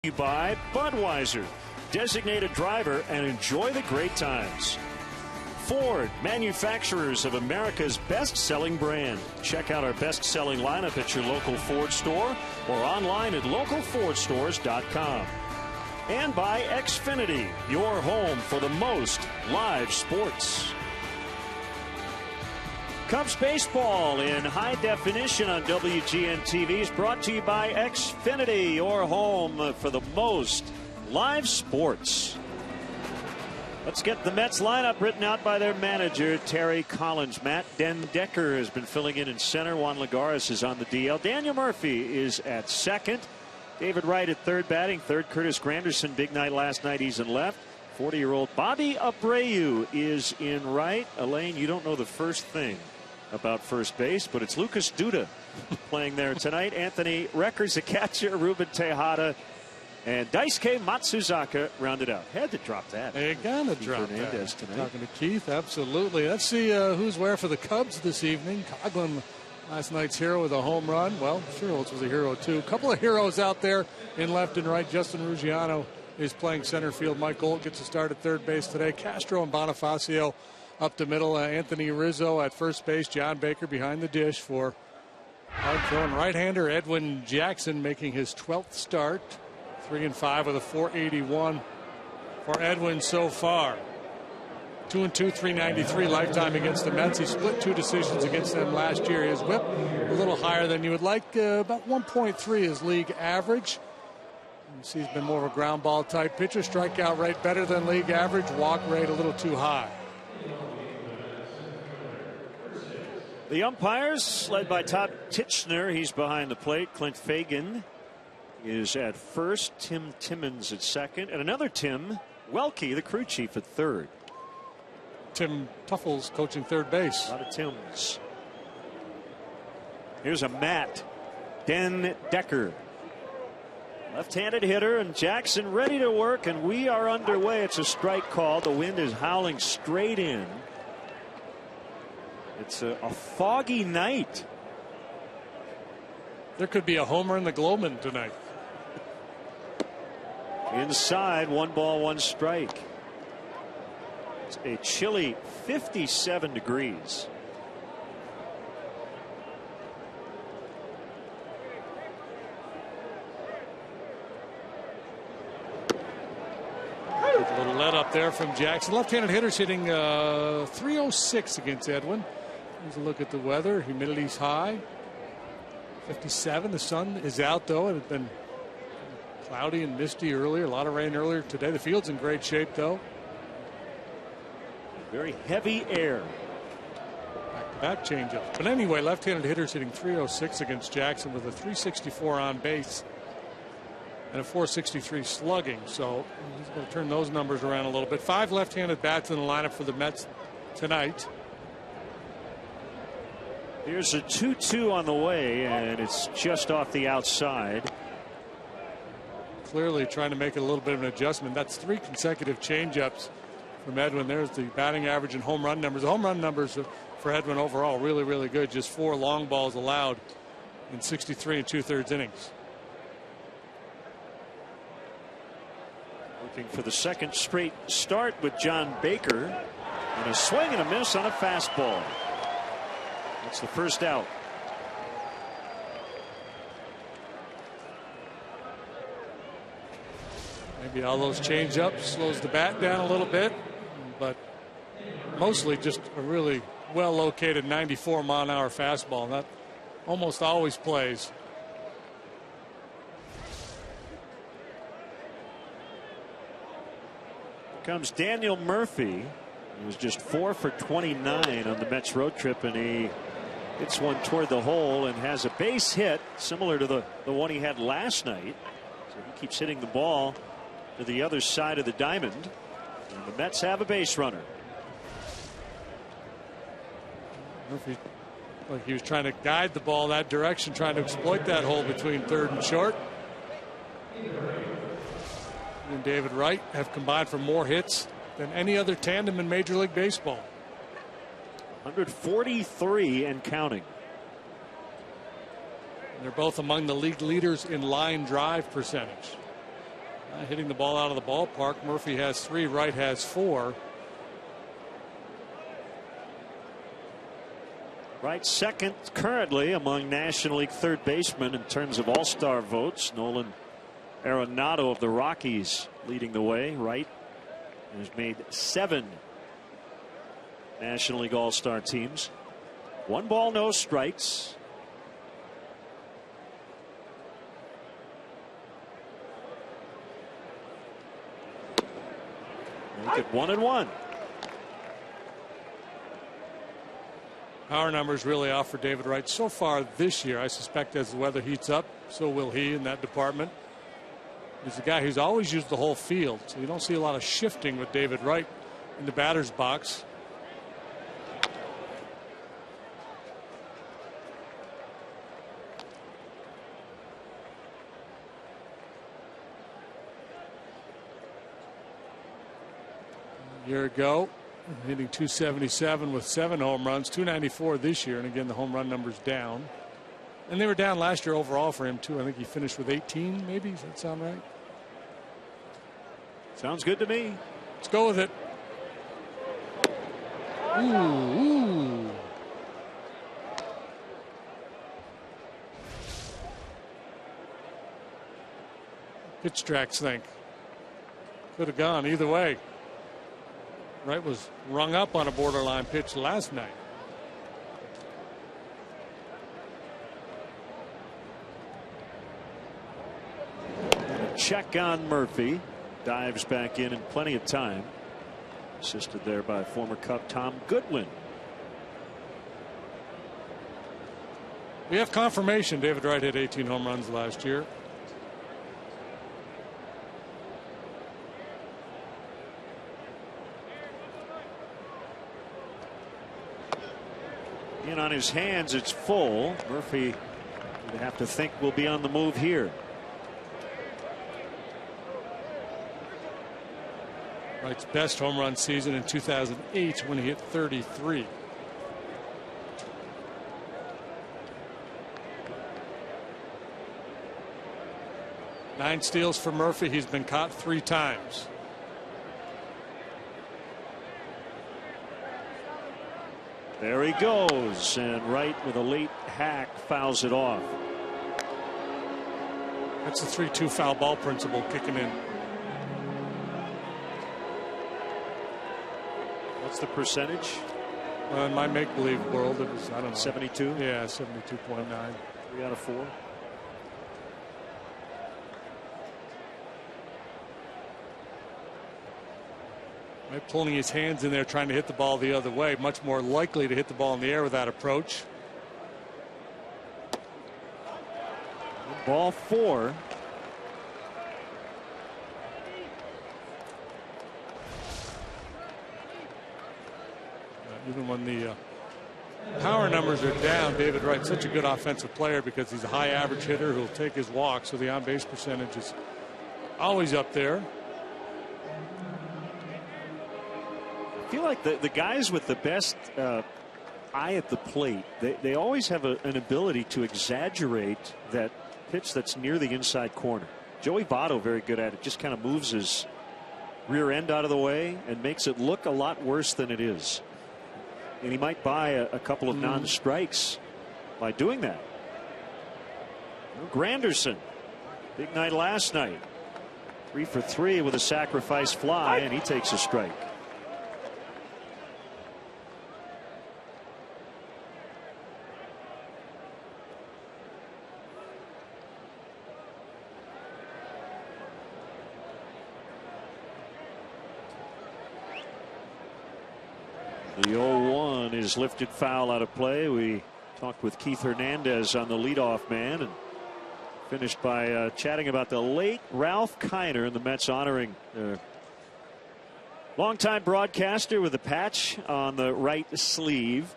You buy Budweiser, designated driver, and enjoy the great times. Ford, manufacturers of America's best-selling brand. Check out our best-selling lineup at your local Ford store or online at localfordstores.com. And by Xfinity, your home for the most live sports. Cubs baseball in high definition on WGN TV is brought to you by Xfinity, your home for the most live sports. Let's get the Mets lineup written out by their manager, Terry Collins. Matt Den Decker has been filling in center. Juan Lagares is on the DL. Daniel Murphy is at second. David Wright at third batting. Third, Curtis Granderson. Big night last night. He's in left. 40-year-old Bobby Abreu is in right. Elaine, you don't know the first thing about first base, but it's Lucas Duda playing there tonight. Anthony Recker's the catcher. Ruben Tejada and Daisuke Matsuzaka rounded out. Had to drop that. They got to drop Hernandez that. Tonight. Talking to Keith, absolutely. Let's see who's where for the Cubs this evening. Coughlin, last night's hero with a home run. Well, Sherrills was a hero too. A couple of heroes out there in left and right. Justin Ruggiano is playing center field. Mike Gold gets a start at third base today. Castro and Bonifacio up the middle. Anthony Rizzo at first base. John Baker behind the dish for hard throwing right-hander Edwin Jackson, making his 12th start. 3-5 with a 481 for Edwin so far. 2-2, 393 lifetime against the Mets. He split 2 decisions against them last year. His whip a little higher than you would like, about 1.3 is league average. You see he's been more of a ground ball type pitcher. Strikeout rate better than league average. Walk rate a little too high. The umpires led by Todd Titchener. He's behind the plate. Clint Fagan is at first. Tim Timmons at second. And another Tim Welke, the crew chief, at third. Tim Tuffle's coaching third base. A lot of Tims. Here's a Matt Den Decker. Left-handed hitter, and Jackson ready to work, and we are underway. It's a strike call. The wind is howling straight in. It's a foggy night. There could be a homer in the Globeman tonight. Inside, 1 ball, 1 strike. It's a chilly 57 degrees. A little let up there from Jackson. Left-handed hitters hitting 306 against Edwin. Here's a look at the weather. Humidity's high. 57. The sun is out, though. It had been cloudy and misty earlier. A lot of rain earlier today. The field's in great shape, though. Very heavy air. Back changeup. But anyway, left-handed hitters hitting 306 against Jackson with a 364 on base and a 463 slugging. So he's going to turn those numbers around a little bit. 5 left-handed bats in the lineup for the Mets tonight. Here's a 2-2 on the way, and it's just off the outside. Clearly trying to make it a little bit of an adjustment. That's 3 consecutive changeups from Edwin. There's the batting average and home run numbers. The home run numbers for Edwin overall really, really good. Just 4 long balls allowed in 63 2/3 innings. Looking for the second straight start with John Baker, and a swing and a miss on a fastball. That's the first out. Maybe all those change-ups slows the bat down a little bit, but mostly just a really well-located 94-mile-an-hour fastball. That almost always plays. Here comes Daniel Murphy. He was just 4 for 29 on the Mets road trip, and he hits one toward the hole and has a base hit similar to the one he had last night. So he keeps hitting the ball to the other side of the diamond, and the Mets have a base runner. Murphy, like he was trying to guide the ball that direction, trying to exploit that hole between third and short. And David Wright have combined for more hits than any other tandem in Major League Baseball. 143 and counting. They're both among the league leaders in line drive percentage. Hitting the ball out of the ballpark. Murphy has 3, Wright has 4. Wright second currently among National League third basemen in terms of all-star votes. Nolan Arenado of the Rockies leading the way. Wright has made 7 National League all-star teams. 1 ball, no strikes. Make it 1-1. Power numbers really off for David Wright so far this year. I suspect as the weather heats up, so will he in that department. He's a guy who's always used the whole field, so you don't see a lot of shifting with David Wright in the batter's box. A year ago, hitting .277 with 7 home runs, .294 this year, and again the home run numbers down. And they were down last year overall for him too. I think he finished with 18 maybe. Does that sound right? Sounds good to me. Let's go with it. Ooh. Pitch tracks think. Could have gone either way. Wright was rung up on a borderline pitch last night. Check on Murphy. Dives back in plenty of time. Assisted there by former Cub Tom Goodwin. We have confirmation David Wright hit 18 home runs last year. In on his hands, it's full. Murphy would have to think will be on the move here. Wright's best home run season in 2008 when he hit 33. Nine steals for Murphy. He's been caught 3 times. There he goes, and Wright with a late hack fouls it off. That's the 3-2 foul ball principle kicking in. What's the percentage? In my make-believe world, it was, I don't know, 72. Yeah, 72.9. 3 out of 4. Right, pulling his hands in there, trying to hit the ball the other way. Much more likely to hit the ball in the air with that approach. Ball 4. Even when the power numbers are down, David Wright's such a good offensive player because he's a high average hitter who'll take his walk, so the on-base percentage is always up there. I feel like the guys with the best eye at the plate, they always have an ability to exaggerate that pitch that's near the inside corner. Joey Votto very good at it, just kind of moves his rear end out of the way and makes it look a lot worse than it is. And he might buy a couple of non-strikes by doing that. Granderson, big night last night. 3 for 3 with a sacrifice fly, and he takes a strike. The 0-1 is lifted foul out of play. We talked with Keith Hernandez on the leadoff man and finished by chatting about the late Ralph Kiner and the Mets honoring their longtime broadcaster with a patch on the right sleeve.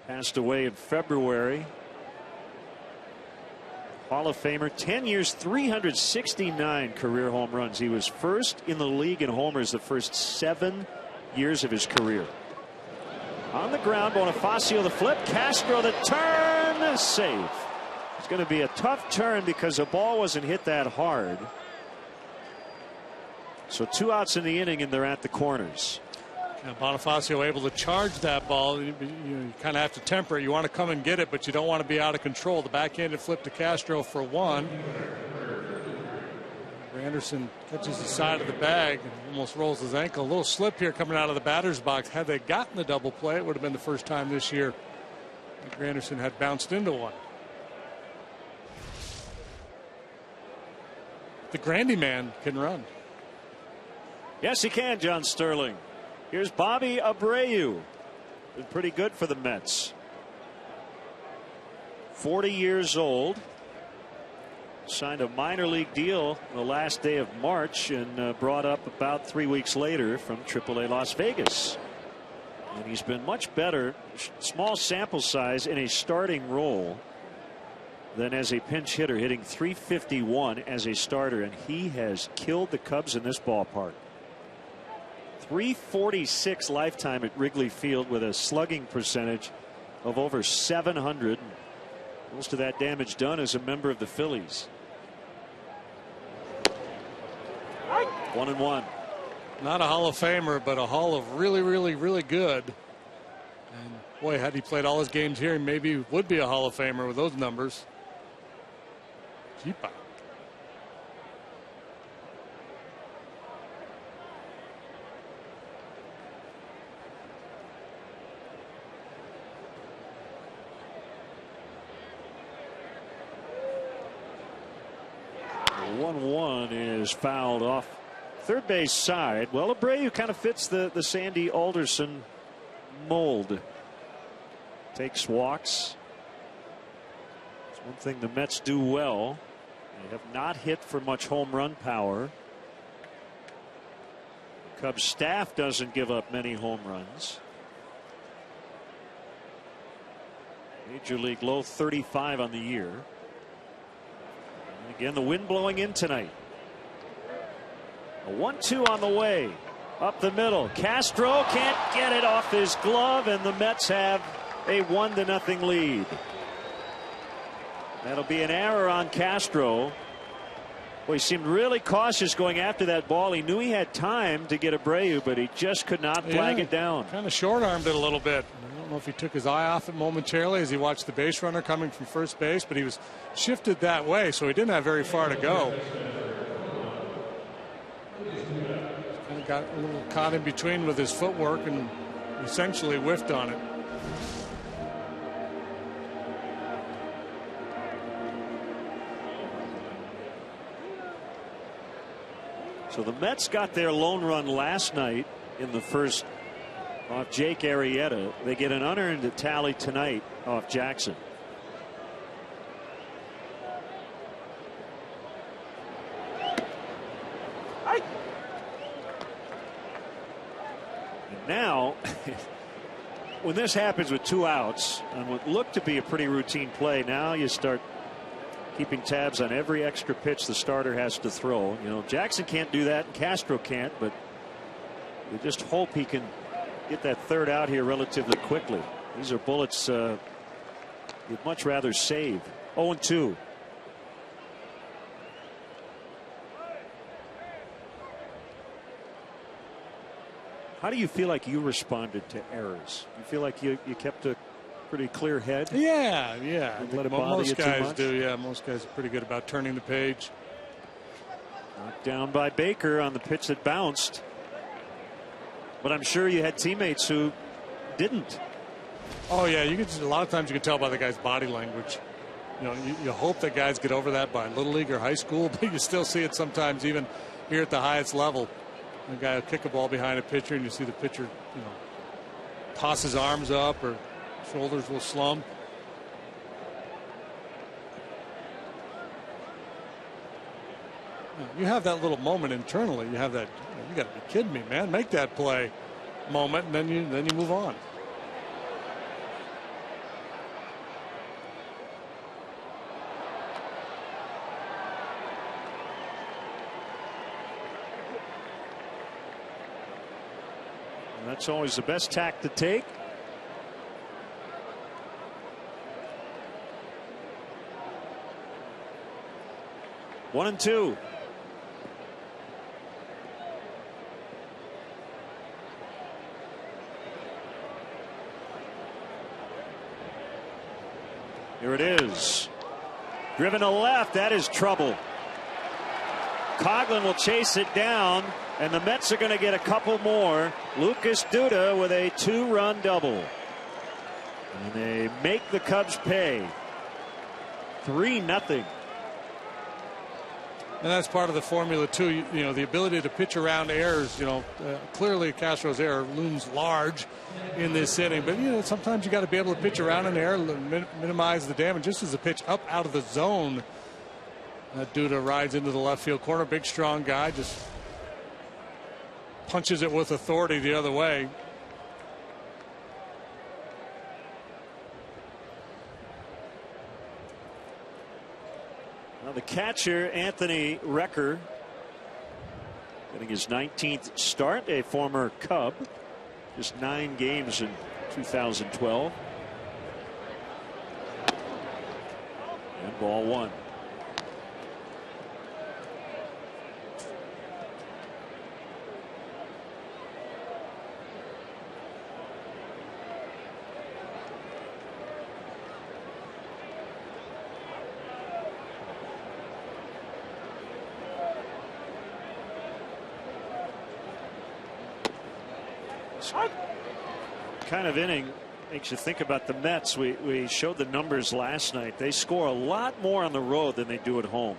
Passed away in February. Hall of Famer, 10 years, 369 career home runs. He was first in the league in homers the first 7 years of his career. On the ground, Bonifacio the flip, Castro the turn, safe. It's going to be a tough turn because the ball wasn't hit that hard. So 2 outs in the inning, and they're at the corners. Now Bonifacio able to charge that ball. You kind of have to temper it. You want to come and get it, but you don't want to be out of control. The backhanded flip to Castro for 1. Anderson catches the side of the bag and almost rolls his ankle. A little slip here coming out of the batter's box. Had they gotten the double play, it would have been the first time this year that Granderson had bounced into one. The Grandy man can run. Yes, he can, John Sterling. Here's Bobby Abreu. Been pretty good for the Mets. 40 years old. Signed a minor league deal the last day of March and brought up about 3 weeks later from AAA Las Vegas. And he's been much better, small sample size, in a starting role than as a pinch hitter, hitting .351 as a starter, and he has killed the Cubs in this ballpark. .346 lifetime at Wrigley Field with a slugging percentage of over 700. Most of that damage done as a member of the Phillies. 1-1. Not a Hall of Famer, but a Hall of really good. And boy, had he played all his games here, maybe he would be a Hall of Famer with those numbers. Jeepa. The 1-1 is fouled off third base side. Well, Abreu kind of fits the Sandy Alderson mold. Takes walks. It's one thing the Mets do well. They have not hit for much home run power. The Cubs staff doesn't give up many home runs. Major League low 35 on the year. And again, the wind blowing in tonight. A 1-2 on the way. Up the middle. Castro can't get it off his glove, and the Mets have a 1-0 lead. That'll be an error on Castro. Well, he seemed really cautious going after that ball. He knew he had time to get Abreu, but he just could not flag it down. Kind of short-armed it a little bit. I don't know if he took his eye off it momentarily as he watched the base runner coming from first base, but he was shifted that way, so he didn't have very far to go. Kind of got a little caught in between with his footwork and essentially whiffed on it. So the Mets got their lone run last night in the first off Jake Arrieta. They get an unearned tally tonight off Jackson. And now, when this happens with 2 outs on what looked to be a pretty routine play, now you start keeping tabs on every extra pitch the starter has to throw. You know, Jackson can't do that and Castro can't, but you just hope he can get that third out here relatively quickly. These are bullets you'd much rather save. 0-2. How do you feel like you responded to errors? You feel like you kept a pretty clear head? Yeah. Let it bother most you too guys much? do. Yeah, most guys are pretty good about turning the page. Knocked down by Baker on the pitch that bounced. But I'm sure you had teammates who didn't. Oh yeah, you could. A lot of times you can tell by the guy's body language. You know, you hope that guys get over that by little league or high school, but you still see it sometimes even here at the highest level. A guy will kick a ball behind a pitcher, and you see the pitcher, toss his arms up or shoulders will slump. You have that little moment internally. You have that. You got to be kidding me, man! Make that play moment, and then you move on. And that's always the best tack to take. 1-2. Here it is. Driven to left. That is trouble. Coghlan will chase it down, and the Mets are going to get a couple more. Lucas Duda with a 2-run double. And they make the Cubs pay. 3-0. And that's part of the formula too. You know, the ability to pitch around errors. You know, clearly Castro's error looms large in this inning. But you know, sometimes you got to be able to pitch around an error, minimize the damage. Just as a pitch up out of the zone, that Duda rides into the left field corner. Big, strong guy, just punches it with authority the other way. Now the catcher, Anthony Recker, getting his 19th start, a former Cub, just 9 games in 2012. And ball 1. Kind of inning makes you think about the Mets. We showed the numbers last night. They score a lot more on the road than they do at home.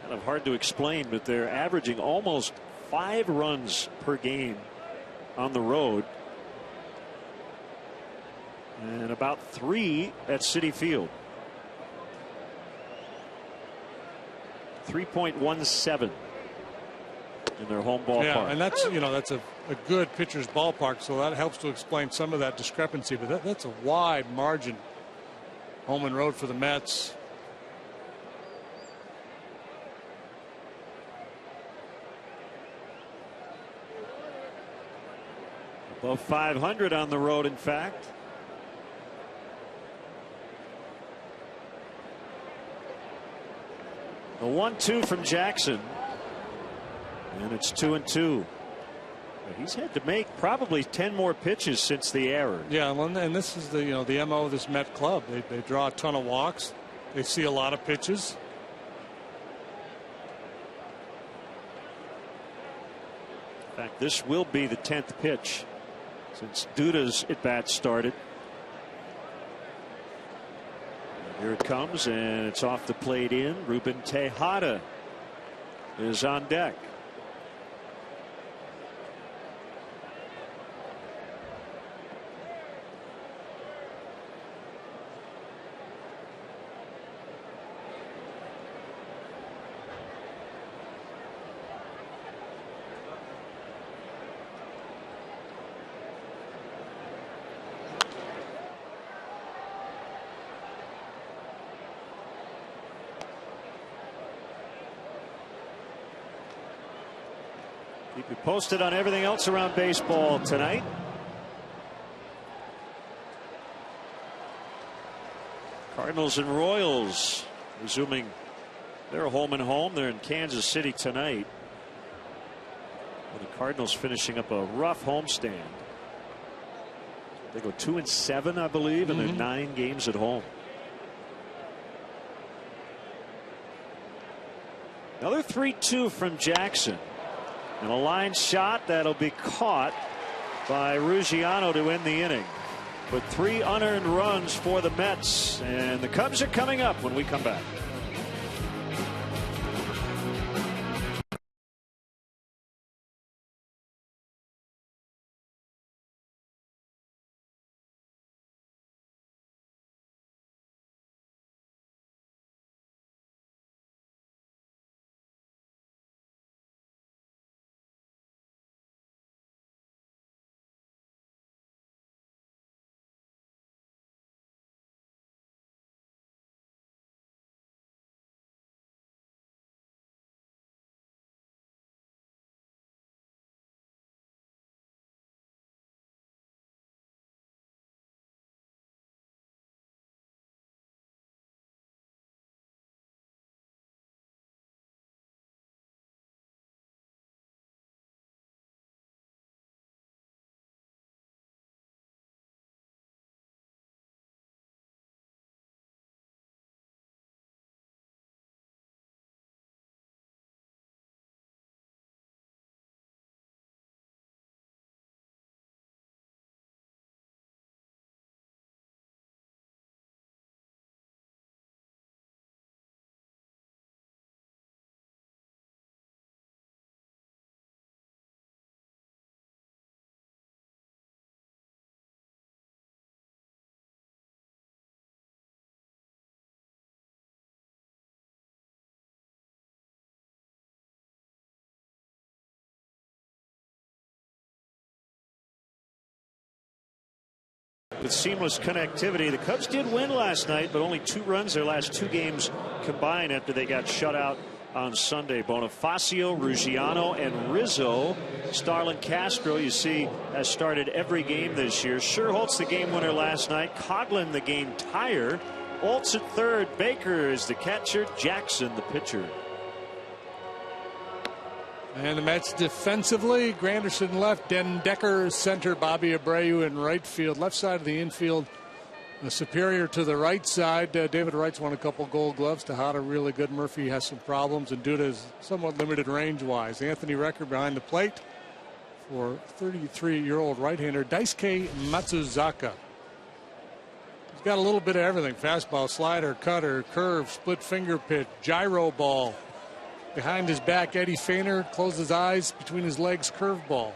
Kind of hard to explain, but they're averaging almost 5 runs per game on the road, and about 3 at Citi Field. 3.17 in their home ballpark. Yeah, and that's, you know, that's a good pitcher's ballpark, so that helps to explain some of that discrepancy. But that's a wide margin, home and road, for the Mets. Above 500 on the road, in fact. The 1-2 from Jackson. And it's 2-2. He's had to make probably 10 more pitches since the error. Yeah, and this is the, you know, the MO of this Met club. They draw a ton of walks. They see a lot of pitches. In fact, this will be the 10th pitch since Duda's at bat started. Here it comes, and it's off the plate in. Ruben Tejada is on deck. Keep you posted on everything else around baseball tonight. Cardinals and Royals resuming their home and home. They're in Kansas City tonight. Well, the Cardinals finishing up a rough homestand. They go 2-7, I believe, and they're 9 games at home. Another 3-2 from Jackson. And a line shot that'll be caught by Ruggiano to end the inning. But 3 unearned runs for the Mets, and the Cubs are coming up when we come back. with seamless connectivity. The Cubs did win last night, but only 2 runs their last 2 games combined after they got shut out on Sunday. Bonifacio, Ruggiano, and Rizzo. Starlin Castro, you see, has started every game this year. Sherholtz, the game winner last night. Coghlan, the game tire. Oltz at third. Baker is the catcher. Jackson, the pitcher. And the Mets defensively, Granderson left, Den Decker center, Bobby Abreu in right field. Left side of the infield, superior to the right side. David Wright's won a couple Gold Gloves. Tejada really good. Murphy has some problems, and Duda is somewhat limited range-wise. Anthony Recker behind the plate for 33-year-old right-hander Daisuke Matsuzaka. He's got a little bit of everything: fastball, slider, cutter, curve, split finger pitch, gyro ball. Behind his back, Eddie Feiner closed his eyes, between his legs, curveball.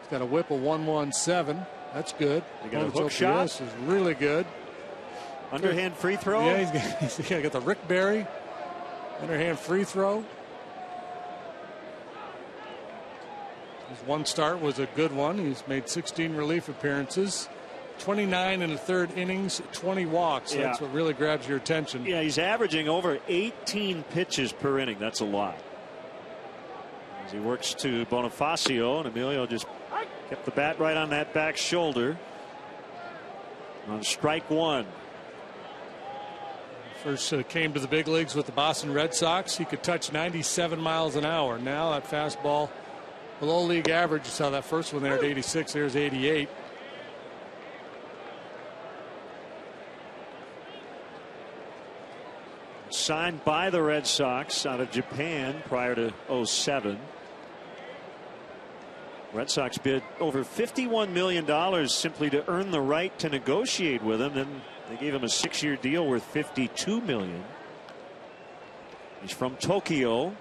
He's got a whip of 117. That's good. He got a hook shot. Is really good. Underhand free throw. Yeah, he's got the Rick Barry underhand free throw. His one start was a good one. He's made 16 relief appearances. 29 in the third innings, 20 walks. Yeah. That's what really grabs your attention. Yeah, he's averaging over 18 pitches per inning. That's a lot. As he works to Bonifacio, and Emilio just kept the bat right on that back shoulder. On strike one. First came to the big leagues with the Boston Red Sox. He could touch 97 miles an hour. Now that fastball below league average. You saw that first one there at 86. There's 88. Signed by the Red Sox out of Japan prior to 07. Red Sox bid over $51 million simply to earn the right to negotiate with him. Then they gave him a 6-year deal worth $52 million. He's from Tokyo,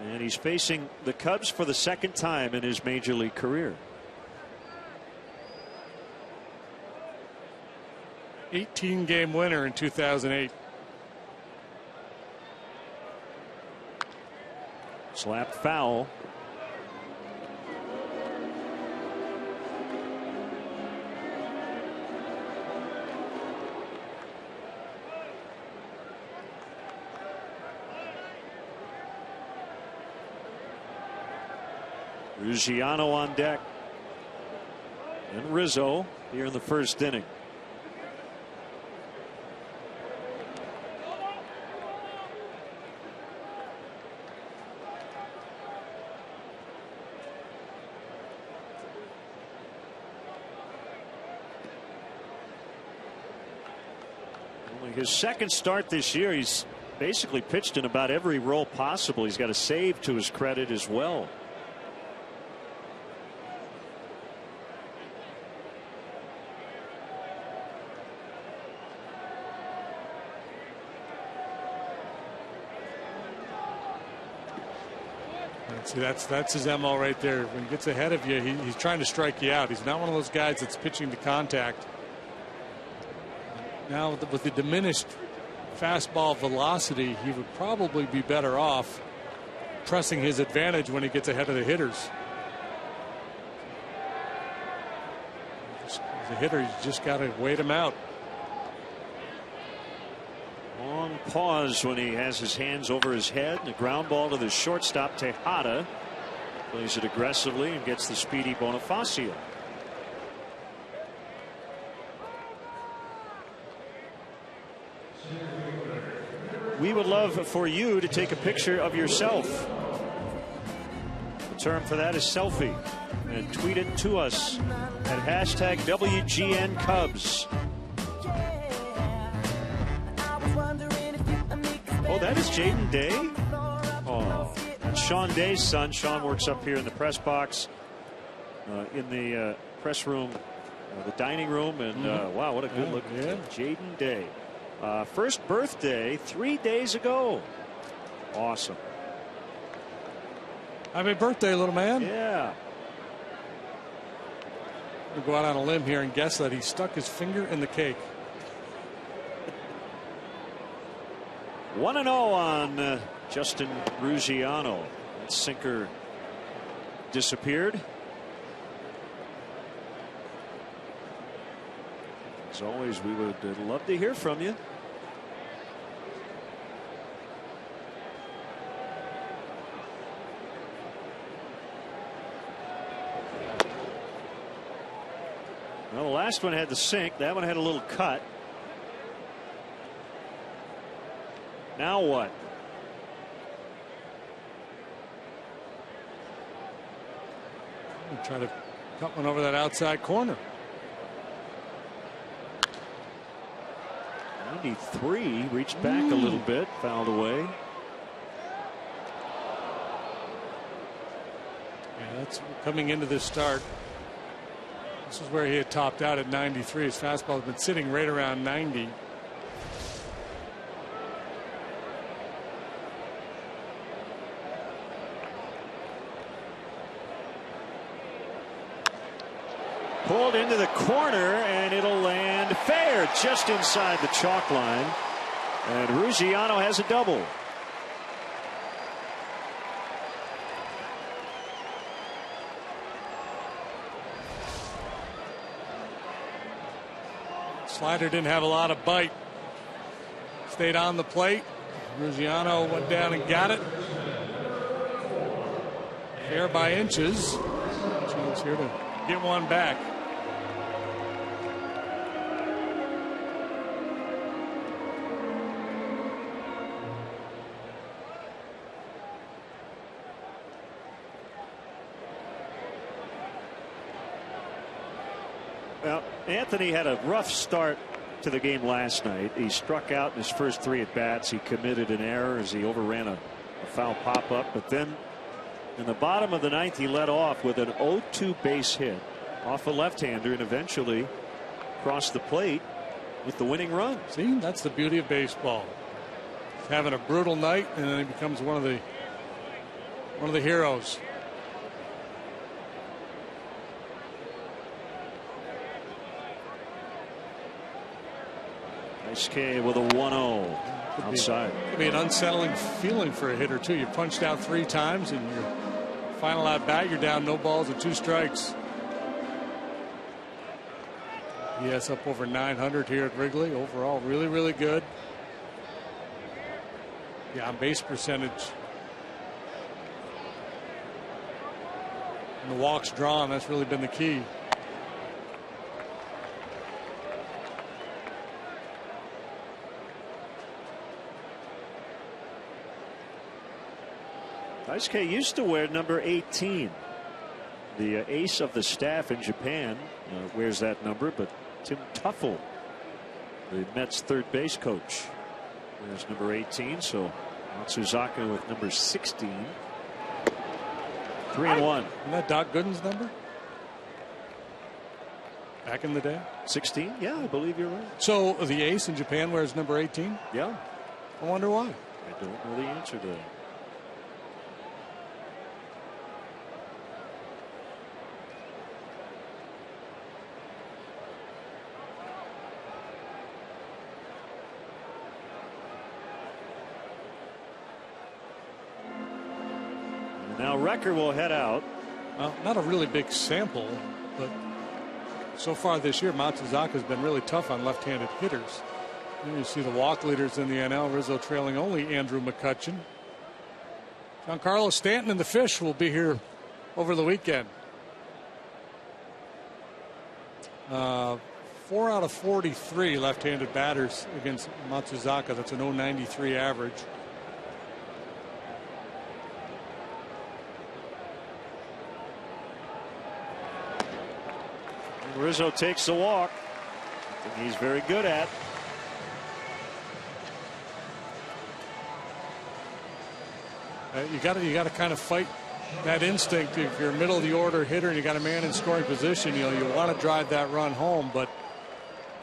and he's facing the Cubs for the second time in his major league career. 18-game winner in 2008. Slap foul. Ruggiano on deck. And Rizzo here in the first inning. His second start this year, he's basically pitched in about every role possible. He's got a save to his credit as well. See, that's his MO right there. When he gets ahead of you, he's trying to strike you out. He's not one of those guys that's pitching to contact. Now with the diminished fastball velocity, he would probably be better off pressing his advantage when he gets ahead of the hitters. As a hitter, you just got to wait him out. Long pause when he has his hands over his head. And a ground ball to the shortstop, Tejada. Plays it aggressively and gets the speedy Bonifacio. We would love for you to take a picture of yourself. The term for that is selfie. And tweet it to us at hashtag WGN Cubs. Oh, that is Jaden Day. Oh, that's Sean Day's son. Sean works up here in the press box, in the press room, the dining room, and wow, what a good look. Yeah. Jaden Day. First birthday 3 days ago. Awesome. Happy birthday, little man. Yeah. We'll go out on a limb here and guess that he stuck his finger in the cake. 1-0 on Justin Ruggiano. That sinker disappeared. As always, we would love to hear from you. Well, the last one had the sink. That one had a little cut. Now what? Try to cut one over that outside corner. 93 reached back a little bit, fouled away. Yeah, that's coming into this start. This is where he had topped out at 93. His fastball has been sitting right around 90. Pulled into the corner, and it'll land fair just inside the chalk line. And Ruggiano has a double. Slider didn't have a lot of bite. Stayed on the plate. Ruggiano went down and got it. Fair by inches. Chance here to get one back. Well, Anthony had a rough start to the game last night. He struck out in his first 3 at bats. He committed an error as he overran a foul pop up. But then in the bottom of the 9th, he led off with an 0-2 base hit off a left-hander and eventually crossed the plate with the winning run. See, that's the beauty of baseball. He's having a brutal night, and then he becomes one of the heroes. Nice K with a 1-0 outside. Could be an unsettling feeling for a hitter too. You punched out 3 times, and your final at bat, you're down no balls and 2 strikes. Yes, up over 900 here at Wrigley. Overall, really, really good. Yeah, on base percentage. And the walks drawn, that's really been the key. Dice K used to wear number 18. The ace of the staff in Japan wears that number, but Tim Tuffle, the Mets third base coach, wears number 18. So Matsuzaka with number 16. 3-1. Isn't that Doc Gooden's number? Back in the day? 16? Yeah, I believe you're right. So the ace in Japan wears number 18? Yeah. I wonder why. I don't know the answer to that. Now Recker will head out. Well, not a really big sample, but so far this year Matsuzaka has been really tough on left-handed hitters. And you see the walk leaders in the NL. Rizzo trailing only Andrew McCutchen. Giancarlo Stanton and the Fish will be here over the weekend. 4 out of 43 left-handed batters against Matsuzaka. That's an 0.93 average. Rizzo takes the walk. He's very good at. You got to kind of fight that instinct. If you're a middle of the order hitter and you got a man in scoring position, you want to drive that run home. But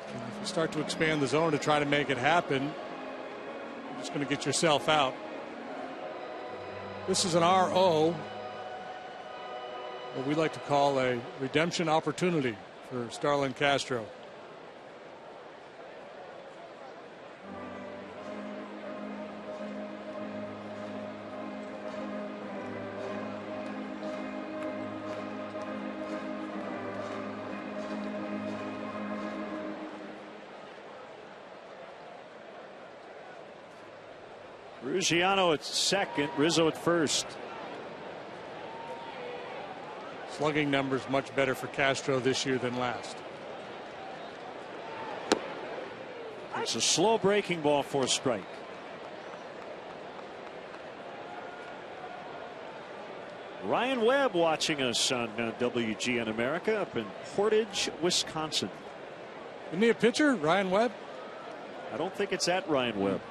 if you start to expand the zone to try to make it happen, you're just going to get yourself out. This is an RO, what we like to call a redemption opportunity for Starlin Castro. Ruggiano at second, Rizzo at first. Slugging numbers much better for Castro this year than last. It's a slow breaking ball for a strike. Ryan Webb watching us on WGN America up in Portage, Wisconsin. Isn't he a pitcher, Ryan Webb? I don't think it's at Ryan Webb.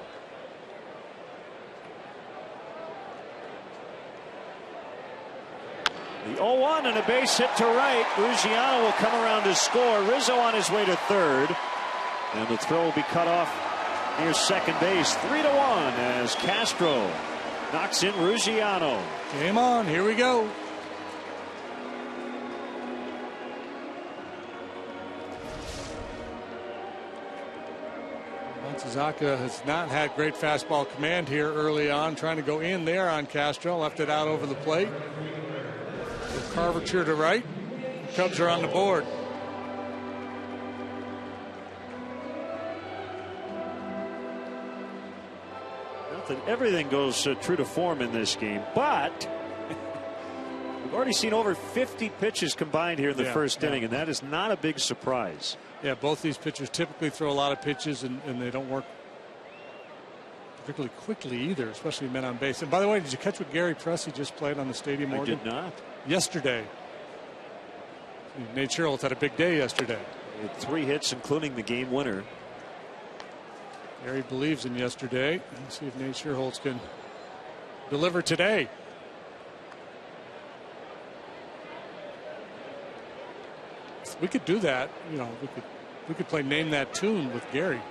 The 0-1 and a base hit to right. Ruggiano will come around to score. Rizzo on his way to third. And the throw will be cut off near second base. 3-1 as Castro knocks in Ruggiano. Game on. Here we go. Matsuzaka has not had great fastball command here early on. Trying to go in there on Castro. Left it out over the plate. Curvature to right. Cubs are on the board. Not that everything goes true to form in this game, but we've already seen over 50 pitches combined here in the first inning, and that is not a big surprise. Yeah, both these pitchers typically throw a lot of pitches, and they don't work particularly quickly either, especially men on base. And by the way, did you catch what Gary Pressey just played on the stadium organ? I did not. Yesterday. Nate Sherrills had a big day yesterday. He had 3 hits, including the game winner. Gary believes in yesterday. Let's see if Nate Sherrills can deliver today. We could do that. You know, we could play Name That Tune with Gary.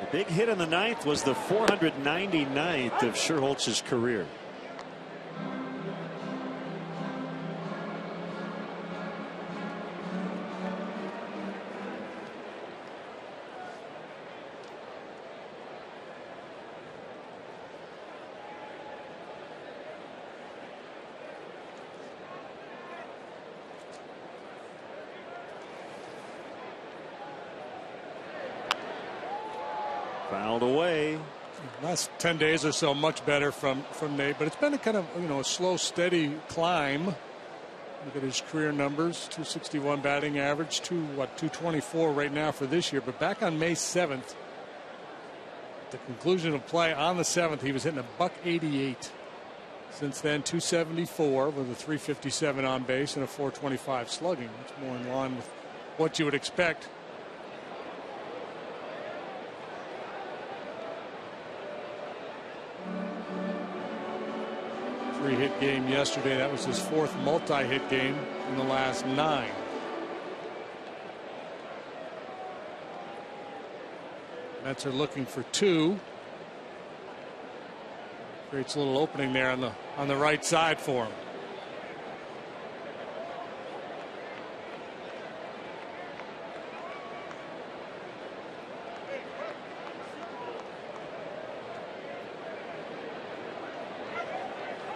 The big hit in the ninth was the 499th of Sherholtz's career. Fouled away. Last 10 days or so, much better from Nate, but it's been a kind of, a slow, steady climb. Look at his career numbers: 261 batting average, 224 right now for this year. But back on May 7th, at the conclusion of play on the 7th, he was hitting $188. Since then, 274 with a 357 on base and a 425 slugging. It's more in line with what you would expect. Hit game yesterday. That was his 4th multi-hit game in the last 9. Mets are looking for 2. Creates a little opening there on the right side for him.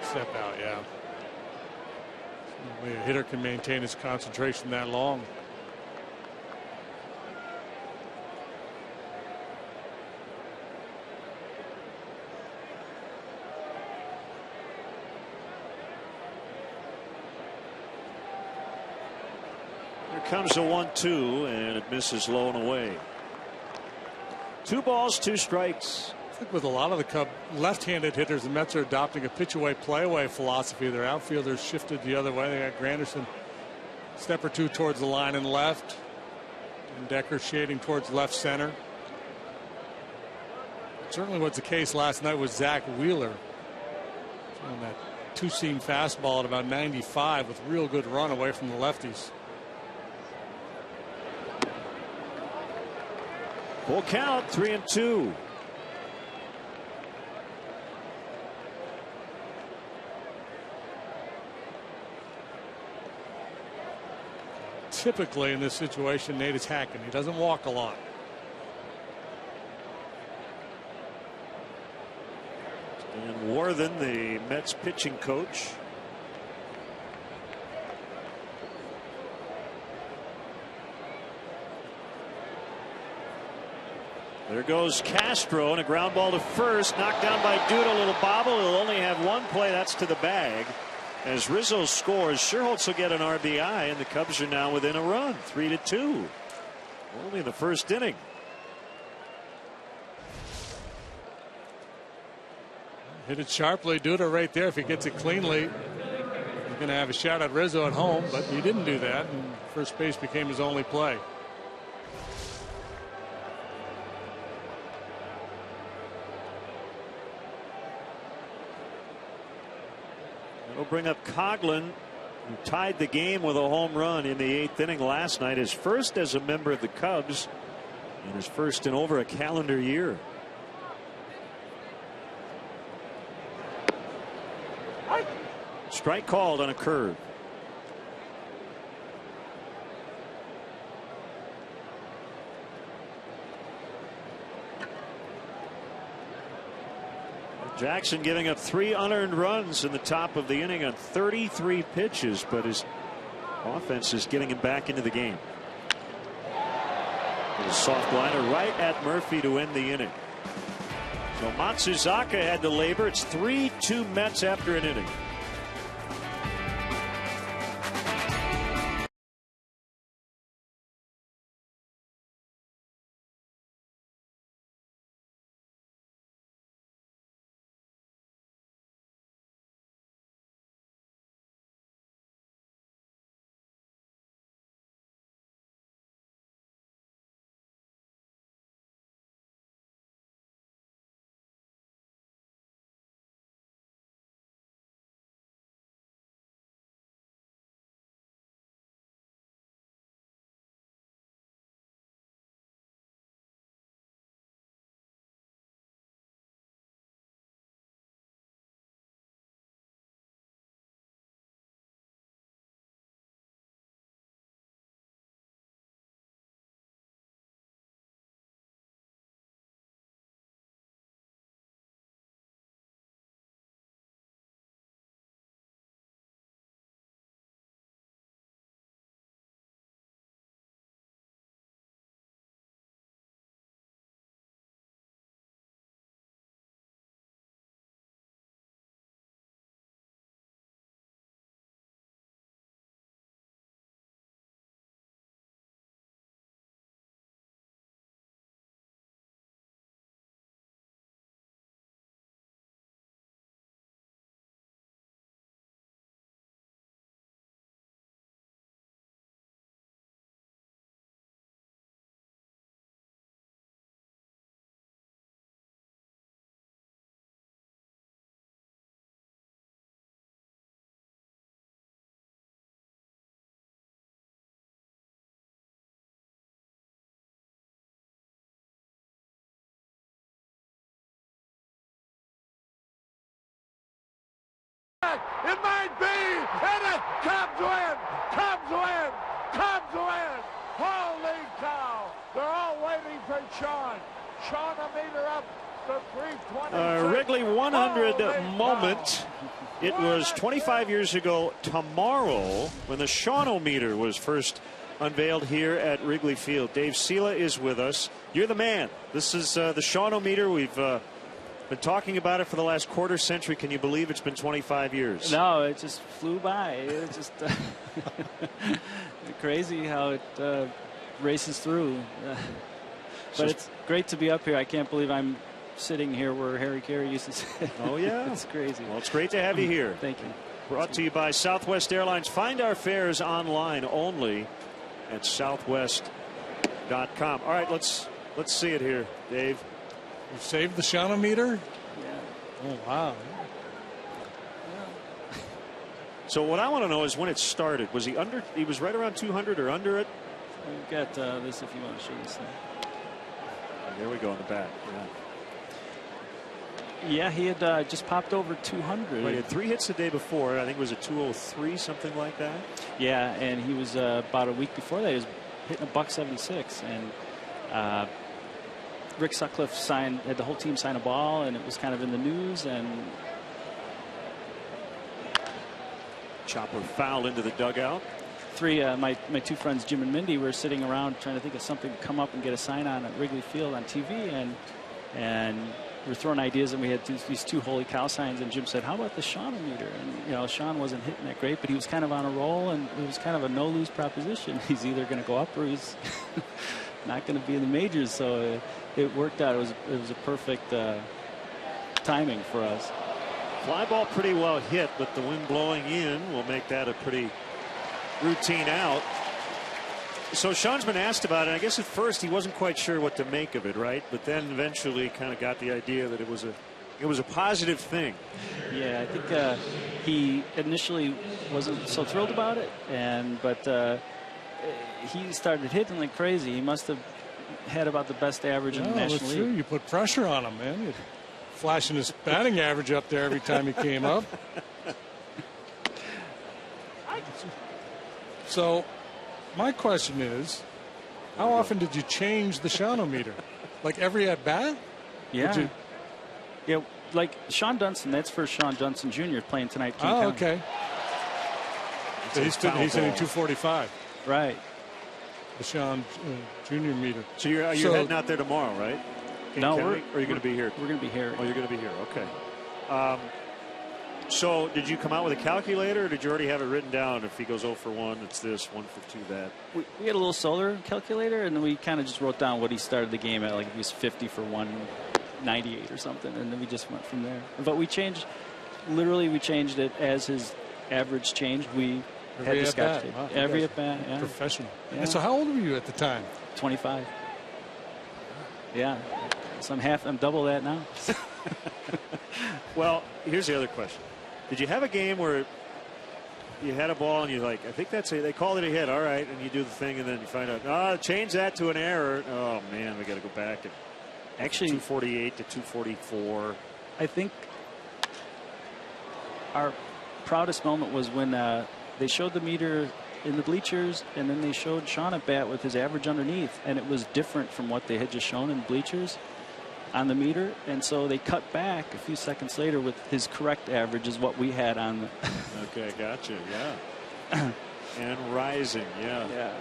Step out, yeah. No way a hitter can maintain his concentration that long. Here comes a 1-2, and it misses low and away. 2 balls, 2 strikes. I think with a lot of the Cub left-handed hitters, the Mets are adopting a pitch-away, play-away philosophy. Their outfielders shifted the other way. They got Granderson a step or 2 towards the line and left, and Decker shading towards left center. Certainly was the case last night with Zach Wheeler. On that 2-seam fastball at about 95 with real good run away from the lefties. Full count, 3-2. Typically in this situation, Nate is hacking. He doesn't walk a lot. And Worthen, the Mets pitching coach. There goes Castro, and a ground ball to first, knocked down by Duda. A little bobble. He'll only have one play. That's to the bag. As Rizzo scores, Scherholtz will get an RBI, and the Cubs are now within a run, 3-2. Only in the first inning. Hit it sharply, Duda right there. If he gets it cleanly, he's going to have a shot at Rizzo at home, but he didn't do that, and first base became his only play. It'll bring up Coghlan, who tied the game with a home run in the 8th inning last night. His first as a member of the Cubs, and his first in over a calendar year. Strike called on a curve. Jackson giving up 3 unearned runs in the top of the inning on 33 pitches, but his offense is getting him back into the game. With a soft liner right at Murphy to end the inning. So Matsuzaka had to labor. It's 3-2 Mets after an inning. It might be, and it Cubs win! Cubs win! Cubs win! Holy cow! They're all waiting for Sean. Sean a meter up to 320. Wrigley 100 moment. It was 25 years ago tomorrow when the Sean-O-meter was first unveiled here at Wrigley Field. Dave Sela is with us. You're the man. This is the Sean-O-meter. We've been talking about it for the last quarter century. Can you believe it's been 25 years? No, it just flew by. It's just crazy how it races through. But it's great to be up here. I can't believe I'm sitting here where Harry Carey used to sit. Oh, yeah. It's crazy. Well, it's great to have you here. Thank you. Brought to you by Southwest Airlines. Find our fares online only at southwest.com. All right, let's see it here, Dave. You saved the Sean-O-meter? Yeah. Oh, wow. So what I want to know is when it started. Was he under? He was right around 200 or under it? We've got this if you want to show this thing. There we go in the back. Yeah, he had just popped over 200. Right, he had 3 hits the day before. I think it was a 203, something like that. Yeah, and he was about a week before that. He was hitting $176, and Rick Sutcliffe had the whole team sign a ball, and it was kind of in the news. And chopper foul into the dugout. my two friends Jim and Mindy were sitting around trying to think of something to come up and get a sign on at Wrigley Field on TV, and we were throwing ideas, and we had these two holy cow signs, and Jim said, how about the Sean-o-meter? And Sean wasn't hitting that great, but he was kind of on a roll, and it was kind of a no-lose proposition. He's either going to go up or he's not going to be in the majors. So it worked out. It was a perfect timing for us. Fly ball pretty well hit, but the wind blowing in will make that a pretty routine out. So Sean's been asked about it. I guess at first he wasn't quite sure what to make of it, right? But then eventually kind of got the idea that it was a positive thing. Yeah, I think he initially wasn't so thrilled about it, but he started hitting like crazy. He must have had about the best average in the National League. True. You put pressure on him, man. You're flashing his batting average up there every time he came up. So my question is, how often did you change the Sean-o-meter? Like every at bat? Yeah. Yeah, like Sean Dunston, that's for Sean Dunston Jr. playing tonight. King County. Okay. So he's hitting 245. Right. The Sean Jr. meter. So you're heading out there tomorrow, right? No, or are you going to be here? We're going to be here. Oh, you're going to be here. Okay. So did you come out with a calculator, or did you already have it written down? If he goes 0 for 1, it's this, 1 for 2, that. We had a little solar calculator, and then we kind of just wrote down what he started the game at, like if he was 50 for 198 or something, and then we just went from there. But we changed it as his average changed. We had the scotch tape. Wow, every at bat. Yeah. Professional. Yeah. And so how old were you at the time? 25. Yeah. So I'm double that now. Well, here's the other question. Did you have a game where you had a ball and you're like, I think that's it. They called it a hit. All right. And you do the thing and then you find out, change that to an error. Oh, man, we got to go back. And actually, 248 to 244. I think our proudest moment was when they showed the meter in the bleachers, and then they showed Sean at bat with his average underneath, and it was different from what they had just shown in bleachers on the meter, and so they cut back a few seconds later with his correct average is what we had on the okay, gotcha. Yeah. And rising. Yeah.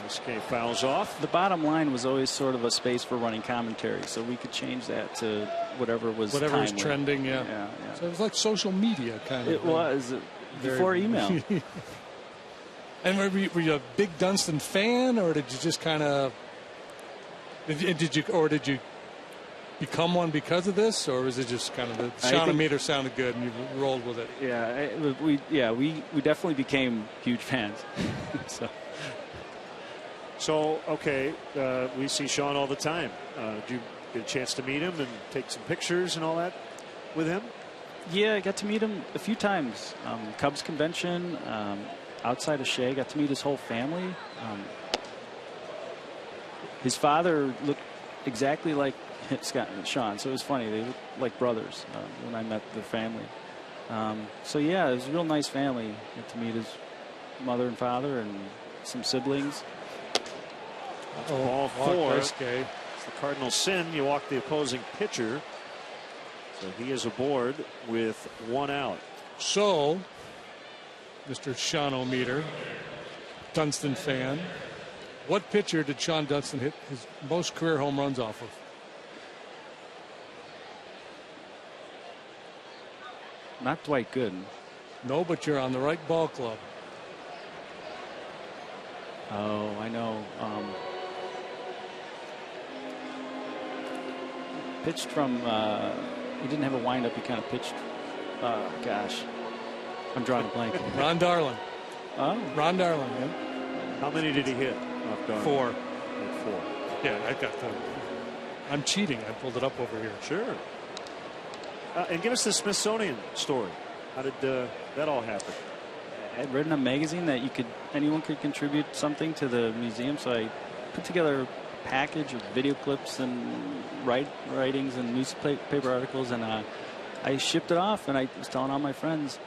SK fouls off. The bottom line was always sort of a space for running commentary, so we could change that to whatever was trending. Yeah. So it was like social media kind of. It was before email. And were you a big Dunston fan, or did you just kind of did you become one because of this, or was it just kind of the Sean-o-meter sounded good and you rolled with it? Yeah, we definitely became huge fans. So okay, we see Sean all the time. Did you get a chance to meet him and take some pictures and all that with him? Yeah, I got to meet him a few times. Cubs convention, outside of Shea, got to meet his whole family. His father looked exactly like Scott and Sean, so it was funny. They looked like brothers when I met the family. So yeah, it was a real nice family. Got to meet his mother and father and some siblings. Ball 4. It's the Cardinals sin. You walk the opposing pitcher. So he is aboard with 1 out. So, Mr. Sean-o-meter, Dunston fan, what pitcher did Sean Dunston hit his most career home runs off of? Not Dwight Gooden. No, but you're on the right ball club. Oh, I know. Pitched from, he didn't have a windup. He kind of pitched, gosh, I'm drawing a blank. Ron Darling. Oh. Ron Darling, yeah. How many did he hit off Darling? 4. 4. Yeah, I got that. I'm cheating. I pulled it up over here. Sure. And give us the Smithsonian story. How did that all happen? I'd read in a magazine that anyone could contribute something to the museum, so I put together a package of video clips and writings and newspaper articles, and I shipped it off, and I was telling all my friends,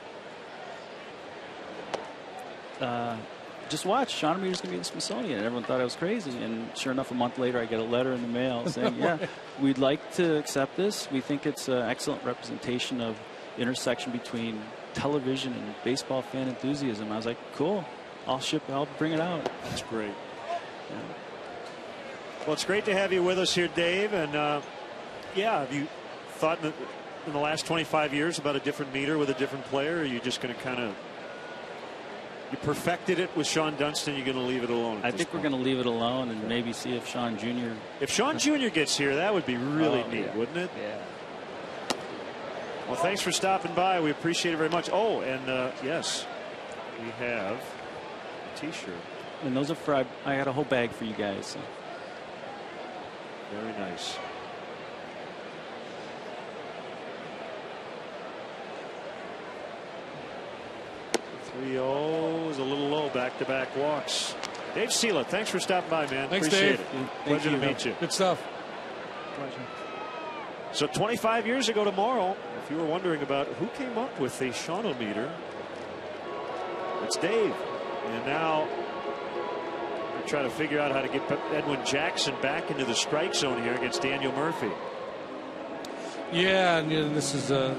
just watch, Sean-o-meter's going to be in the Smithsonian. And everyone thought I was crazy, and sure enough, a month later I get a letter in the mail saying, yeah, we'd like to accept this. We think it's an excellent representation of the intersection between television and baseball fan enthusiasm. I was like, cool, I'll bring it out. That's great. Yeah. Well, it's great to have you with us here, Dave. And yeah, have you thought in the last 25 years about a different meter with a different player? Or are you just going to kind of, you perfected it with Sean Dunston, you're going to leave it alone? I think we're going to leave it alone and maybe see if Sean Jr. If Sean Jr. gets here, that would be really neat, wouldn't it? Yeah. Well, thanks for stopping by. We appreciate it very much. Oh, and yes, we have a T-shirt. And those are for, I got a whole bag for you guys. So. Very nice. The 3-0 is a little low. Back-to-back walks. Dave Sela, thanks for stopping by, man. Thanks, appreciate Dave. it. Pleasure to meet you. Good stuff. Pleasure. So 25 years ago tomorrow, if you were wondering about who came up with the Shawnometer, it's Dave. And now we're trying to figure out how to get Edwin Jackson back into the strike zone here against Daniel Murphy. Yeah, and this is the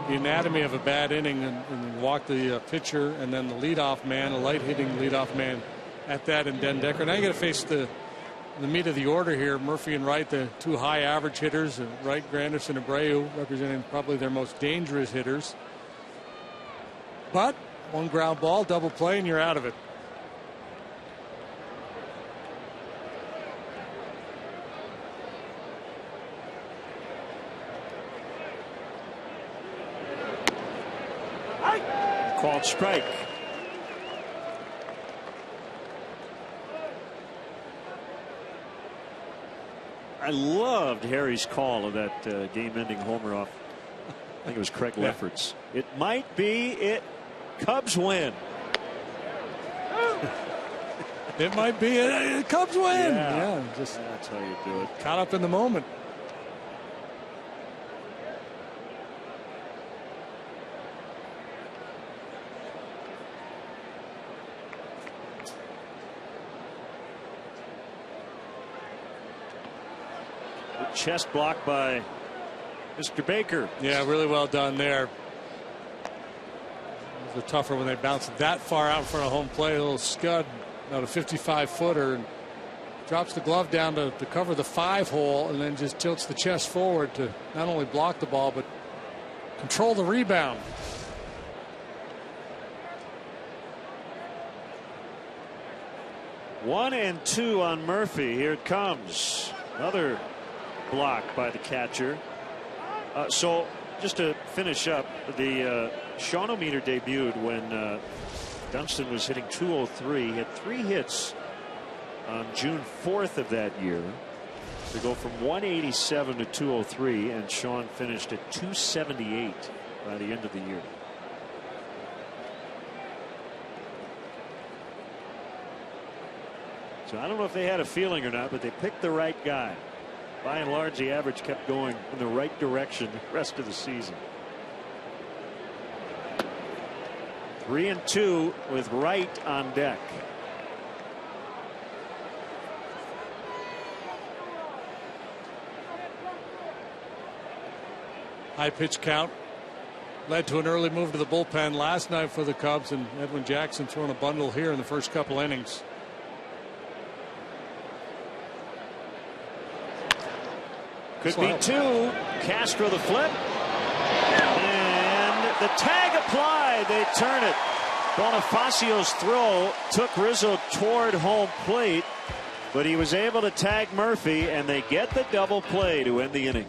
anatomy of a bad inning, and walk the pitcher and then the leadoff man, a light hitting leadoff man at that, and Den Decker. Now you got to face the meat of the order here. Murphy and Wright, the two high average hitters, and Wright, Granderson, Abreu representing probably their most dangerous hitters. But one ground ball, double play, and you're out of it. Called strike. I loved Harry's call of that game-ending homer off. I think it was Craig Lefferts. It might be it. Cubs win. It might be it. Cubs win. Yeah, just that's how you do it. Caught up in the moment. Chest blocked by Mr. Baker. Yeah, really well done there. It was a tougher when they bounced that far out in front of home plate. A little scud, about a 55-footer, and drops the glove down to cover the 5-hole, and then just tilts the chest forward to not only block the ball but control the rebound. One and two on Murphy. Here it comes. Another block by the catcher. So just to finish up, the Shawnometer debuted when Dunston was hitting .203. He had 3 hits on June 4th of that year to go from 187 to .203, and Sean finished at .278 by the end of the year. So I don't know if they had a feeling or not, but they picked the right guy. By and large, the average kept going in the right direction the rest of the season. 3-2 with Wright on deck. High pitch count led to an early move to the bullpen last night for the Cubs, and Edwin Jackson throwing a bundle here in the first couple innings. Could be 2. Castro the flip. And the tag applied. They turn it. Bonifacio's throw took Rizzo toward home plate, but he was able to tag Murphy, and they get the double play to end the inning.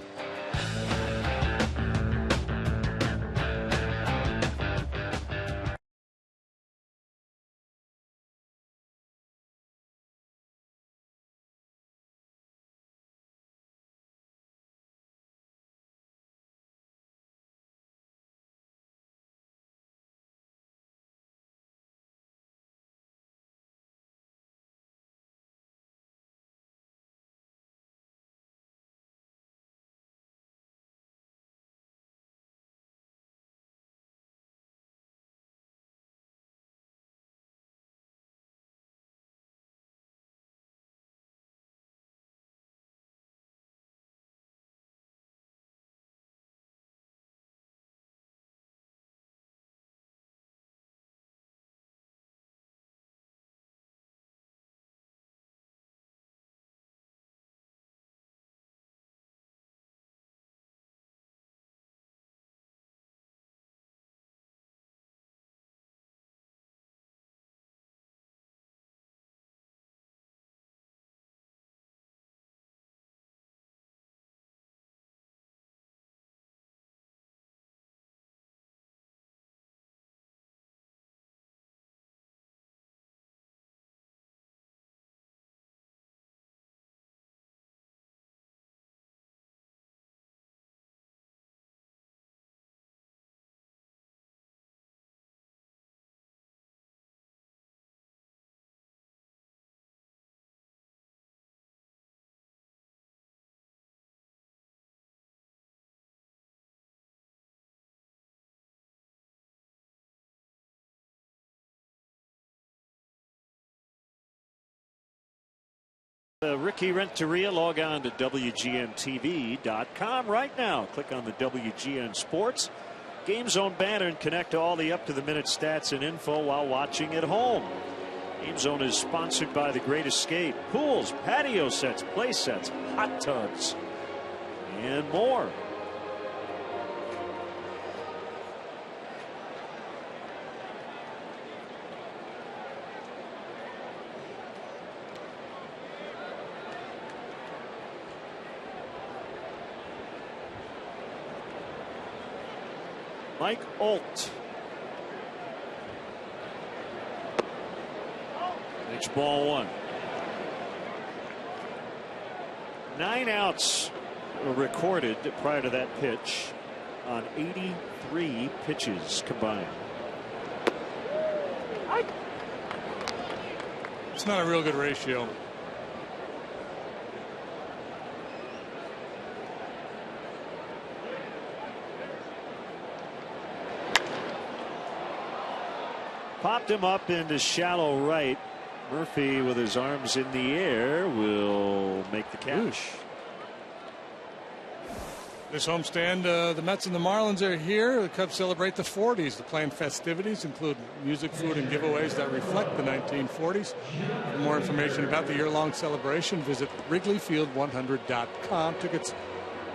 Ricky Renteria. Log on to WGNTV.com right now. Click on the WGN Sports Game Zone banner and connect to all the up-to-the-minute stats and info while watching at home. Game Zone is sponsored by The Great Escape. Pools, patio sets, play sets, hot tubs, and more. Mike Alt. Next ball one. 9 outs were recorded prior to that pitch on 83 pitches combined. It's not a real good ratio. Popped him up into shallow right. Murphy, with his arms in the air, will make the catch. This homestand, the Mets and the Marlins are here. The Cubs celebrate the 40s. The planned festivities include music, food, and giveaways that reflect the 1940s. For more information about the year-long celebration, visit WrigleyField100.com. Tickets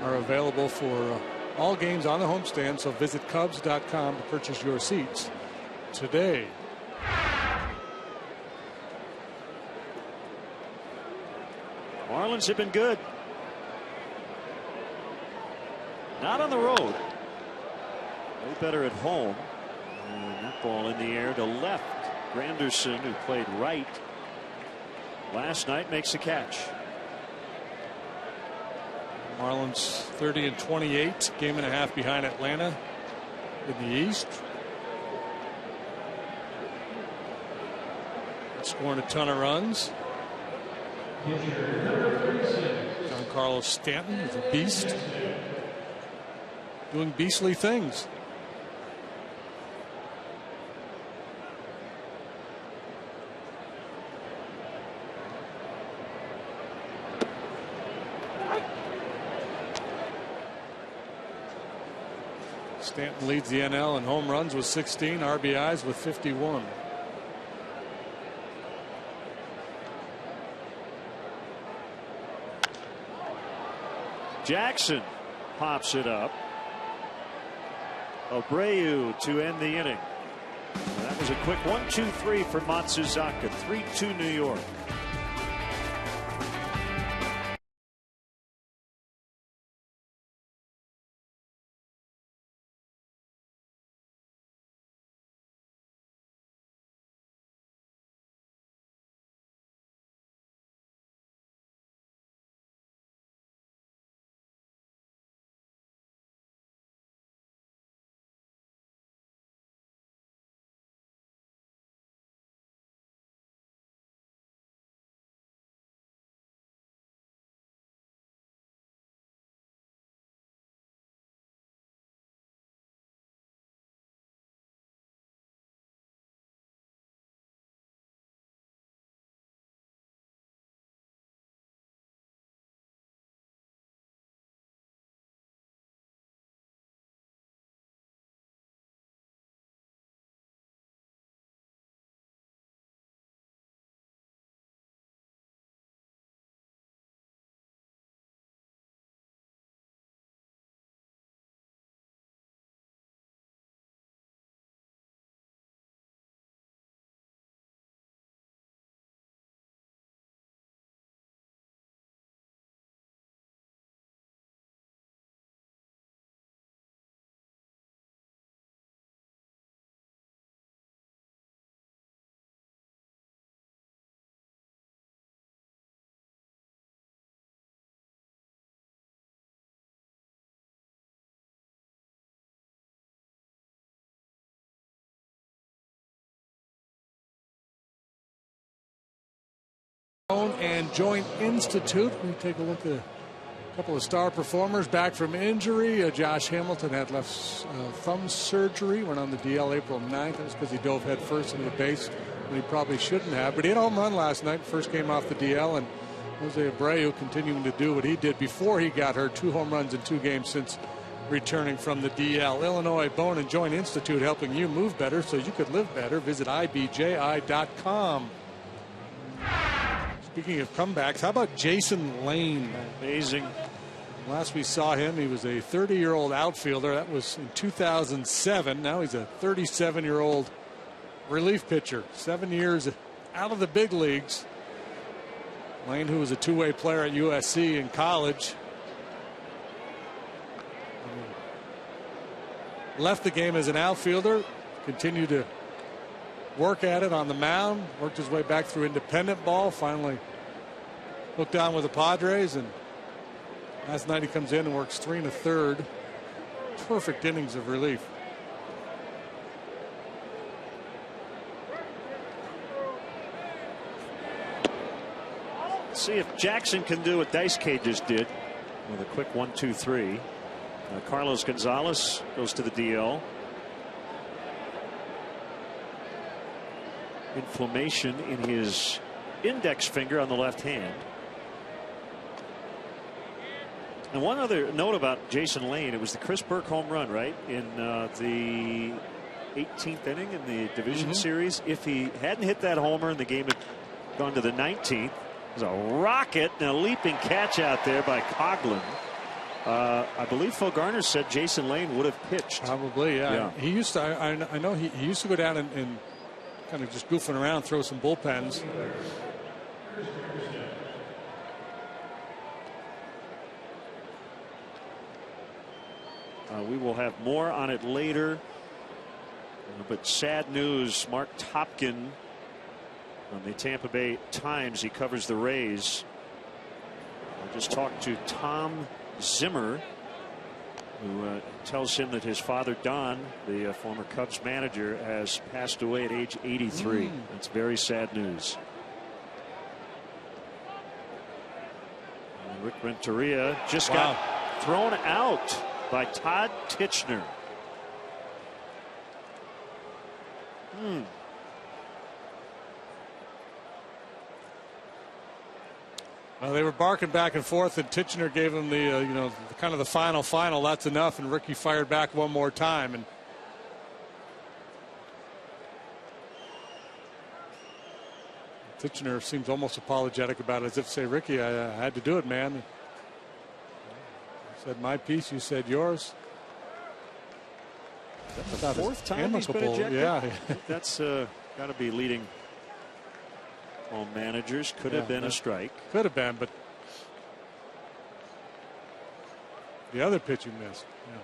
are available for all games on the homestand, so visit Cubs.com to purchase your seats today. Marlins have been good. Not on the road. Way better at home. And that ball in the air to left. Granderson, who played right last night, makes a catch. Marlins 30-28, game and a half behind Atlanta in the East. Scoring a ton of runs. Giancarlo Stanton is a beast, doing beastly things. Stanton leads the NL in home runs with 16, RBIs with 51. Jackson pops it up. Abreu to end the inning. And that was a quick 1-2-3 for Matsuzaka. 3-2 New York. And Joint Institute. We take a look at a couple of star performers back from injury. Josh Hamilton had left thumb surgery, went on the DL April 9th. That was because he dove head first into the base when he probably shouldn't have. But he had a home run last night, first game off the DL, and Jose Abreu continuing to do what he did before he got hurt. 2 home runs in 2 games since returning from the DL. Illinois Bone and Joint Institute, helping you move better so you could live better. Visit IBJI.com. Speaking of comebacks, how about Jason Lane? Amazing. Last we saw him, he was a 30-year-old outfielder. That was in 2007. Now he's a 37-year-old relief pitcher. 7 years out of the big leagues. Lane, who was a two-way player at USC in college, left the game as an outfielder, continued to work at it on the mound, worked his way back through independent ball, finally hooked on with the Padres, and last night he comes in and works 3 1/3. Perfect innings of relief. See if Jackson can do what Dice K just did with a quick 1-2-3. Carlos Gonzalez goes to the DL. Inflammation in his index finger on the left hand. And one other note about Jason Lane, it was the Chris Burke home run, right, in the 18th inning in the division series. If he hadn't hit that homer and the game had gone to the 19th, there's a rocket and a leaping catch out there by Coughlin. I believe Phil Garner said Jason Lane would have pitched. Probably, yeah. He used to. I know he used to go down and kind of just goofing around, throw some bullpens. We will have more on it later. But sad news, Mark Topkin on the Tampa Bay Times. He covers the Rays. I just talked to Tom Zimmer, who tells him that his father, Don, the former Cubs manager, has passed away at age 83. That's very sad news. And Rick Renteria just got thrown out by Todd Titchener. Well, they were barking back and forth, and Titchener gave him the kind of the final. That's enough, and Ricky fired back one more time, and Titchener seems almost apologetic about it, as if to say, Ricky, I had to do it, man. I said my piece, you said yours. That's the 4th time he's been ejected? Yeah. That's got to be leading all managers. Could have been a strike. Could have been, but the other pitch you missed. Yeah.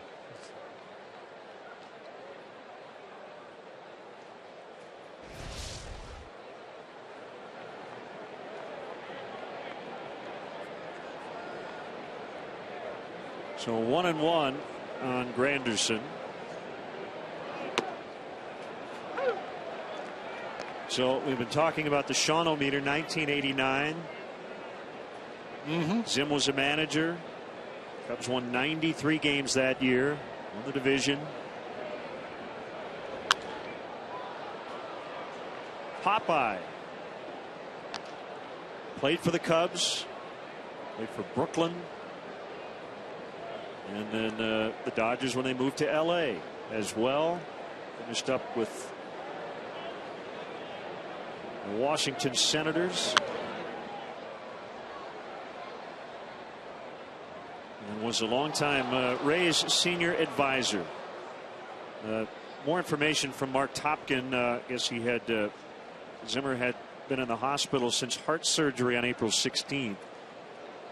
So 1-1 on Granderson. So we've been talking about the Shawano-meter, 1989. Zim was a manager. Cubs won 93 games that year. Won the division. Popeye played for the Cubs. Played for Brooklyn. And then the Dodgers when they moved to LA as well. Finished up with the Washington Senators. And was a longtime Rays senior advisor. More information from Mark Topkin. I guess he had Zimmer had been in the hospital since heart surgery on April 16th.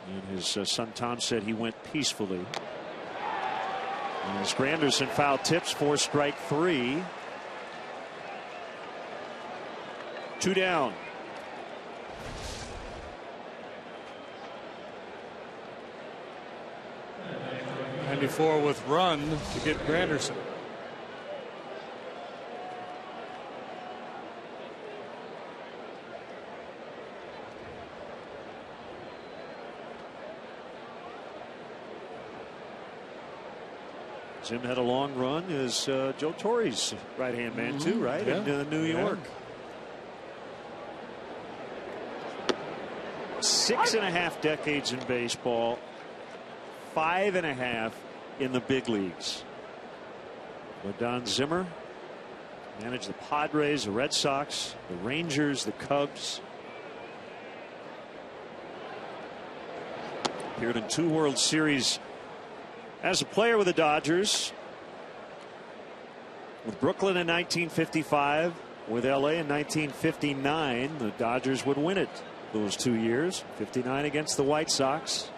And his son Tom said he went peacefully. And as Granderson foul tips for strike 3. 2 down. '94 with run to get Granderson. Jim had a long run as Joe Torre's right-hand man too, right? In New York. 6.5 decades in baseball, 5.5 in the big leagues. But Don Zimmer managed the Padres, the Red Sox, the Rangers, the Cubs. Appeared in 2 World Series as a player with the Dodgers, with Brooklyn in 1955, with LA in 1959. The Dodgers would win it those 2 years. 59 against the White Sox.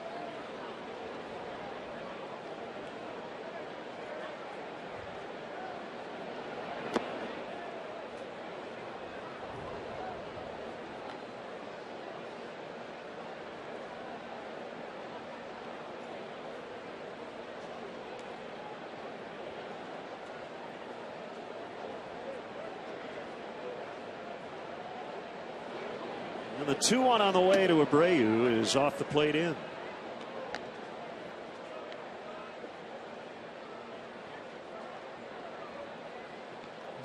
The 2-1 on the way to Abreu is off the plate in.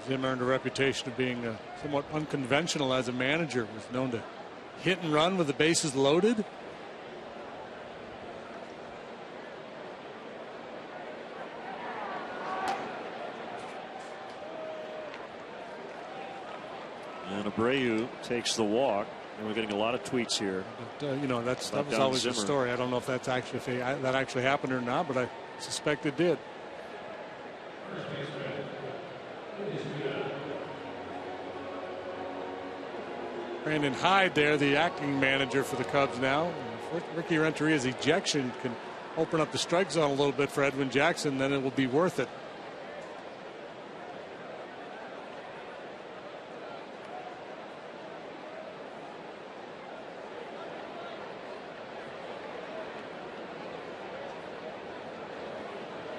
Zim earned a reputation of being somewhat unconventional as a manager. Was known to hit and run with the bases loaded. And Abreu takes the walk. And we're getting a lot of tweets here. But, you know, that was always the story. I don't know if that's actually that actually happened or not, but I suspect it did. Brandon Hyde there, the acting manager for the Cubs now. If Ricky Renteria's ejection can open up the strike zone a little bit for Edwin Jackson, then it will be worth it.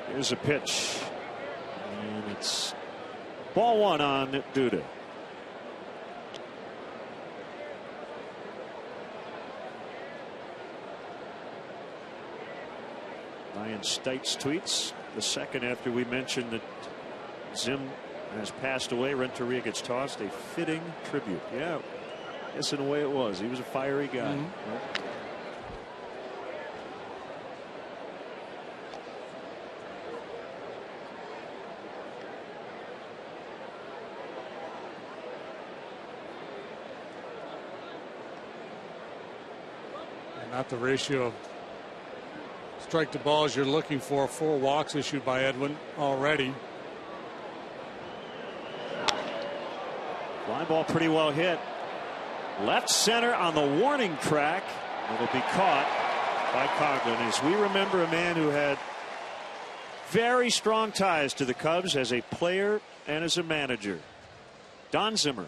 Here's a pitch, and it's ball 1 on Duda. Ryan Stites tweets the second after we mentioned that Zim has passed away. Renteria gets tossed. A fitting tribute. Yeah, yes, in a way it was. He was a fiery guy. Not the ratio of strike to balls you're looking for. 4 walks issued by Edwin already. Fly ball pretty well hit. Left center on the warning track. It'll be caught by Coughlin. As we remember, a man who had very strong ties to the Cubs as a player and as a manager. Don Zimmer.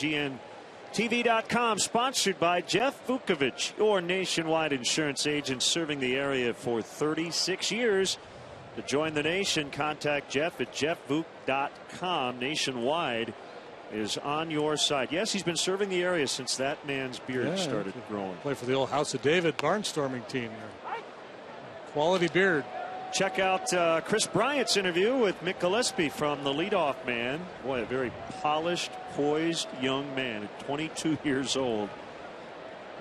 WGNTV.com, sponsored by Jeff Vukovich, your nationwide insurance agent serving the area for 36 years. To join the nation, contact Jeff at jeffvuk.com. Nationwide is on your side. Yes, he's been serving the area since that man's beard started growing. Play for the old House of David barnstorming team there. Quality beard. Check out Chris Bryant's interview with Mick Gillespie from the leadoff man. Boy, a very polished, poised young man at 22 years old.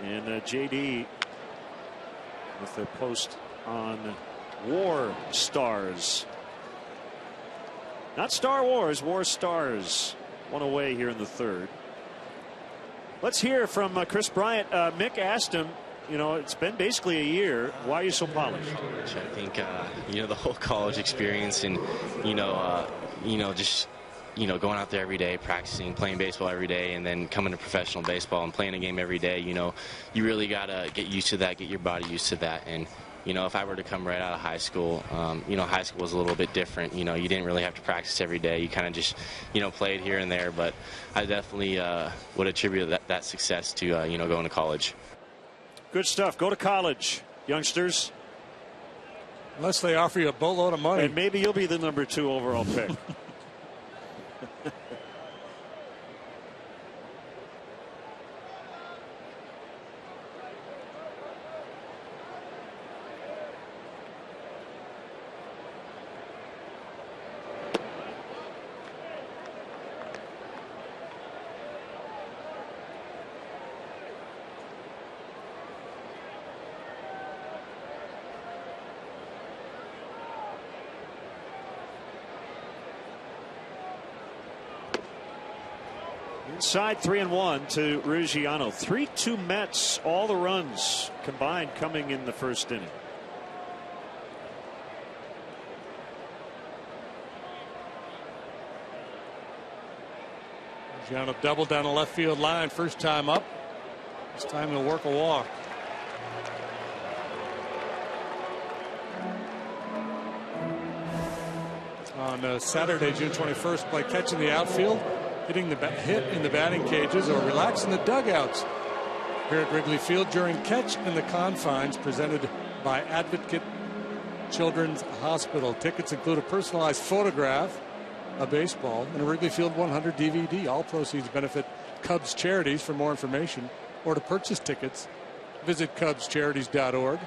And JD with the post on War Stars. Not Star Wars, War Stars. One away here in the third. Let's hear from Chris Bryant. Mick asked him, you know, it's been basically a year. Why are you so polished? I think, you know, the whole college experience and, just, going out there every day, practicing, playing baseball every day, and then coming to professional baseball and playing a game every day, you really got to get used to that, get your body used to that. And, if I were to come right out of high school, high school was a little bit different. You didn't really have to practice every day. You kind of just, played here and there. But I definitely would attribute that success to, going to college. Good stuff. Go to college, youngsters. Unless they offer you a boatload of money. And maybe you'll be the number 2 overall pick. Inside 3-1 to Ruggiano. 3-2 Mets. All the runs combined coming in the first inning. Ruggiano doubled down the left field line. First time up. It's time to work a walk. On Saturday, June 21st, play catch in the outfield, hitting the hit in the batting cages, or relax in the dugouts here at Wrigley Field during Catch in the Confines, presented by Advocate Children's Hospital. Tickets include a personalized photograph of baseball and a Wrigley Field 100 DVD. All proceeds benefit Cubs charities. For more information or to purchase tickets, visit cubscharities.org.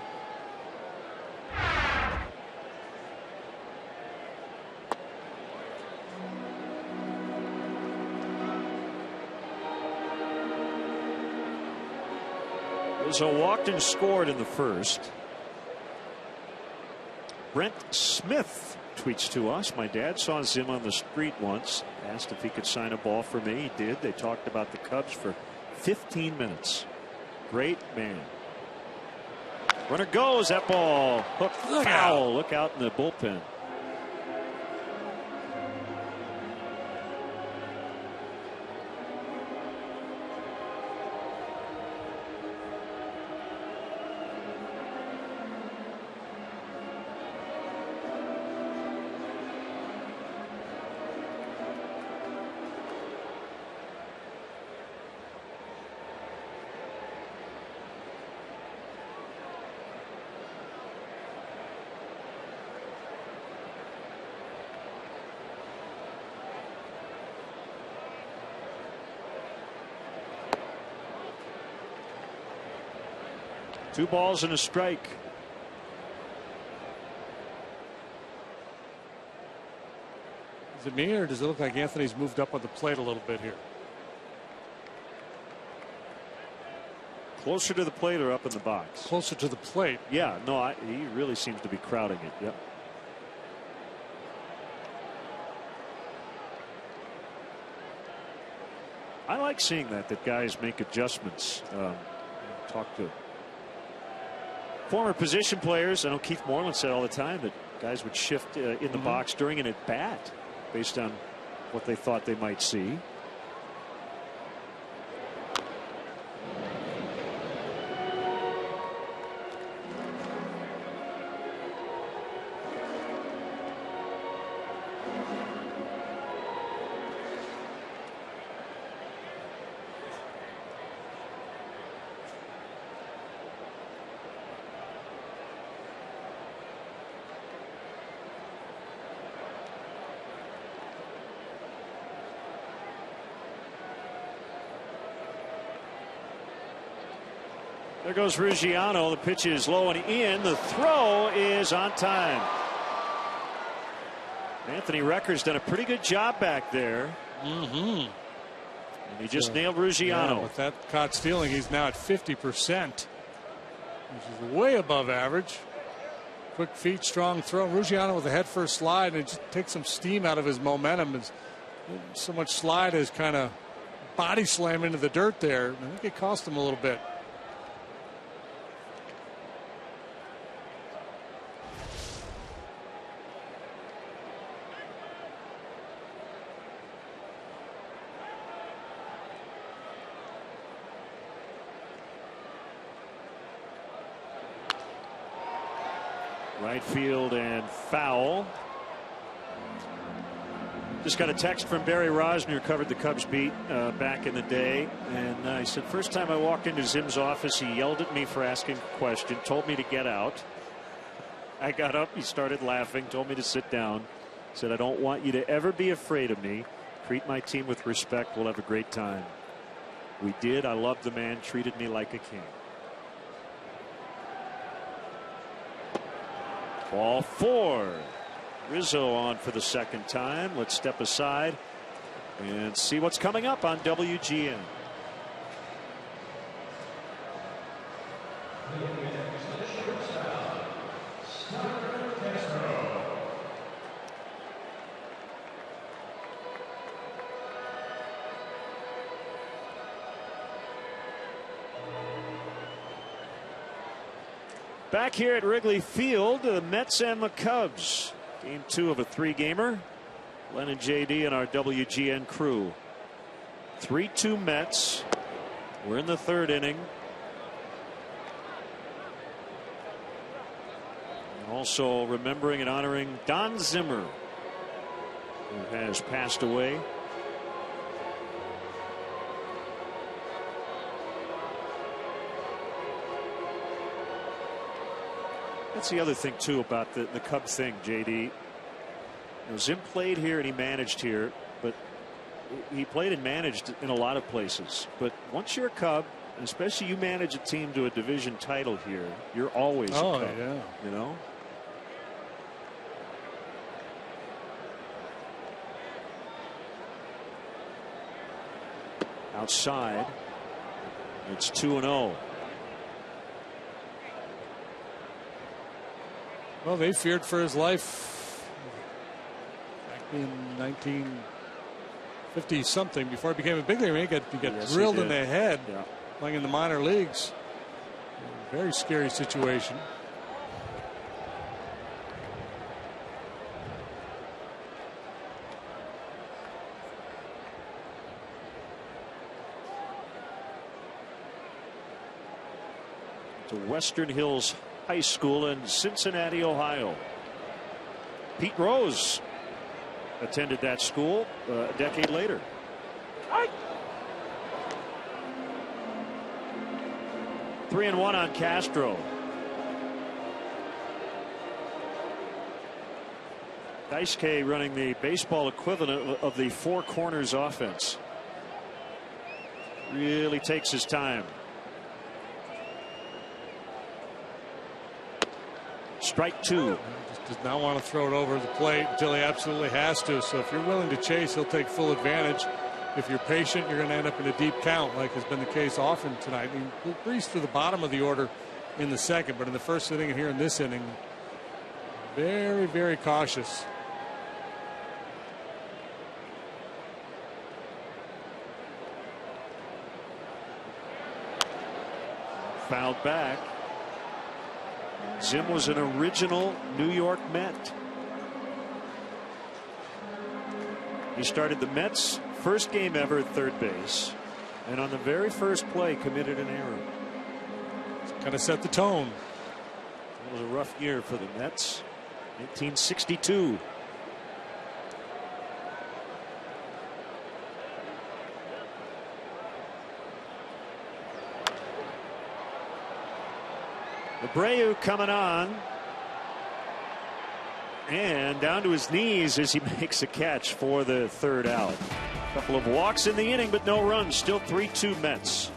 So walked and scored in the first. Brent Smith tweets to us, my dad saw Zim on the street once, asked if he could sign a ball for me. He did. They talked about the Cubs for 15 minutes. Great man. Runner goes. That ball hooked foul. Look out in the bullpen. Two balls and a strike. Is it me, or does it look like Anthony's moved up on the plate a little bit here? Closer to the plate or up in the box? Closer to the plate. Yeah, no, he really seems to be crowding it. Yep. I like seeing that guys make adjustments. Talk to former position players. I know Keith Moreland said all the time that guys would shift in the box during an at bat based on what they thought they might see. There goes Ruggiano. The pitch is low and in. The throw is on time. Anthony Recker's done a pretty good job back there. And he just nailed Ruggiano. Yeah, with that caught stealing, he's now at 50%, which is way above average. Quick feet, strong throw. Ruggiano with a head first slide, and it just takes some steam out of his momentum. It's so much slide is kind of body slam into the dirt there. I think it cost him a little bit. Right field and foul. Just got a text from Barry Rosner, who covered the Cubs beat back in the day. And he said, first time I walked into Zim's office, he yelled at me for asking a question, told me to get out. I got up, he started laughing, told me to sit down. Said, I don't want you to ever be afraid of me. Treat my team with respect. We'll have a great time. We did. I loved the man, treated me like a king. Ball 4. Rizzo on for the second time. Let's step aside and see what's coming up on WGN. Back here at Wrigley Field, the Mets and the Cubs. Game 2 of a 3-gamer. Len and JD and our WGN crew. 3-2 Mets. We're in the 3rd inning. And also remembering and honoring Don Zimmer, who has passed away. That's the other thing too about the Cub thing, JD. You know, Zim played here and he managed here, but he played and managed in a lot of places. But once you're a Cub, and especially you manage a team to a division title here, you're always a Cub. Yeah. You know. Outside, it's 2-0. Well, they feared for his life back in 1950 something before he became a big leaguer. He got drilled in the head playing in the minor leagues. Very scary situation. To Western Hills High School in Cincinnati, Ohio. Pete Rose attended that school a decade later. 3-1 on Castro. Daisuke running the baseball equivalent of the four corners offense. Really takes his time. Strike 2. Just does not want to throw it over the plate until he absolutely has to. So if you're willing to chase, he'll take full advantage. If you're patient, you're going to end up in a deep count, like has been the case often tonight. He breezed through the bottom of the order in the second, but in the first inning and here in this inning, very, very cautious. Fouled back. Zim was an original New York Met. He started the Mets' first game ever at third base, and on the very first play committed an error. Kind of set the tone. It was a rough year for the Mets. 1962. Abreu coming on, and down to his knees as he makes a catch for the third out. A couple of walks in the inning, but no runs. Still 3-2 Mets.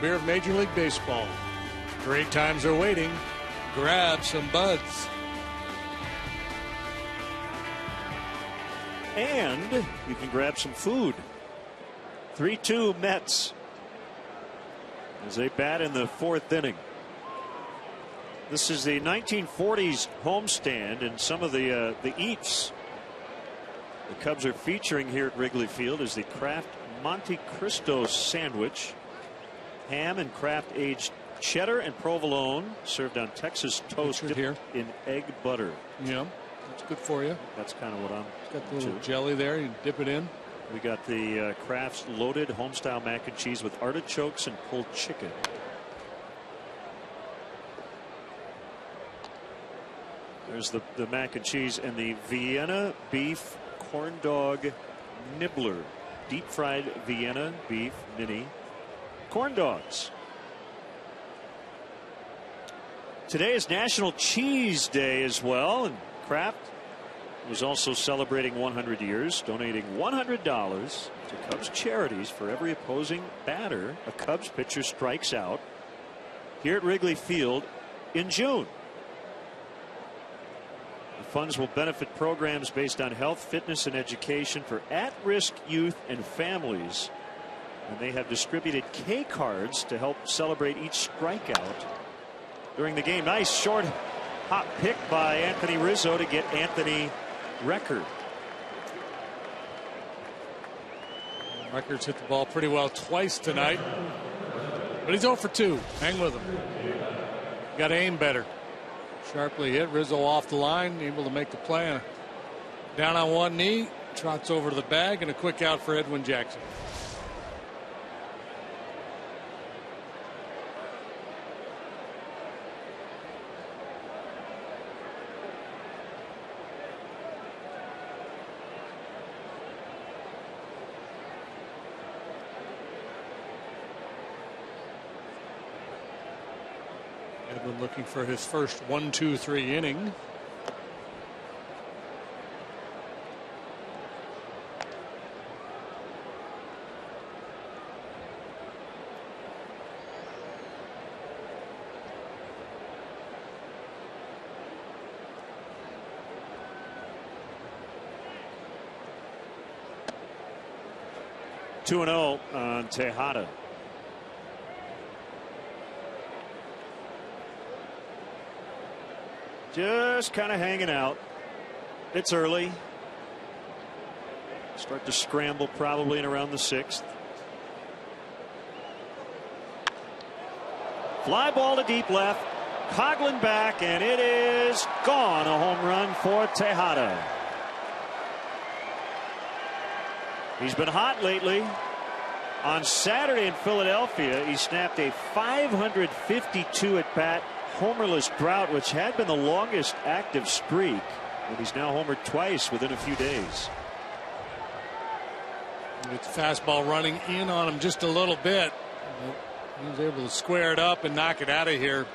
beer of Major League Baseball. Great times are waiting. Grab some buds. And you can grab some food. 3-2 Mets as they bat in the 4th inning. This is the 1940s homestand, and some of the eats the Cubs are featuring here at Wrigley Field is the Kraft Monte Cristo sandwich, ham and Kraft aged cheddar and provolone served on Texas toast here in egg butter. Yeah, that's good for you. That's kind of what I'm. It's got the little jelly there. You dip it in. We got the Kraft's loaded homestyle mac and cheese with artichokes and pulled chicken. There's the mac and cheese and the Vienna beef corn dog nibbler. Deep fried Vienna beef mini corn dogs. Today is National Cheese Day as well, and Kraft was also celebrating 100 years, donating $100 to Cubs charities for every opposing batter a Cubs pitcher strikes out here at Wrigley Field in June. The funds will benefit programs based on health, fitness, and education for at-risk youth and families. And they have distributed K cards to help celebrate each strikeout during the game. Nice short hop pick by Anthony Rizzo to get Anthony Record. Record's hit the ball pretty well twice tonight, but he's 0 for 2. Hang with him. Got to aim better. Sharply hit. Rizzo off the line, able to make the play. Down on one knee, trots over to the bag, and a quick out for Edwin Jackson. Edwin looking for his first 1-2-3 inning. Two 2-0 on Tejada. Just kind of hanging out. It's early. Start to scramble probably in around the 6th. Fly ball to deep left. Coughlin back, and it is gone. A home run for Tejada. He's been hot lately. On Saturday in Philadelphia, he snapped a 552 at bat homerless drought, which had been the longest active streak, and he's now homered twice within a few days. With the fastball running in on him just a little bit, he was able to square it up and knock it out of here.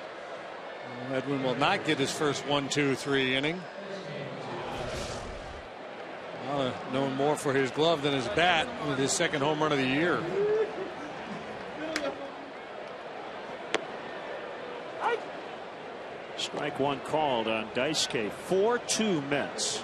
Edwin will not get his first 1-2-3 inning. Known more for his glove than his bat, with his second home run of the year. Strike one called on Daisuke. 4-2 Mets.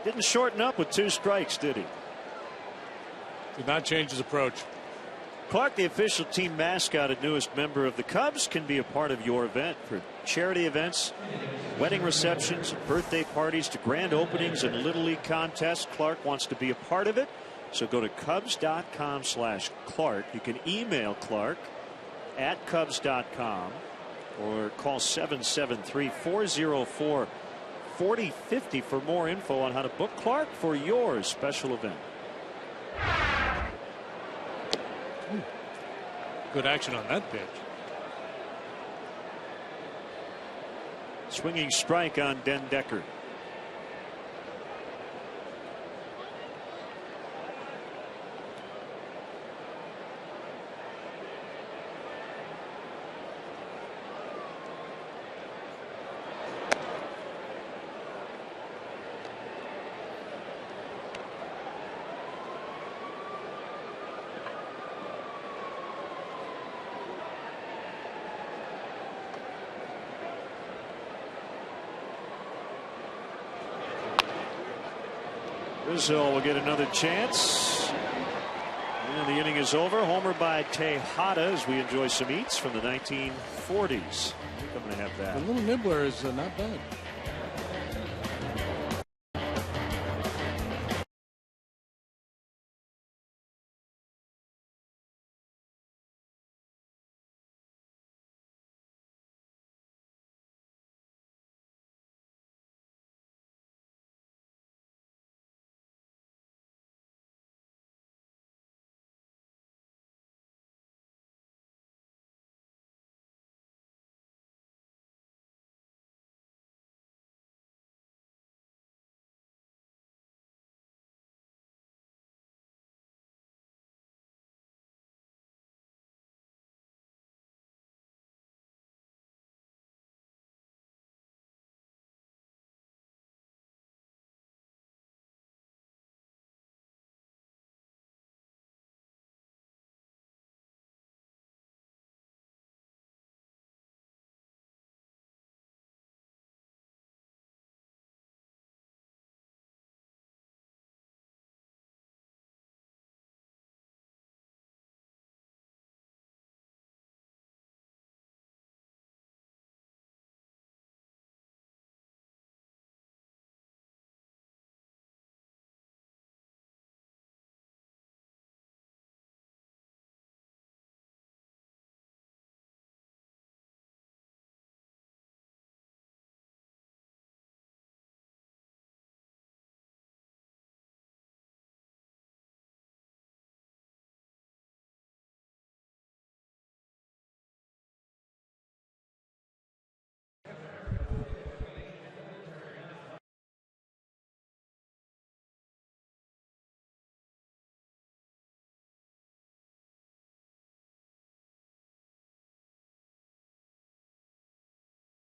Didn't shorten up with 2 strikes, did he? Did not change his approach. Clark, the official team mascot and newest member of the Cubs, can be a part of your event. For charity events, wedding receptions, birthday parties, to grand openings and Little League contests, Clark wants to be a part of it. So go to Cubs.com/Clark. You can email Clark at Cubs.com or call 773-404-4050 for more info on how to book Clark for your special event. good action on that pitch. Swinging strike on Den Decker. Rizzo will get another chance. And the inning is over. Homer by Tejada as we enjoy some eats from the 1940s. I think I'm going to have that. The little nibbler is not bad.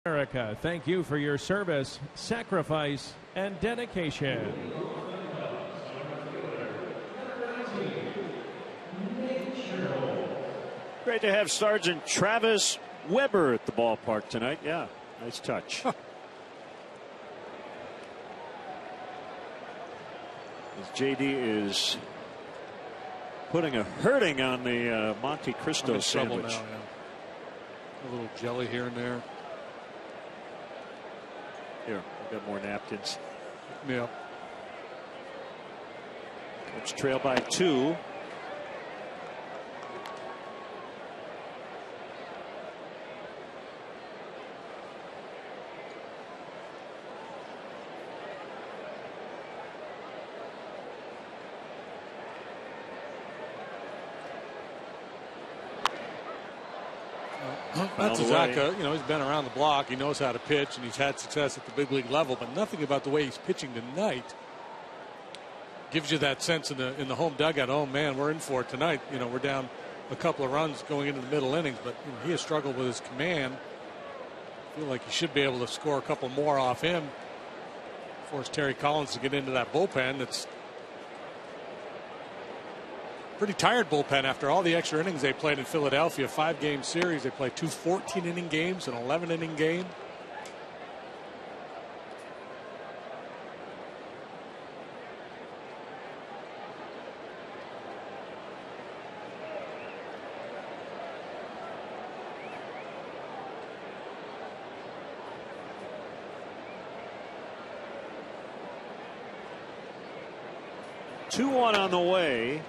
America, thank you for your service, sacrifice, and dedication. Great to have Sergeant Travis Weber at the ballpark tonight. Yeah, nice touch. As JD is putting a hurting on the Monte Cristo sandwich. Now, yeah. A little jelly here and there. Here, we've got more napkins. Yeah. Cubs trail by 2. That's Zaka. You know, he's been around the block. He knows how to pitch, and he's had success at the big league level. But nothing about the way he's pitching tonight gives you that sense in the home dugout. Oh man, we're in for it tonight. You know, we're down a couple of runs going into the middle innings, but you know, he has struggled with his command. I feel like he should be able to score a couple more off him. Force Terry Collins to get into that bullpen. That's pretty tired bullpen after all the extra innings they played in Philadelphia. 5-game series. They played 2 14-inning games, an 11-inning game. Two on the way.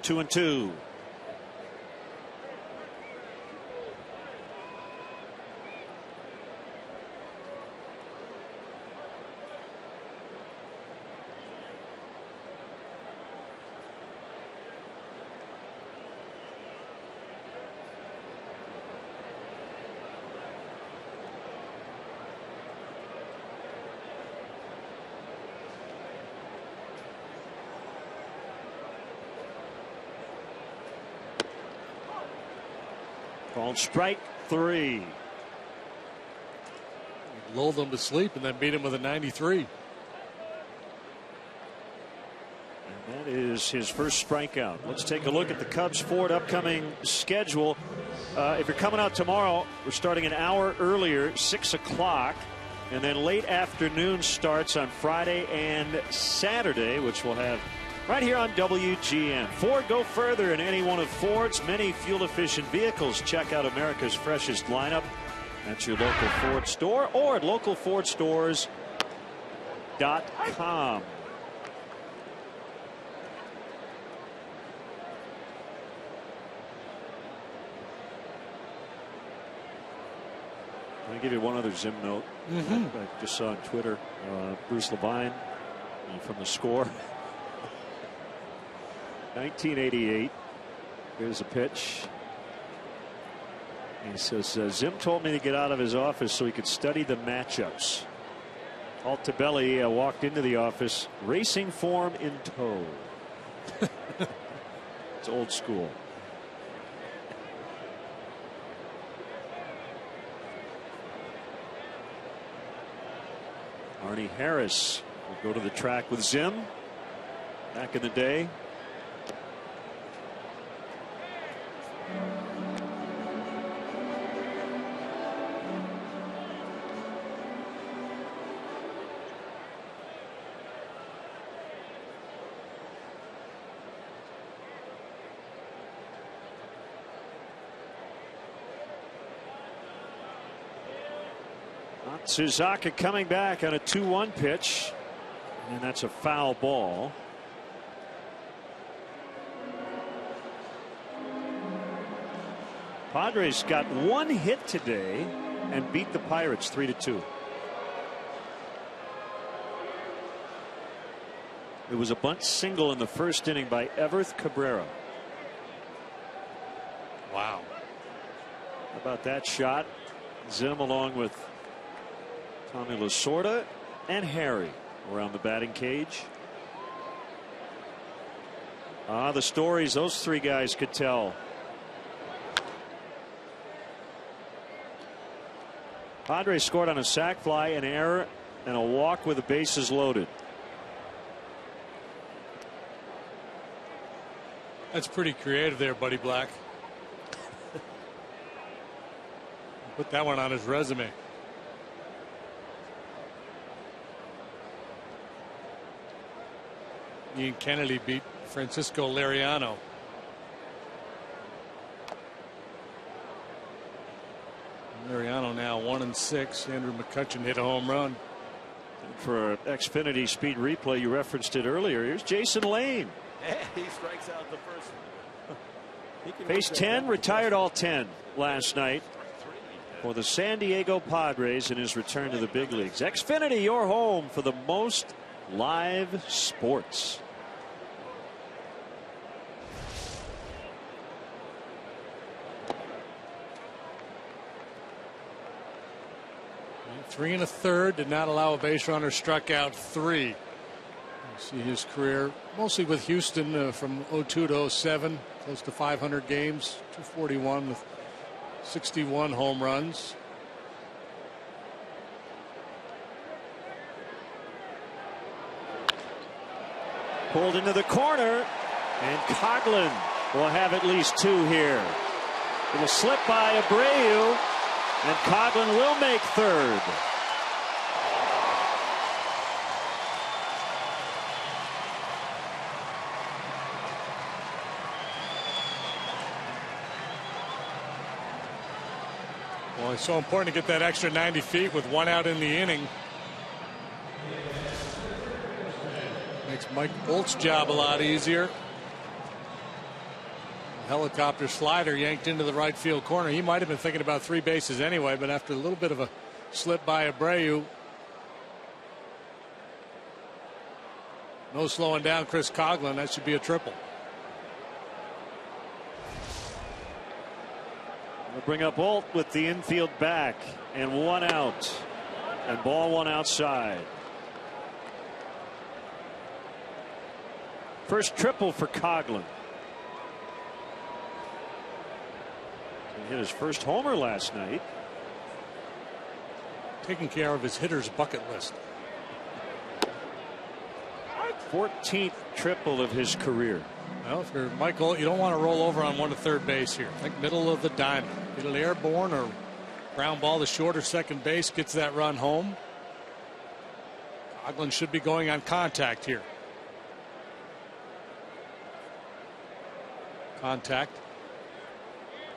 2-2. Called strike 3. Lulled him to sleep and then beat him with a 93. And that is his first strikeout. Let's take a look at the Cubs' forward upcoming schedule. If you're coming out tomorrow, we're starting an hour earlier, 6 o'clock. And then late afternoon starts on Friday and Saturday, which we'll have right here on WGN. Ford, go further in any one of Ford's many fuel-efficient vehicles. Check out America's freshest lineup at your local Ford store or at localfordstores.com. Let me give you one other Zim note. I just saw on Twitter, Bruce Levine from The Score. 1988. Here's a pitch. He says, Zim told me to get out of his office so he could study the matchups. Altabelli walked into the office, racing form in tow. It's old school. Arnie Harris will go to the track with Zim back in the day. Suzaka coming back on a 2-1 pitch, and that's a foul ball. Padres got one hit today and beat the Pirates 3-2. It was a bunt single in the first inning by Everth Cabrera. Wow. How about that shot? Zim along with Tommy Lasorda and Harry around the batting cage. The stories those three guys could tell. Padres scored on a sac fly, an error, and a walk with the bases loaded. That's pretty creative there, Buddy Black. Put that one on his resume. Ian Kennedy beat Francisco Liriano. Liriano now 1-6. Andrew McCutchen hit a home run. And for Xfinity Speed Replay, you referenced it earlier. Here's Jason Lane. He strikes out the first one. Faced 10, retired all 10 last night for the San Diego Padres in his return to the big leagues. Xfinity, your home for the most live sports. Three and a third, did not allow a base runner, struck out 3. You see his career mostly with Houston from 02 to 07, close to 500 games, 241 with 61 home runs. Pulled into the corner, and Coughlin will have at least 2 here. It will slip by Abreu, and Coughlin will make third. Well, it's so important to get that extra 90 feet with 1 out in the inning. Makes Mike Bolt's job a lot easier. Helicopter slider yanked into the right field corner. He might have been thinking about 3 bases anyway, but after a little bit of a slip by Abreu, no slowing down Chris Coughlin. That should be a triple. We'll bring up Bolt with the infield back, and 1 out, and ball 1 outside. First triple for Coughlin. He hit his first homer last night. Taking care of his hitter's bucket list. 14th triple of his career. Well, if you're Michael, you don't want to roll over on one to third base here. Think middle of the diamond. Either airborne or ground ball to short or second base gets that run home. Coughlin should be going on contact here. Contact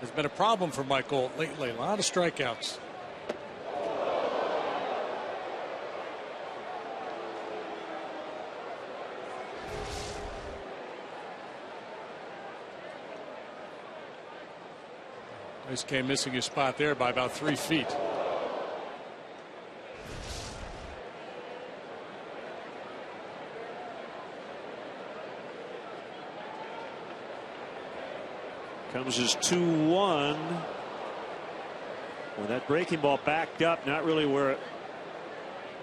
has been a problem for Michael lately. A lot of strikeouts. This came missing his spot there by about 3 feet. Comes his 2-1. Well, that breaking ball backed up, not really where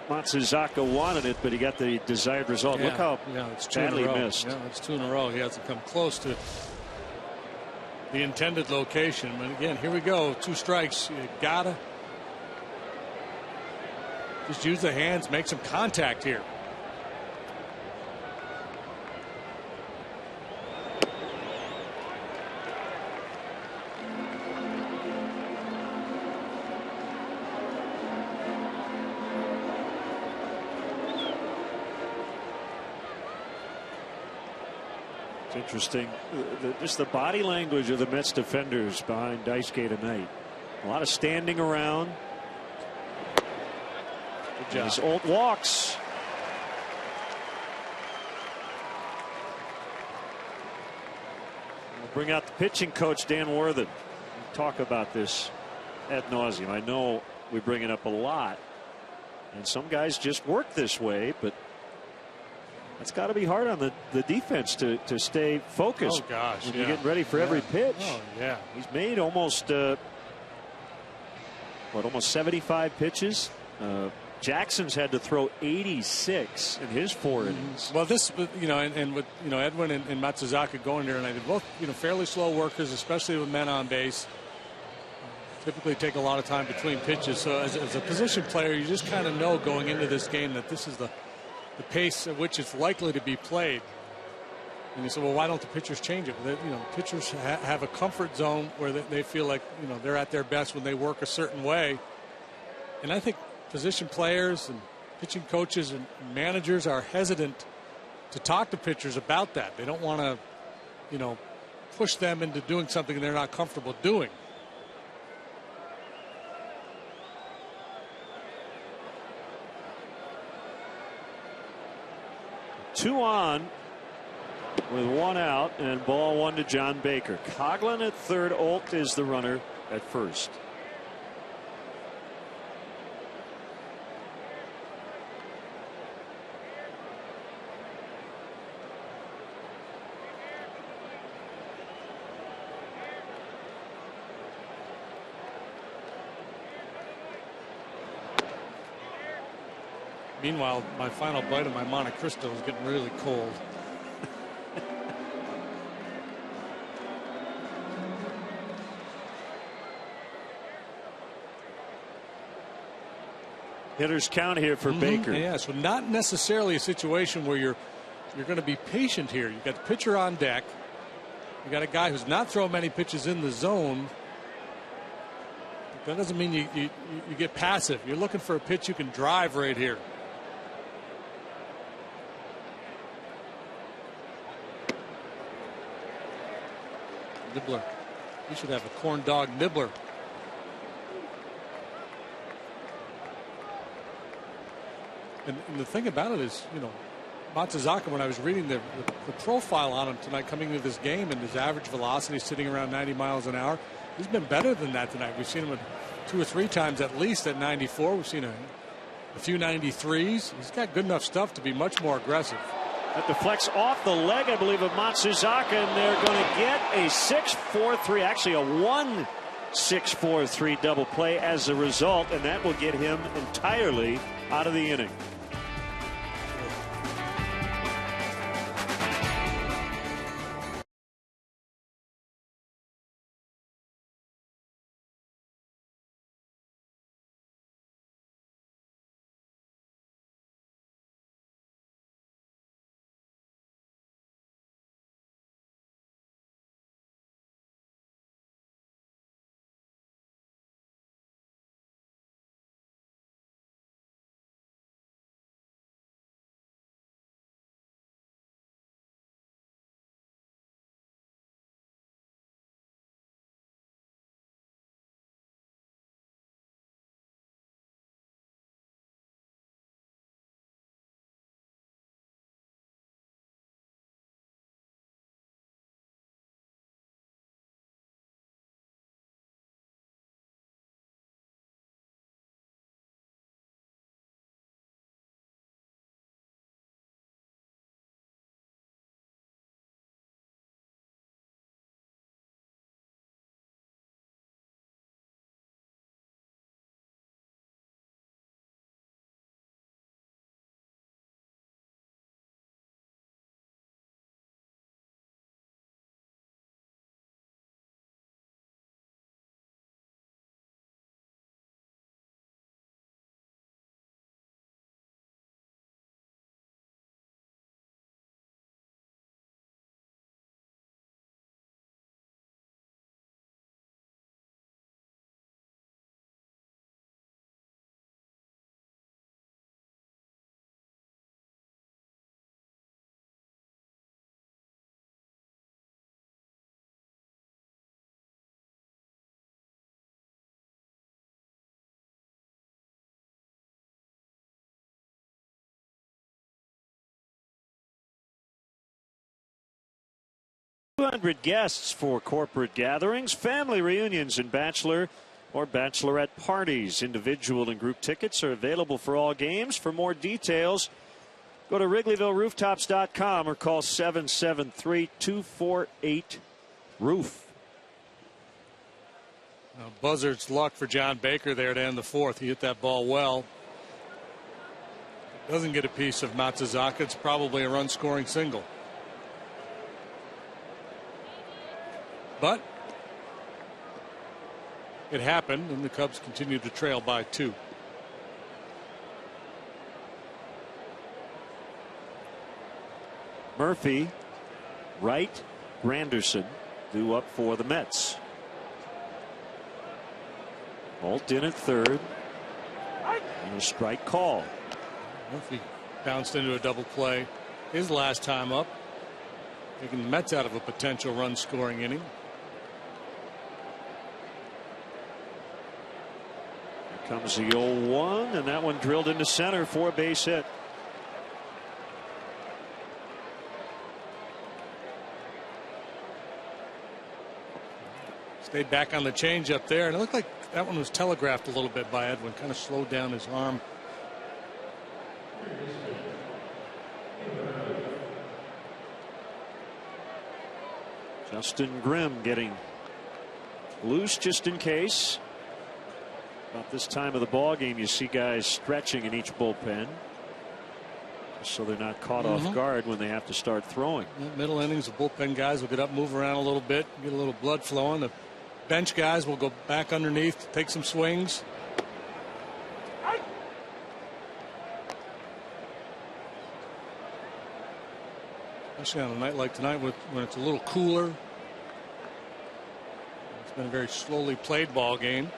Matsuzaka wanted it, but he got the desired result. Yeah, look how it's two badly in a row. missed. Yeah, it's 2 in a row. He hasn't come close to the intended location. But again, here we go. 2 strikes. You gotta just use the hands, make some contact here. Interesting. Just the body language of the Mets defenders behind Daisuke tonight. A lot of standing around. Good job. These old walks. We'll bring out the pitching coach, Dan Worthen. We'll talk about this ad nauseum. I know we bring it up a lot. And some guys just work this way, but it's got to be hard on the defense to stay focused. Oh gosh, when you're getting ready for every pitch. Oh yeah. He's made almost almost 75 pitches. Jackson's had to throw 86 in his 4 innings. Well, this, and with Edwin and Matsuzaka going there, and they're both fairly slow workers, especially with men on base. Typically take a lot of time between pitches. So as a position player, you just kind of know going into this game that this is the pace at which it's likely to be played. And you say, well, why don't the pitchers change it? Pitchers have a comfort zone where they feel like they're at their best when they work a certain way. And I think position players and pitching coaches and managers are hesitant to talk to pitchers about that. They don't want to, push them into doing something they're not comfortable doing. Two on with 1 out and ball 1 to John Baker. Coughlin at third. Olt is the runner at first. Meanwhile, my final bite of my Monte Cristo is getting really cold. Hitters count here for Baker. Yeah, so not necessarily a situation where you're going to be patient here. You've got the pitcher on deck. You got a guy who's not throwing many pitches in the zone. But that doesn't mean you get passive. You're looking for a pitch you can drive right here. Nibbler. You should have a corn dog nibbler. And the thing about it is, Matsuzaka, when I was reading the profile on him tonight coming into this game, and his average velocity sitting around 90 miles an hour, he's been better than that tonight. We've seen him 2 or 3 times at least at 94. We've seen a few 93s. He's got good enough stuff to be much more aggressive. That deflects off the leg, I believe, of Matsuzaka, and they're going to get a 6-4-3, actually a 1-6-4-3 double play as a result, and that will get him entirely out of the inning. 200 guests for corporate gatherings, family reunions, and bachelor or bachelorette parties. Individual and group tickets are available for all games. For more details, go to WrigleyvilleRooftops.com or call 773-248-ROOF. Buzzard's luck for John Baker there to end the fourth. He hit that ball well. Doesn't get a piece of Matsuzaka. It's probably a run-scoring single. But it happened, and the Cubs continued to trail by 2. Murphy, Wright, Granderson due up for the Mets. Bolt in at third. And a strike call. Murphy bounced into a double play his last time up, taking the Mets out of a potential run scoring inning. Here comes the 0-1, and that one drilled into center for a base hit. Stayed back on the changeup there, and it looked like that one was telegraphed a little bit by Edwin. Kind of slowed down his arm. Justin Grimm getting loose just in case. About this time of the ball game, you see guys stretching in each bullpen, so they're not caught off guard when they have to start throwing. Middle innings, the bullpen guys will get up, move around a little bit, get a little blood flowing. The bench guys will go back underneath, take some swings. Especially on a night like tonight when it's a little cooler. It's been a very slowly played ball game.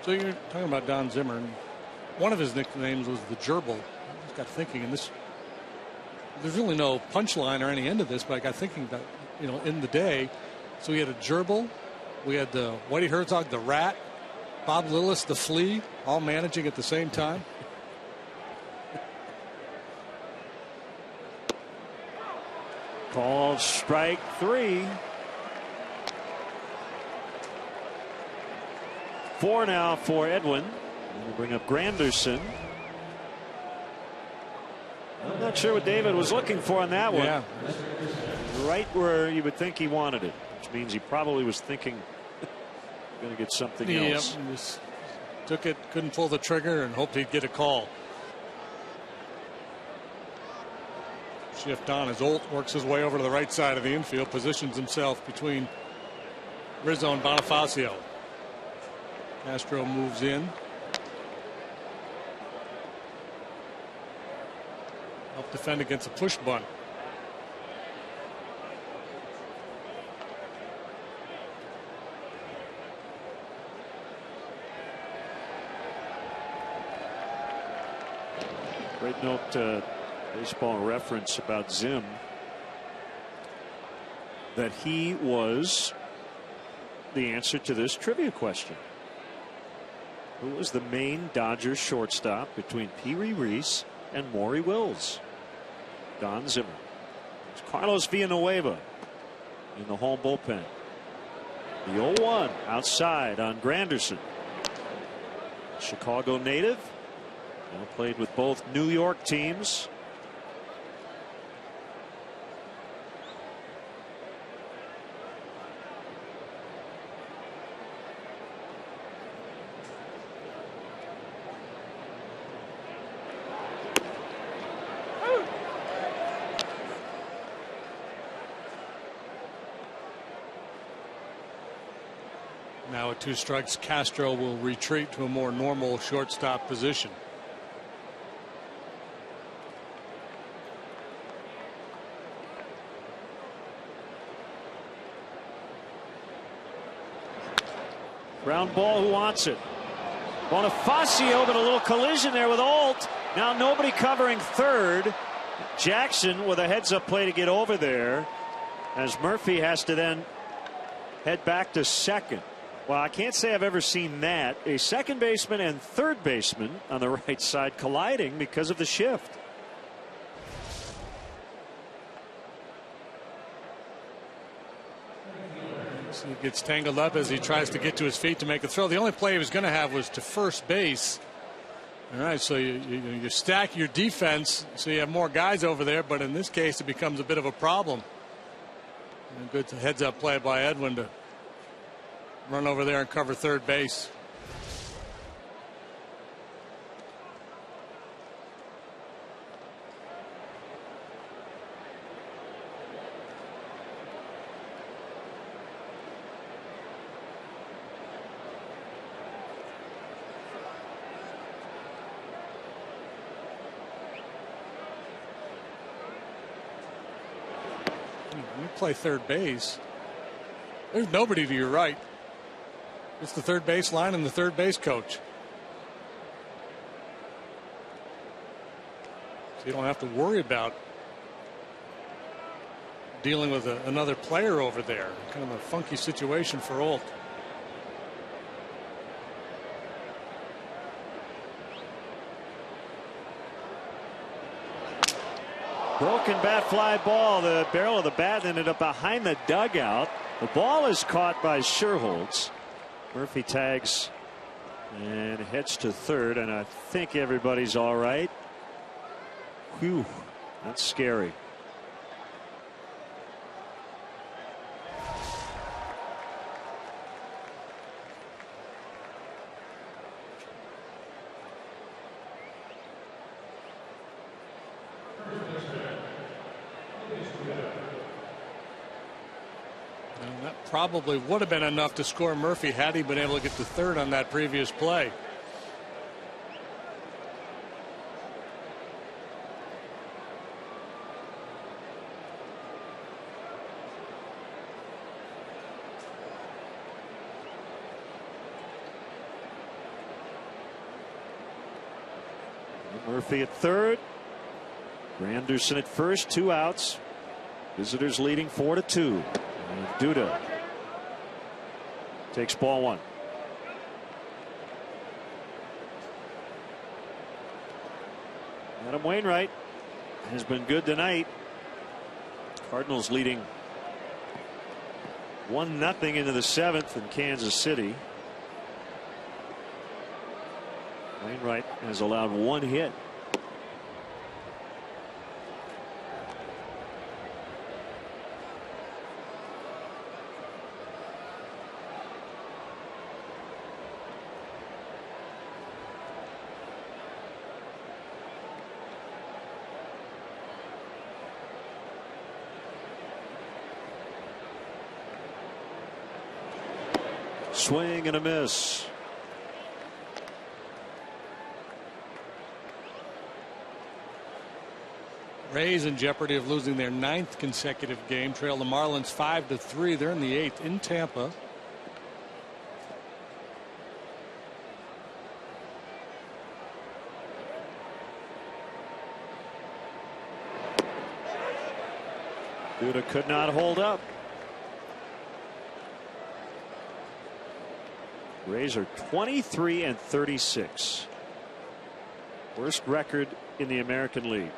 So you're talking about Don Zimmer, and one of his nicknames was the gerbil. I just got thinking, and there's really no punchline or any end to this, but I got thinking that, in the day, so we had a gerbil, we had the Whitey Herzog, the rat, Bob Lillis, the flea, all managing at the same time. Called strike 3. 4 now for Edwin. We'll bring up Granderson. I'm not sure what David was looking for on that one. Yeah. Right where you would think he wanted it, which means he probably was thinking going to get something else. Yep, just took it, couldn't pull the trigger, and hoped he'd get a call. Shift on as Olt works his way over to the right side of the infield, positions himself between Rizzo and Bonifacio. Castro moves in. Help defend against a push bunt. Great note, baseball reference about Zim, that he was the answer to this trivia question. Who was the main Dodgers shortstop between Pee Wee Reese and Maury Wills? Don Zimmer. It's Carlos Villanueva in the home bullpen. The 0-1 outside on Granderson. Chicago native. Played with both New York teams. Now at 2 strikes, Castro will retreat to a more normal shortstop position. Ground ball, who wants it? Bonifacio, but a little collision there with Olt. Now nobody covering third. Jackson with a heads-up play to get over there, as Murphy has to then head back to second. Well, I can't say I've ever seen that. A second baseman and third baseman on the right side colliding because of the shift. So he gets tangled up as he tries to get to his feet to make a throw. The only play he was going to have was to first base. All right, so you stack your defense so you have more guys over there, but in this case it becomes a bit of a problem. And good heads up play by Edwin to run over there and cover third base. When you play third base, there's nobody to your right. It's the third base line and the third base coach. So you don't have to worry about dealing with another player over there. Kind of a funky situation for Olt. Broken bat fly ball. The barrel of the bat ended up behind the dugout. The ball is caught by Sherholtz. Murphy tags and heads to third, and I think everybody's all right. Whew, that's scary. Probably would have been enough to score Murphy had he been able to get to third on that previous play. Murphy at third. Granderson at first, 2 outs. Visitors leading 4-2. And Duda takes ball 1. Adam Wainwright has been good tonight. Cardinals leading 1-0 into the 7th in Kansas City. Wainwright has allowed 1 hit. Swing and a miss. Rays in jeopardy of losing their 9th consecutive game. Trail the Marlins 5-3. They're in the 8th in Tampa. Duda could not hold up. Rays are 23-36. Worst record in the American League.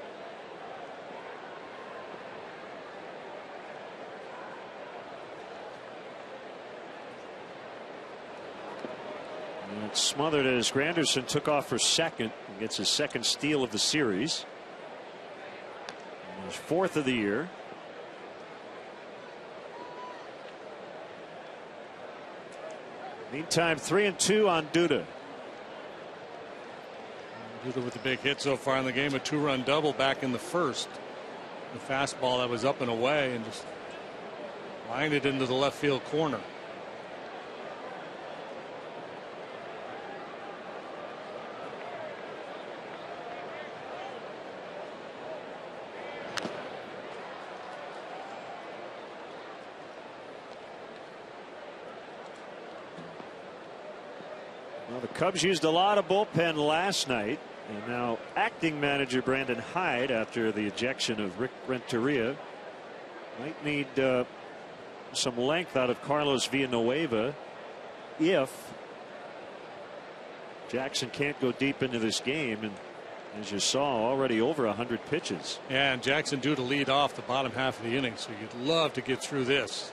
And it's smothered as Granderson took off for second and gets his 2nd steal of the series. And his 4th of the year. Meantime, 3-2 on Duda. Duda with the big hit so far in the game, a 2-run double back in the 1st. The fastball that was up and away and just lined it into the left field corner. Well, the Cubs used a lot of bullpen last night, and now acting manager Brandon Hyde, after the ejection of Rick Renteria, might need some length out of Carlos Villanueva if Jackson can't go deep into this game. And as you saw, already over 100 pitches. Yeah, and Jackson due to lead off the bottom half of the inning, so you'd love to get through this.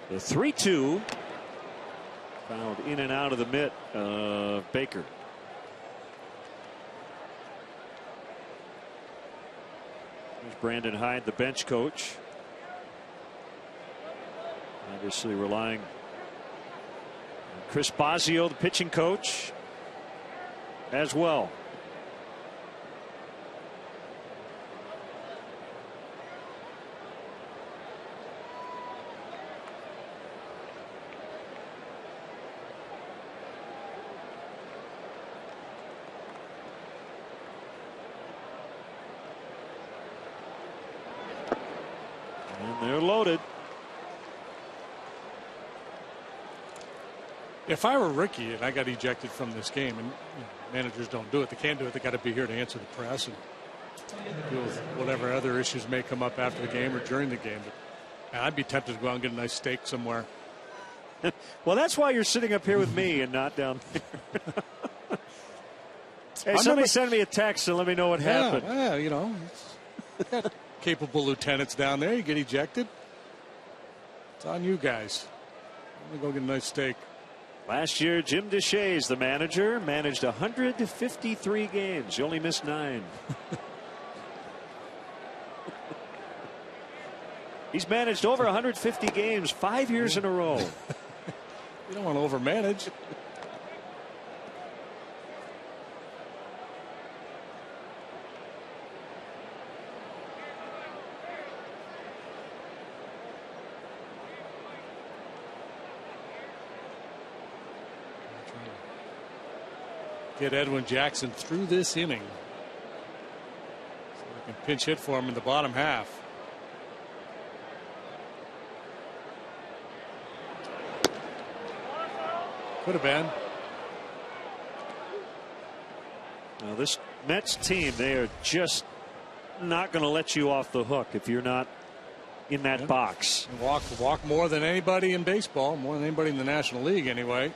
The 3-2 fouled in and out of the mitt of Baker. There's Brandon Hyde, the bench coach. Obviously relying on Chris Bosio, the pitching coach, as well. And they're loaded. If I were Ricky and I got ejected from this game, and managers don't do it, they can't do it, they got to be here to answer the press and deal with whatever other issues may come up after the game or during the game. But I'd be tempted to go out and get a nice steak somewhere. Well, that's why you're sitting up here with me and not down there. Hey, somebody send me a text and let me know what happened. Yeah, you know, got capable lieutenants down there. You get ejected, it's on you guys. I'm going to go get a nice steak. Last year, Jim Deshaies, the manager, managed 153 games. He only missed 9. He's managed over 150 games 5 years in a row. You don't want to overmanage. Get Edwin Jackson through this inning. So we can pinch hit for him in the bottom half. Could have been. Now this Mets team, they are just not going to let you off the hook if you're not in that box. And walk more than anybody in baseball, more than anybody in the National League anyway.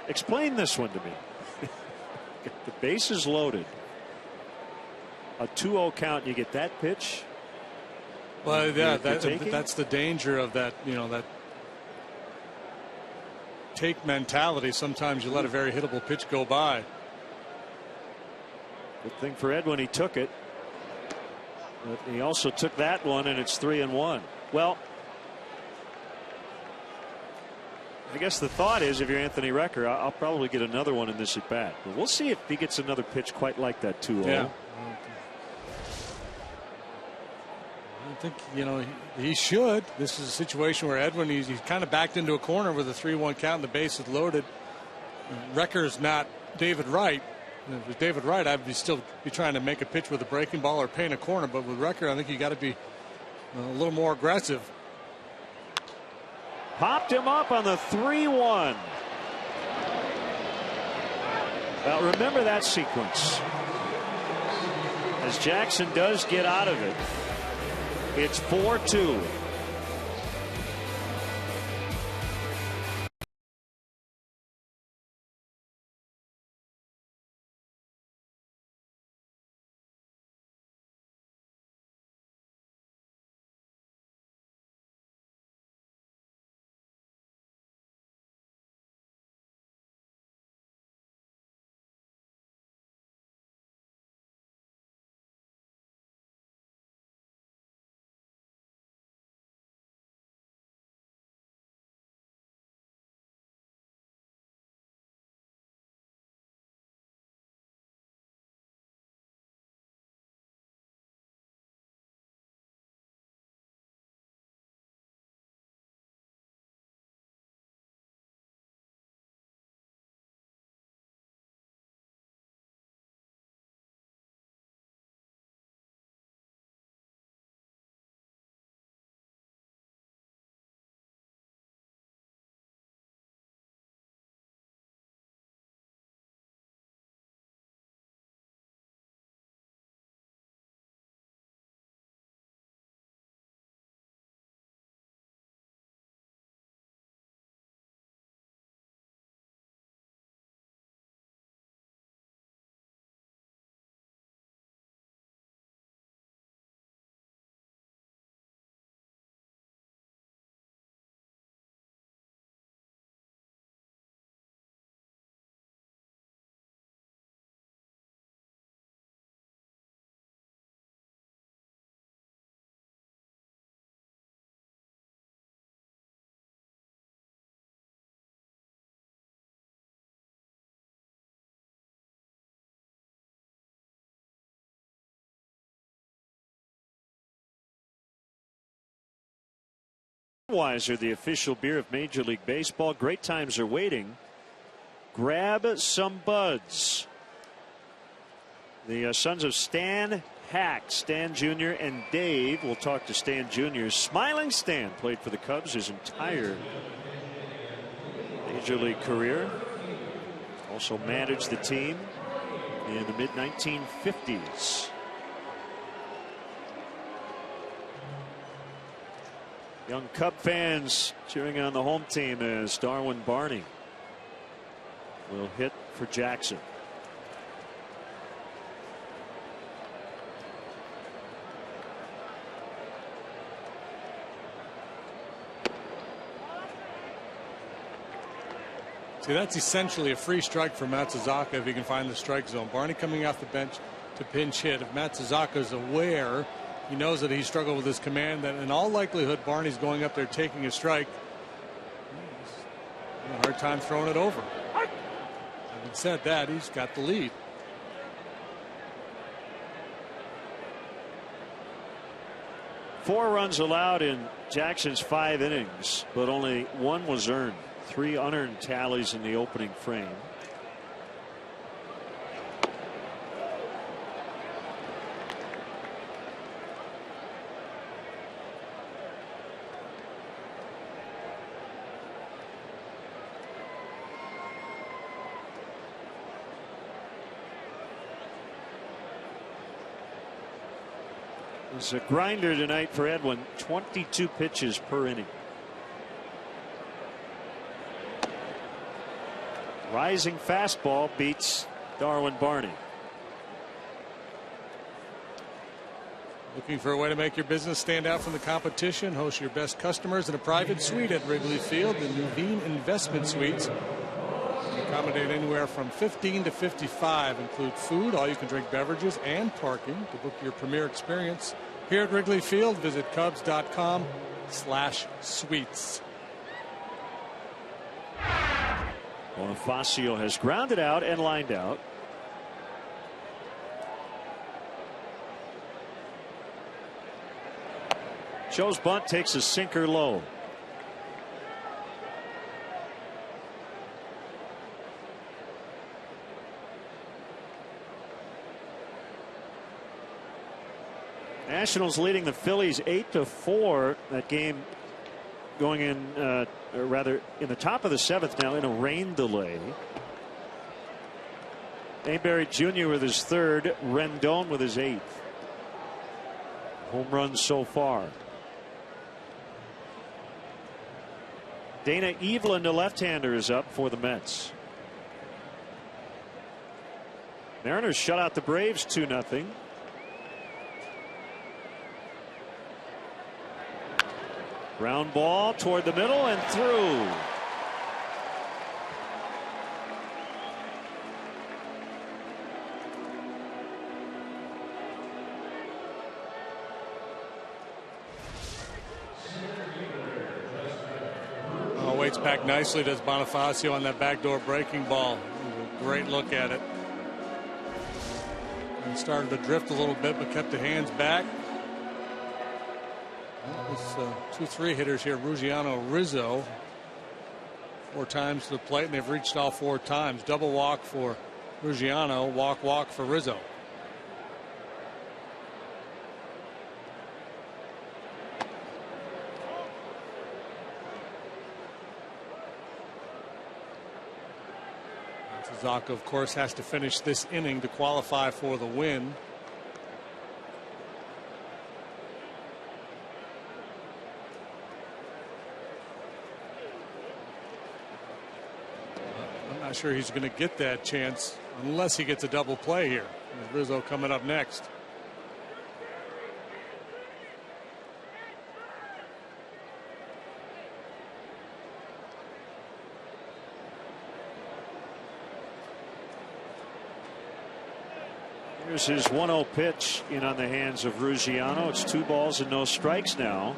Explain this one to me. The base is loaded. A 2-0 count, and you get that pitch. Well, yeah, that's the danger of that. You know, that take mentality. Sometimes you let a very hittable pitch go by. Good thing for Edwin, he took it. But he also took that one, and it's 3-1. Well, I guess the thought is, if you're Anthony Recker, I'll probably get another one in this at bat. But we'll see if he gets another pitch quite like that 2-0. Yeah. I think, you know, he should. This is a situation where Edwin, he's kind of backed into a corner with a 3-1 count and the base is loaded. Recker's not David Wright. If it was David Wright, I'd still be trying to make a pitch with a breaking ball or paint a corner. But with Recker, I think you got to be a little more aggressive. Popped him up on the 3-1. Well, remember that sequence. As Jackson does get out of it, it's 4-2. Budweiser, the official beer of Major League Baseball. Great times are waiting. Grab some buds. The sons of Stan Hack, Stan Jr. and Dave. We'll talk to Stan Jr. Smiling Stan played for the Cubs his entire Major League career. Also managed the team in the mid-1950s. Young Cub fans cheering on the home team as Darwin Barney will hit for Jackson. See, that's essentially a free strike for Matsuzaka if he can find the strike zone. Barney coming off the bench to pinch hit. If Matsuzaka is aware, he knows that he struggled with his command, that in all likelihood Barney's going up there taking a strike. He's having a hard time throwing it over. Having said that, he's got the lead. Four runs allowed in Jackson's 5 innings, but only one was earned. 3 unearned tallies in the opening frame. It's a grinder tonight for Edwin. 22 pitches per inning. Rising fastball beats Darwin Barney. Looking for a way to make your business stand out from the competition? Host your best customers in a private suite at Wrigley Field. The NYN Investment Suites can accommodate anywhere from 15 to 55. Include food, all you can drink beverages, and parking. To book your premier experience here at Wrigley Field, visit Cubs.com/suites. Bonifacio has grounded out and lined out. Joe's bunt takes a sinker low. Nationals leading the Phillies 8-4. That game going in, or rather in the top of the 7th now in a rain delay. Mayberry Jr. with his 3rd, Rendon with his 8th. Home runs so far. Dana Evelyn, the left-hander, is up for the Mets. Mariners shut out the Braves 2-0. Ground ball toward the middle and through. Waits back nicely, does Bonifacio on that backdoor breaking ball. A great look at it. And started to drift a little bit, but kept the hands back. This 2-3 hitters here, Ruggiano, Rizzo, 4 times to the plate, and they've reached all 4 times. Double walk for Ruggiano, walk for Rizzo. Zaka, of course, has to finish this inning to qualify for the win. I'm not sure he's going to get that chance unless he gets a double play here. Rizzo coming up next. Here's his 1-0 pitch in on the hands of Ruggiano. It's 2 balls and no strikes now.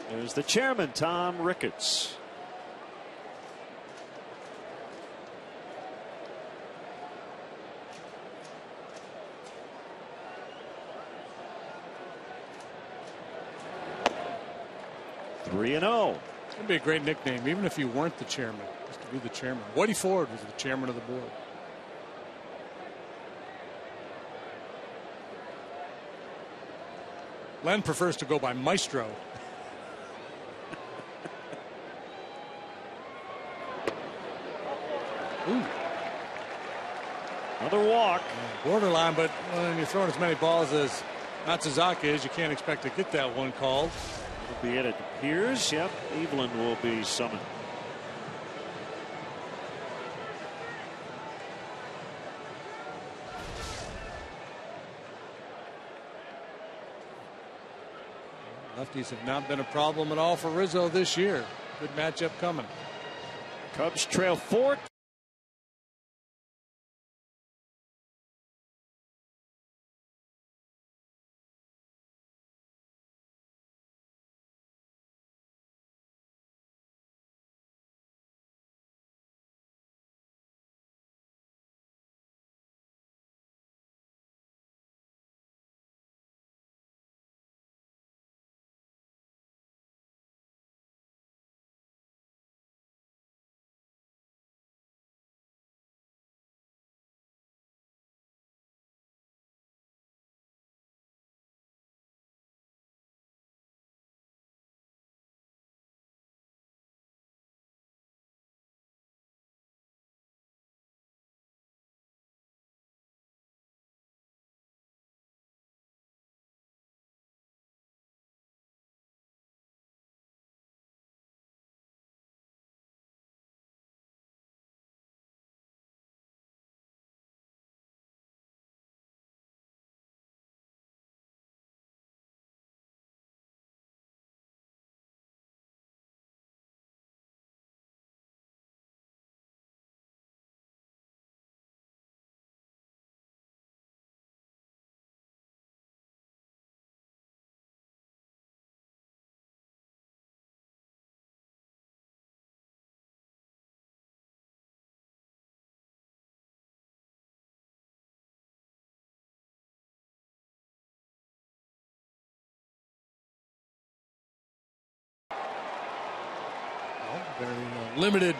There's the chairman, Tom Ricketts. 3-0. It'd be a great nickname, even if you weren't the chairman, just to be the chairman. Woody Ford was the chairman of the board. Len prefers to go by Maestro. Ooh. Another walk. Borderline, but when you're throwing as many balls as Matsuzaka is, you can't expect to get that one called. Will be it appears. Yep, Evelyn will be summoned. Lefties have not been a problem at all for Rizzo this year. Good matchup coming. Cubs trail 4. Very limited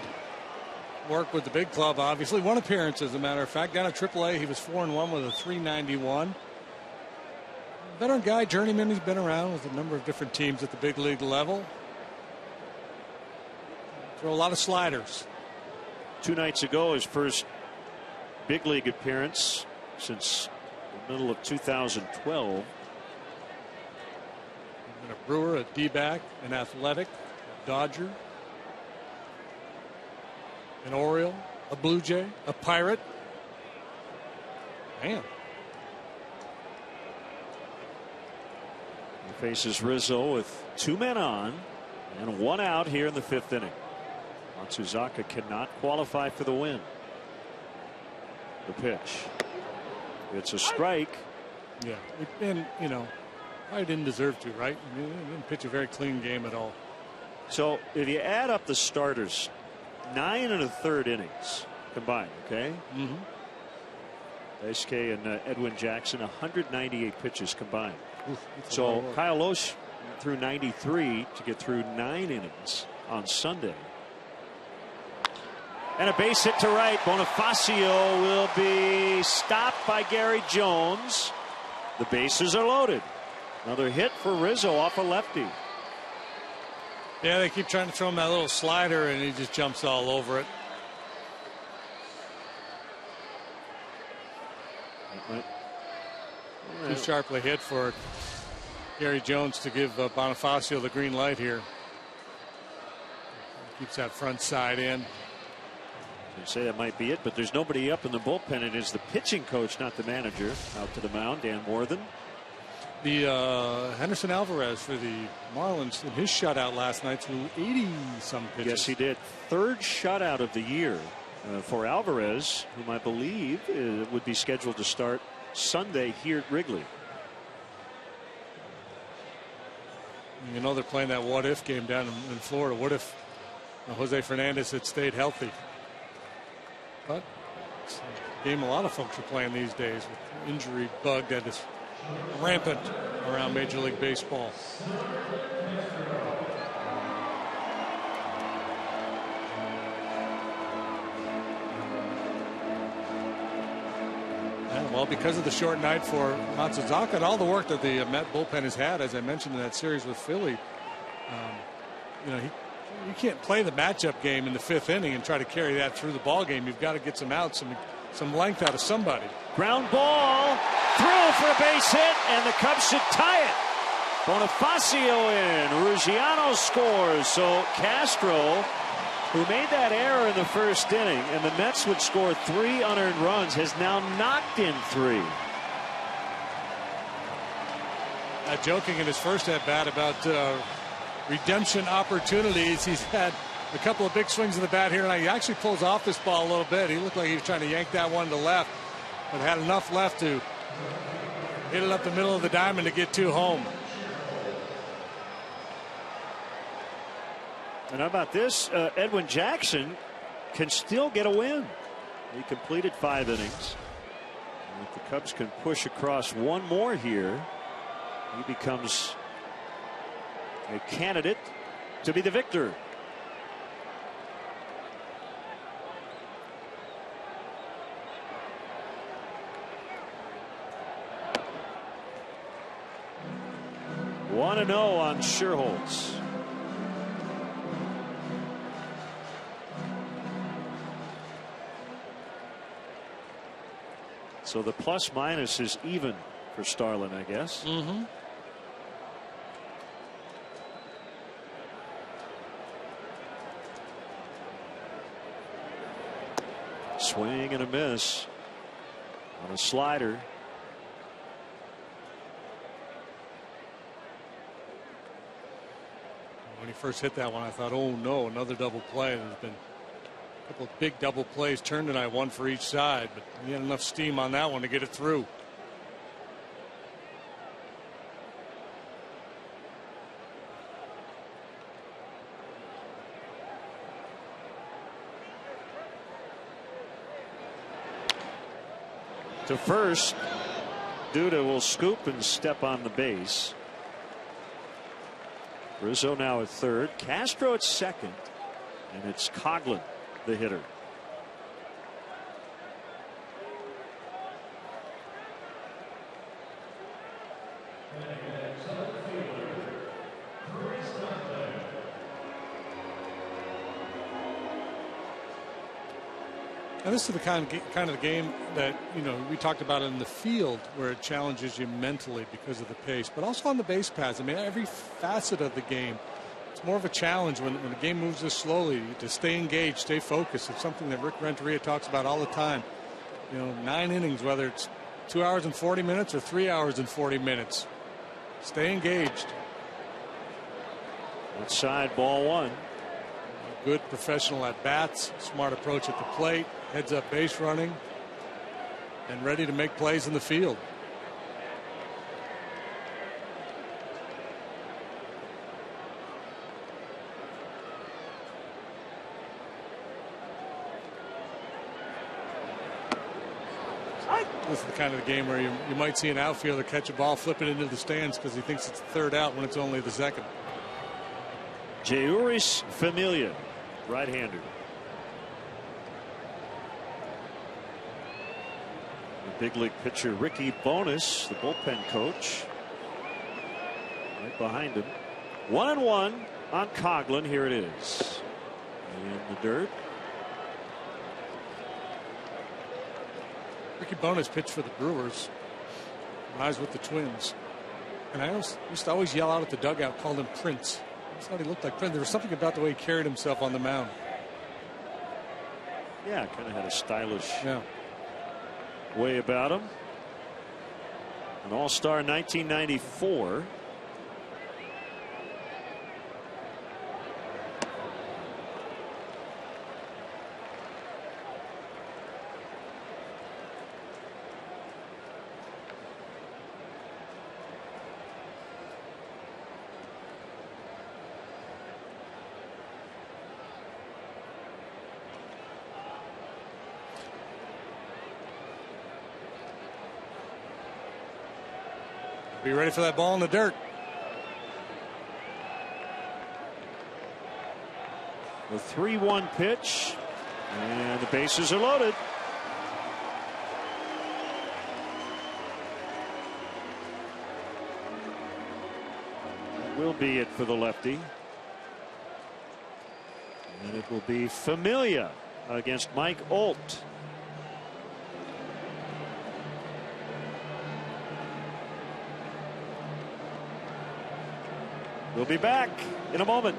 work with the big club, obviously. One appearance, as a matter of fact. Down at AAA, he was 4-1 with a 391. Veteran guy, journeyman. He's been around with a number of different teams at the big league level. Throw a lot of sliders. 2 nights ago, his first big league appearance since the middle of 2012. And a Brewer, a D-back, an Athletic, a Dodger, an Oriole, a Blue Jay, a Pirate. Man. He faces Rizzo with 2 men on and 1 out here in the 5th inning. Matsuzaka cannot qualify for the win. The pitch. It's a strike. Yeah, and you know, I didn't deserve to, right? He didn't pitch a very clean game at all. So if you add up the starters, 9 1/3 innings combined, okay? Mm-hmm. Daisuke and Edwin Jackson, 198 pitches combined. Oof, so Kyle Loesch threw 93 to get through 9 innings on Sunday. And a base hit to right. Bonifacio will be stopped by Gary Jones. The bases are loaded. Another hit for Rizzo off a lefty. Yeah, they keep trying to throw him that little slider, and he just jumps all over it. Too sharply hit for Gary Jones to give Bonifacio the green light here. Keeps that front side in. I'd say that might be it, but there's nobody up in the bullpen. It is the pitching coach, not the manager, out to the mound, Dan Worthen. The Henderson Alvarez for the Marlins in his shutout last night threw 80-some pitches. Yes, he did. 3rd shutout of the year for Alvarez, whom I believe would be scheduled to start Sunday here at Wrigley. You know, they're playing that what-if game down in Florida. What if Jose Fernandez had stayed healthy? But it's a game a lot of folks are playing these days with injury bug that is rampant around Major League Baseball. Well, because of the short night for Matsuzaka and all the work that the Met bullpen has had, as I mentioned in that series with Philly, you can't play the matchup game in the 5th inning and try to carry that through the ball game. You've got to get some outs, some length out of somebody. Ground ball through for a base hit, and the Cubs should tie it. Bonifacio in. Ruggiano scores. So Castro, who made that error in the 1st inning, and the Mets would score 3 unearned runs, has now knocked in 3. Joking in his first at bat about redemption opportunities. He's had a couple of big swings of the bat here, and he actually pulls off this ball a little bit. He looked like he was trying to yank that one to left, but had enough left to hit it up the middle of the diamond to get 2 home. And how about this? Edwin Jackson can still get a win. He completed 5 innings. And if the Cubs can push across one more here, he becomes a candidate to be the victor. One and 0 on Scherholz. So the plus minus is even for Starlin, I guess. Mm-hmm. Swing and a miss on a slider. When he first hit that one, I thought, oh no, another double play. There's been a couple of big double plays turned tonight, one for each side, but he had enough steam on that one to get it through. To first, Duda will scoop and step on the base. Rizzo now at third, Castro at second, and it's Coghlan, the hitter. And this is the kind of the game that, we talked about in the field, where it challenges you mentally because of the pace, but also on the base paths. I mean, every facet of the game, it's more of a challenge when the game moves this slowly to stay engaged, stay focused. It's something that Rick Renteria talks about all the time. 9 innings, whether it's 2 hours and 40 minutes or 3 hours and 40 minutes, stay engaged. Outside, ball 1. Good professional at bats, smart approach at the plate, heads up base running, and ready to make plays in the field. This is the kind of the game where you might see an outfielder catch a ball, flip it into the stands because he thinks it's the third out when it's only the second. Jeuris Familia, right-hander. The big league pitcher Ricky Bonas, the bullpen coach, right behind him. 1-1 on Coghlan. Here it is in the dirt. Ricky Bonas pitched for the Brewers when I was with the Twins, and I used to always yell out at the dugout, called him Prince. I thought he looked like Prince. There was something about the way he carried himself on the mound. Yeah, kind of had a stylish way about him. An All-Star in 1994. Be ready for that ball in the dirt. The 3-1 pitch, and the bases are loaded. will be it for the lefty. And it will be Familia against Mike Olt. We'll be back in a moment.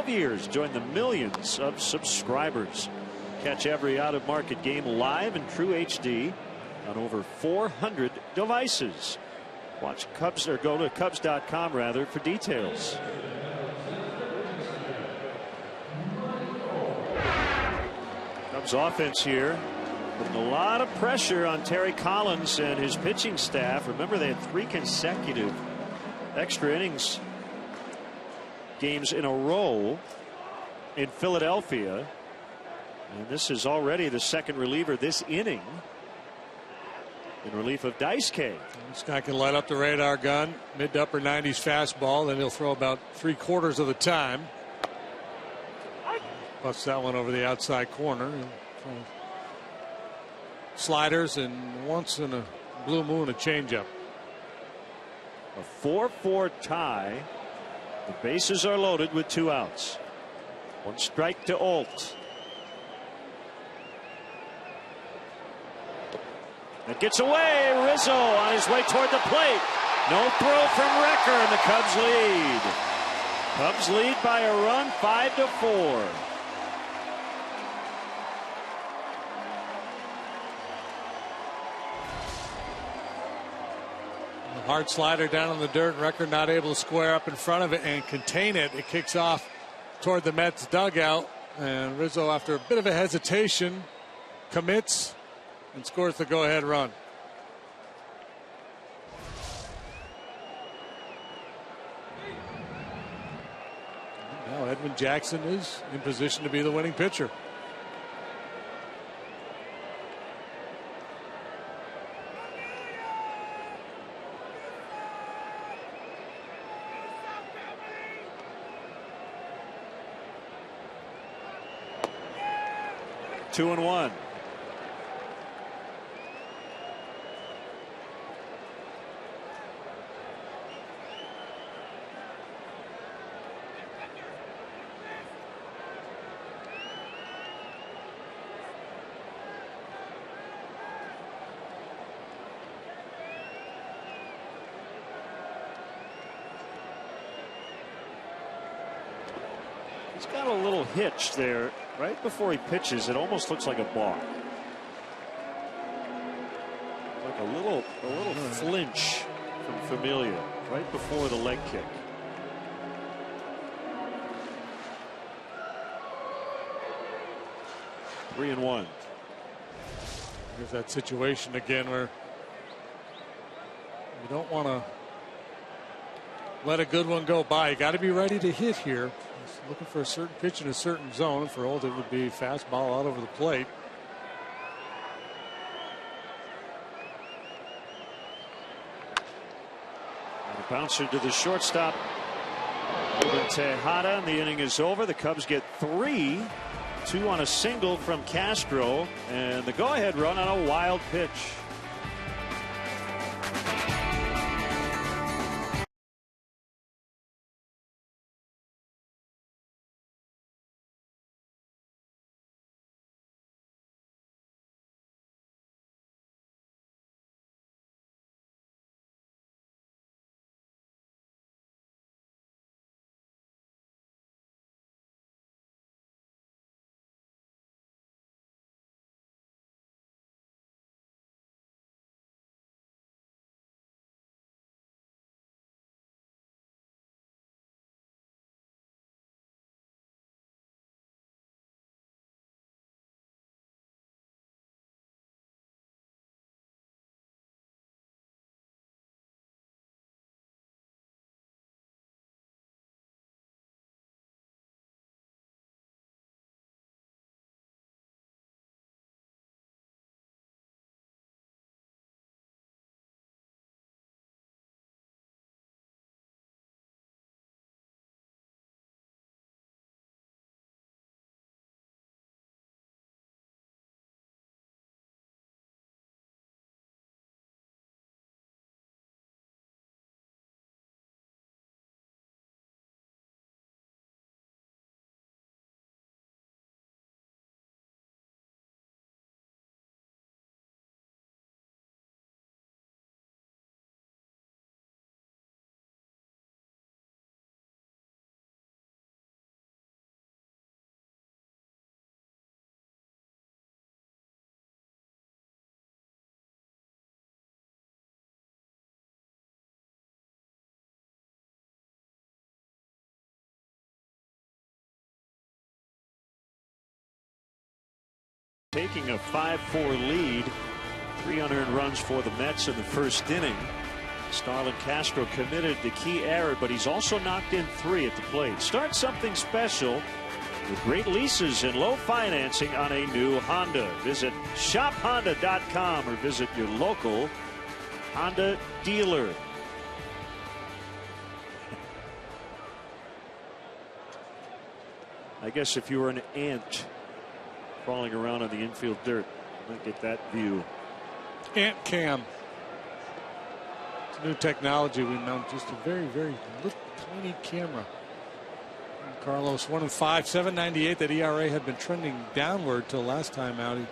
Years join the millions of subscribers. Catch every out-of-market game live in true HD on over 400 devices. Watch Cubs, or go to Cubs.com rather, for details. Cubs offense here, putting a lot of pressure on Terry Collins and his pitching staff. Remember, they had 3 consecutive extra innings games in a row in Philadelphia, and this is already the second reliever this inning in relief of Daisuke. This guy can light up the radar gun, mid to upper 90s fastball, then he'll throw about 3/4 of the time. Busts that one over the outside corner. Sliders, and once in a blue moon a changeup. A 4-4 tie. The bases are loaded with 2 outs. 1 strike to Olt. It gets away. Rizzo on his way toward the plate. No throw from Recker, and the Cubs lead. Cubs lead by a run, 5-4. Hard slider down on the dirt. Recker not able to square up in front of it and contain it. It kicks off toward the Mets dugout, and Rizzo, after a bit of a hesitation, commits and scores the go-ahead run. Now Edwin Jackson is in position to be the winning pitcher. Two and one. He's got a little hitch there. Right before he pitches, it almost looks like a balk. Like a little flinch from Familia right before the leg kick. Three and one. Here's that situation again where you don't want to let a good one go by. You got to be ready to hit here. He's looking for a certain pitch in a certain zone. For Holt, it would be fastball out over the plate. And a bouncer to the shortstop. Tejada, and the inning is over. The Cubs get 3, 2 on a single from Castro, and the go-ahead run on a wild pitch. Taking a 5-4 lead, 3 unearned runs for the Mets in the first inning. Starlin Castro committed the key error, but he's also knocked in 3 at the plate. Start something special with great leases and low financing on a new Honda. Visit shophonda.com or visit your local Honda dealer. I guess if you were an ant crawling around on the infield dirt, you might get that view. Ant cam. It's new technology. We know just a very, very little tiny camera. And Carlos 1-5, 7.98. That ERA had been trending downward till last time out. He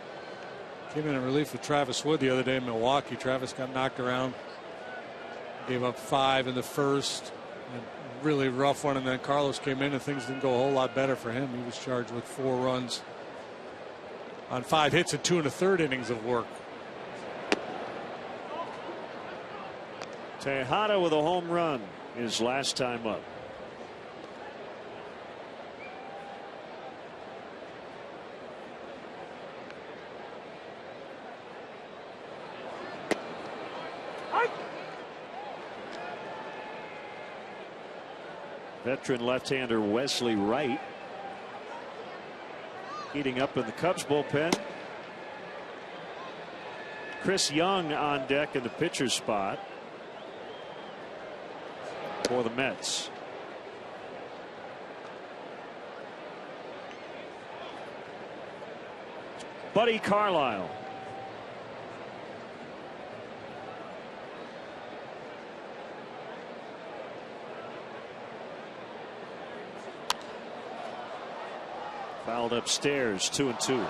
came in relief with Travis Wood the other day in Milwaukee. Travis got knocked around, gave up 5 in the first, and really rough one. And then Carlos came in and things didn't go a whole lot better for him. He was charged with 4 runs on 5 hits and 2 1/3 innings of work. Tejada with a home run his last time up. Veteran left-hander Wesley Wright heating up in the Cubs bullpen. Chris Young on deck in the pitcher's spot for the Mets. Buddy Carlisle. Fouled upstairs, 2-2.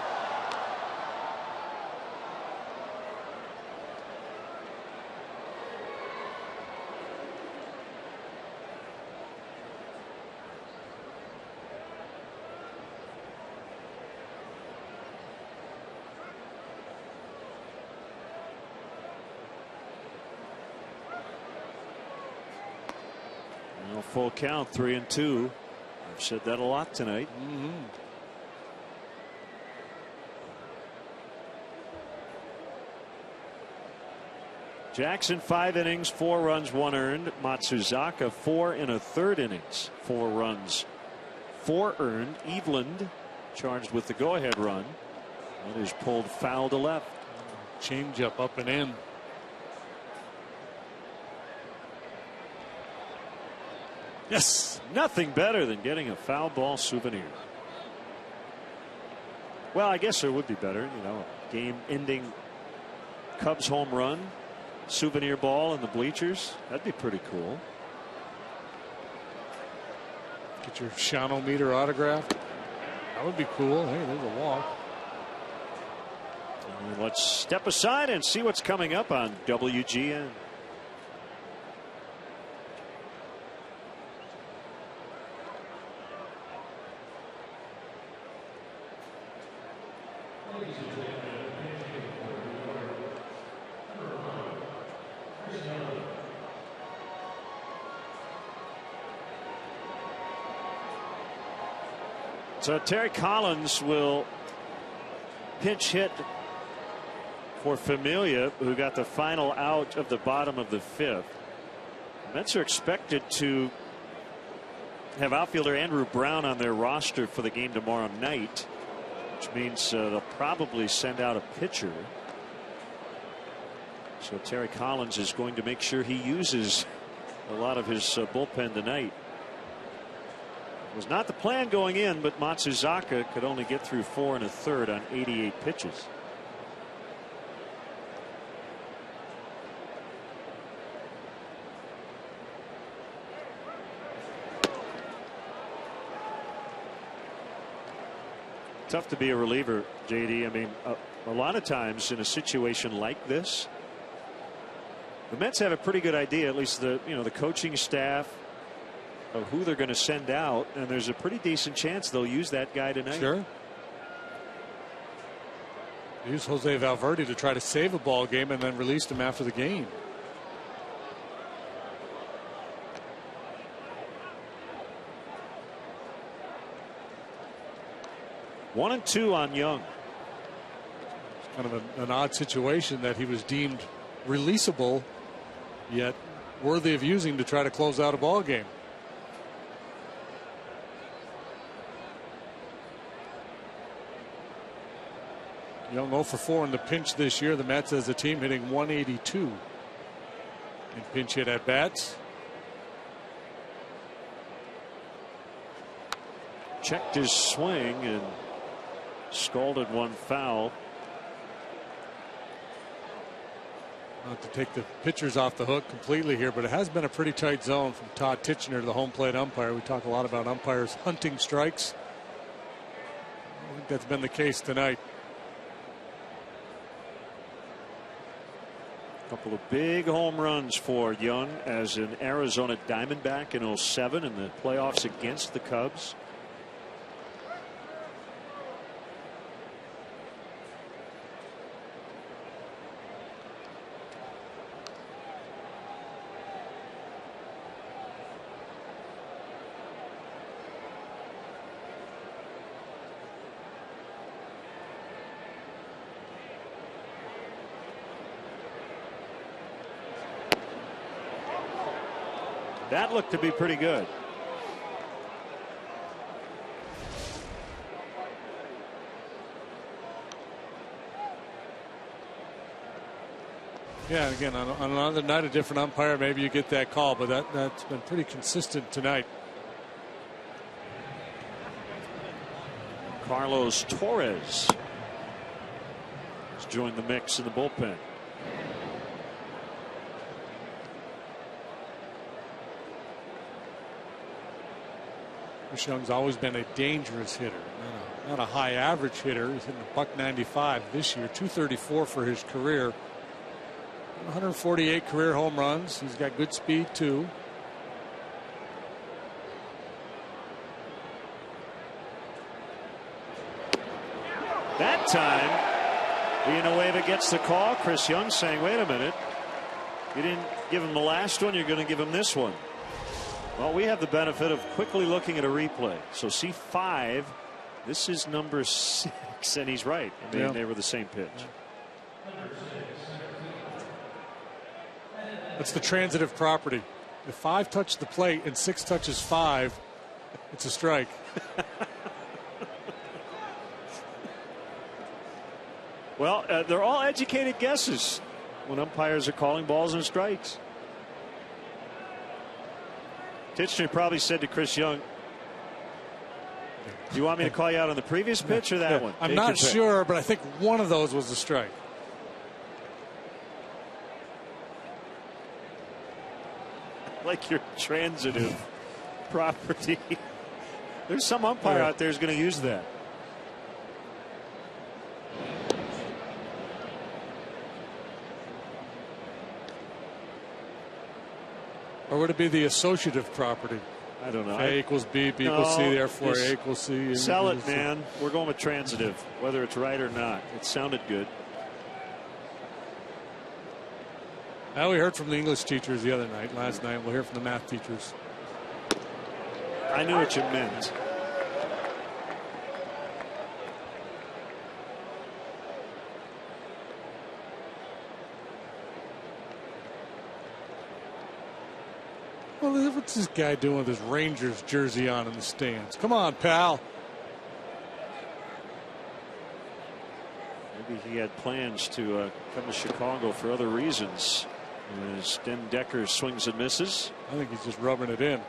Full count, 3-2. I've said that a lot tonight. Jackson 5 innings, 4 runs, 1 earned. Matsuzaka 4 1/3 innings, 4 runs, 4 earned. Eveland charged with the go-ahead run. That is pulled foul to left. Changeup up and in. Yes, nothing better than getting a foul ball souvenir. Well, I guess there would be better, you know, game-ending Cubs home run, souvenir ball in the bleachers. That'd be pretty cool. Get your Shawano-meter autographed. That would be cool. Hey, there's a walk. And let's step aside and see what's coming up on WGN. So Terry Collins will pinch hit for Familia, who got the final out of the bottom of the 5th. The Mets are expected to have outfielder Andrew Brown on their roster for the game tomorrow night, which means they'll probably send out a pitcher. So Terry Collins is going to make sure he uses a lot of his bullpen tonight. It was not the plan going in, but Matsuzaka could only get through 4 1/3 on 88 pitches. Tough to be a reliever, JD. I mean, a lot of times in a situation like this, the Mets have a pretty good idea, at least the coaching staff, of who they're going to send out, and there's a pretty decent chance they'll use that guy tonight. Sure. Use Jose Valverde to try to save a ball game and then released him after the game. One and 2 on Young. It's kind of an odd situation that he was deemed releasable, yet worthy of using to try to close out a ball game. Young 0 for 4 in the pinch this year. The Mets as a team hitting 182 in pinch hit at bats. Checked his swing and scalded one foul. Not to take the pitchers off the hook completely here, but it has been a pretty tight zone from Todd Tichenor, the home plate umpire. We talk a lot about umpires hunting strikes. I think that's been the case tonight. Couple of big home runs for Young as an Arizona Diamondback in 07 in the playoffs against the Cubs. That looked to be pretty good. Yeah, again, on another night, a different umpire, maybe you get that call, but that's been pretty consistent tonight. Carlos Torres has joined the mix in the bullpen. Chris Young's always been a dangerous hitter, not a high average hitter. He's hitting $195 this year, .234 for his career, 148 career home runs. He's got good speed too. That time, Villanueva gets the call. Chris Young saying, wait a minute, you didn't give him the last one, you're going to give him this one. Well, we have the benefit of quickly looking at a replay. So C5, this is number 6, and he's right. I mean, they were the same pitch. That's the transitive property. If 5 touches the plate and 6 touches 5, it's a strike. Well, they're all educated guesses when umpires are calling balls and strikes. Titchener probably said to Chris Young, do you want me to call you out on the previous pitch or that one? I'm not sure, but I think one of those was a strike. Like your transitive property. There's some umpire out there who's going to use that. Or would it be the associative property? I don't know. A equals B, B equals C, therefore A equals C. Sell it, man. We're going with transitive, whether it's right or not. It sounded good. Well, we heard from the English teachers the other night, last night. We'll hear from the math teachers. I knew what you meant. Well, what's this guy doing with his Rangers jersey on in the stands? Come on, pal. Maybe he had plans to come to Chicago for other reasons. As Den Decker swings and misses. I think he's just rubbing it in.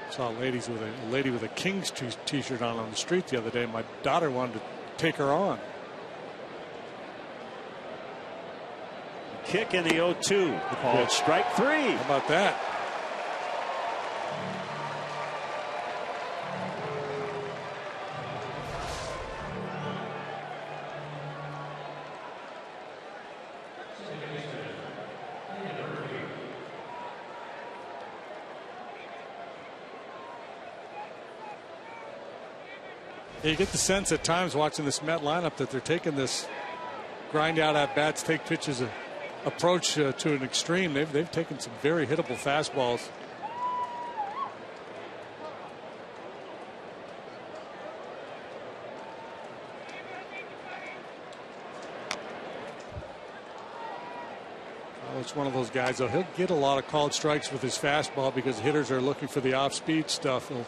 Saw a lady with a Kings t-shirt on the street the other day. My daughter wanted to take her on. Kick in the 0-2. Called strike 3. How about that? You get the sense at times watching this Met lineup that they're taking this grind out at bats, take pitches approach to an extreme. They've taken some very hittable fastballs. Well, it's one of those guys, though. He'll get a lot of called strikes with his fastball because hitters are looking for the off-speed stuff. He'll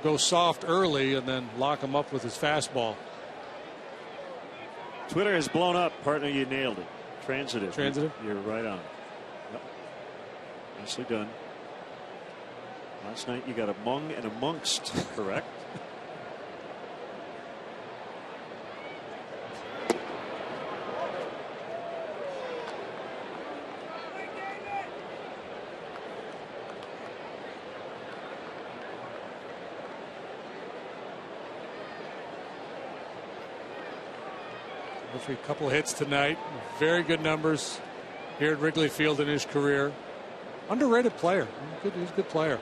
go soft early and then lock him up with his fastball. Twitter has blown up. Partner, you nailed it. Transitive. Transitive? You're right on. Yep. Nicely done. Last night you got among and amongst correct. A couple of hits tonight. Very good numbers here at Wrigley Field in his career. Underrated player. He's a good player.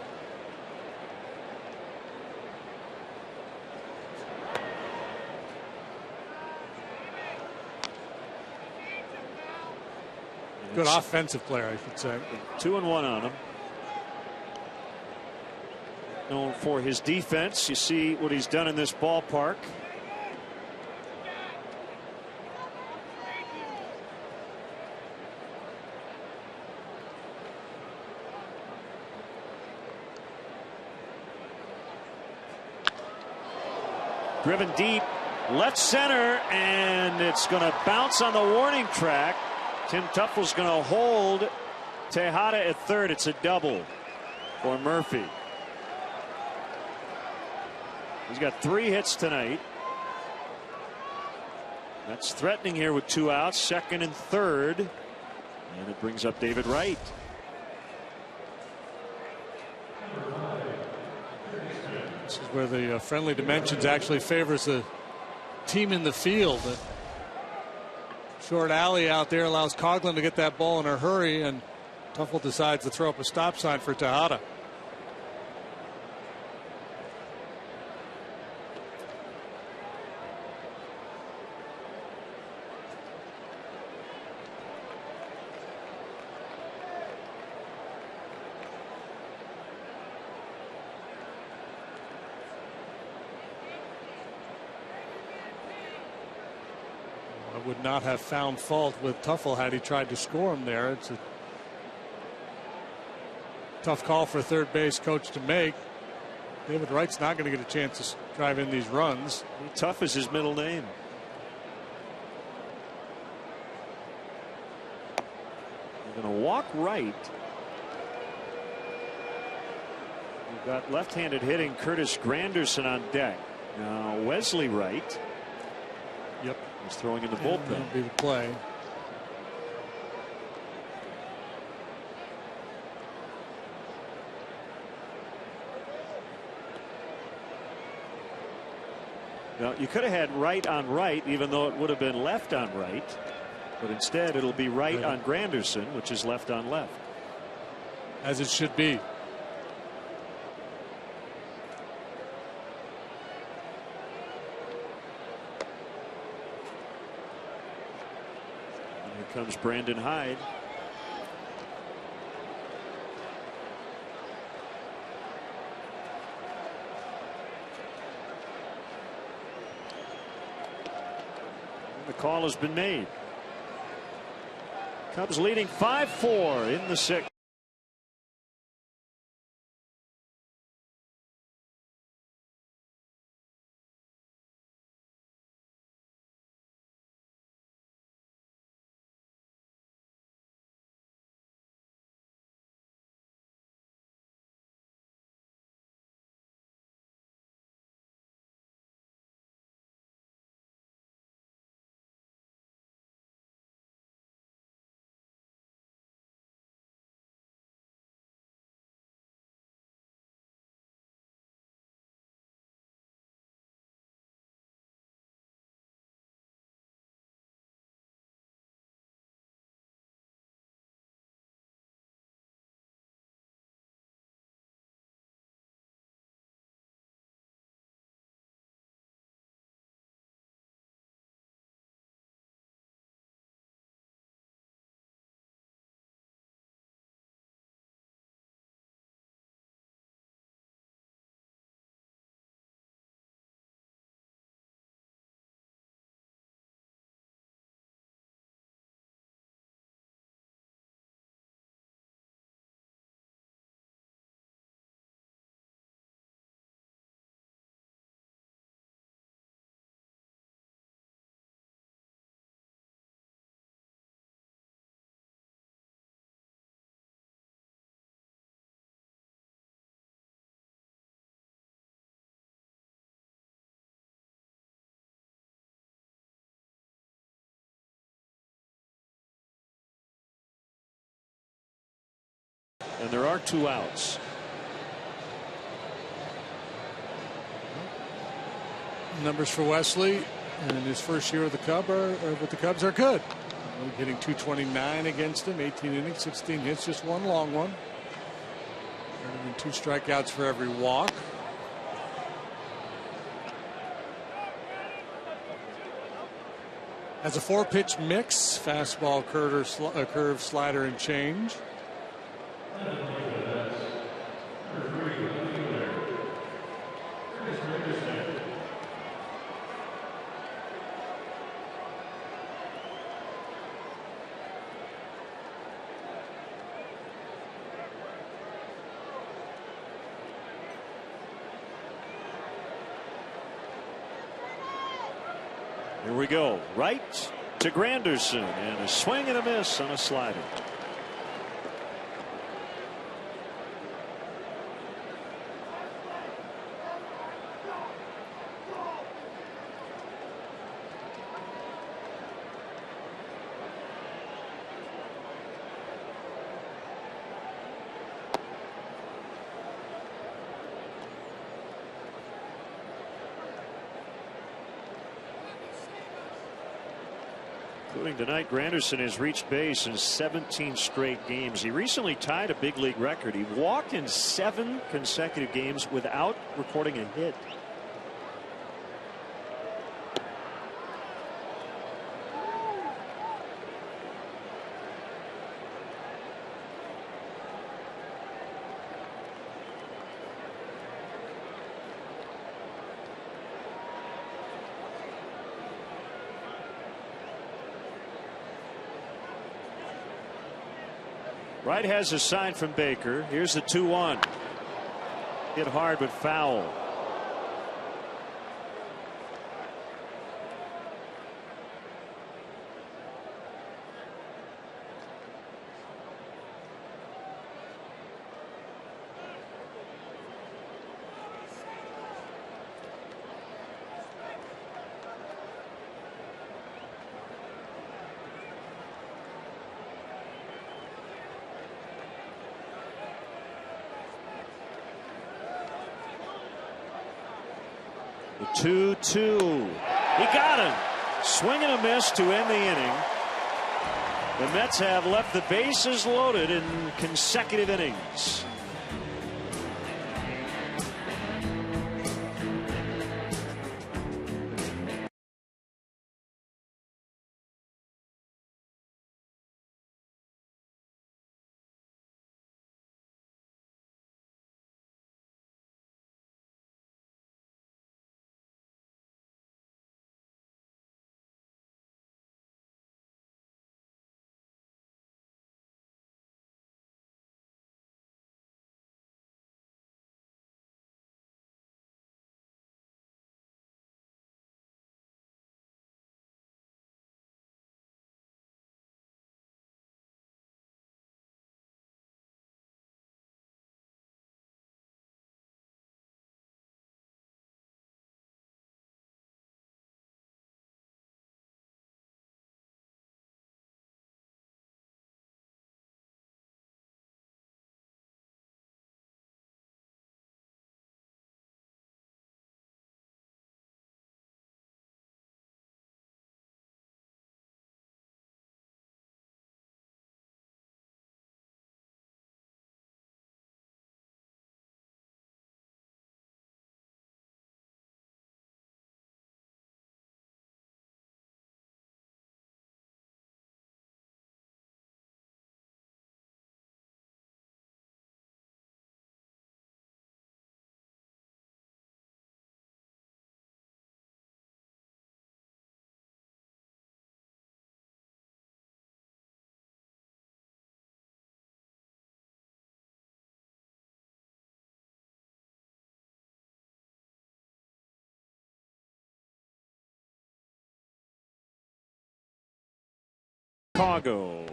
Good offensive player, I should say. 2-1 on him. Known for his defense. You see what he's done in this ballpark. Driven deep left center, and it's going to bounce on the warning track. Tim Tuffel's going to hold Tejada at third. It's a double for Murphy. He's got 3 hits tonight. That's threatening here with 2 outs, second and third, and it brings up David Wright. This is where the friendly dimensions actually favors the team in the field. The short alley out there allows Coughlin to get that ball in a hurry, and Tuffle decides to throw up a stop sign for Tejada. would not have found fault with Tuffle had he tried to score him there. It's a tough call for a third base coach to make. David Wright's not going to get a chance to drive in these runs. Tough is his middle name. They're going to walk Wright. We've got left-handed hitting Curtis Granderson on deck. Now Wesley Wright. Yep. He's throwing in the bullpen. That'll be the play. Now, you could have had Wright on right, even though it would have been left on right. But instead, it'll be right on Granderson, which is left on left. As it should be. And here comes Brandon Hyde. The call has been made. Cubs leading 5-4 in the sixth. And there are 2 outs. Numbers for Wesley and his first year with the Cubs are good. Hitting .229 against him, 18 innings, 16 hits, just one long one. And 2 strikeouts for every walk. Has a 4-pitch mix: fastball, curve, slider, and change. Here we go. Right to Granderson, and a swing and a miss on a slider. Including tonight, Granderson has reached base in 17 straight games. He recently tied a big league record. He walked in 7 consecutive games without recording a hit. Wright has a sign from Baker. Here's the 2-1. Hit hard but foul. The 2-2. He got him. Swing and a miss to end the inning. The Mets have left the bases loaded in consecutive innings. Chicago.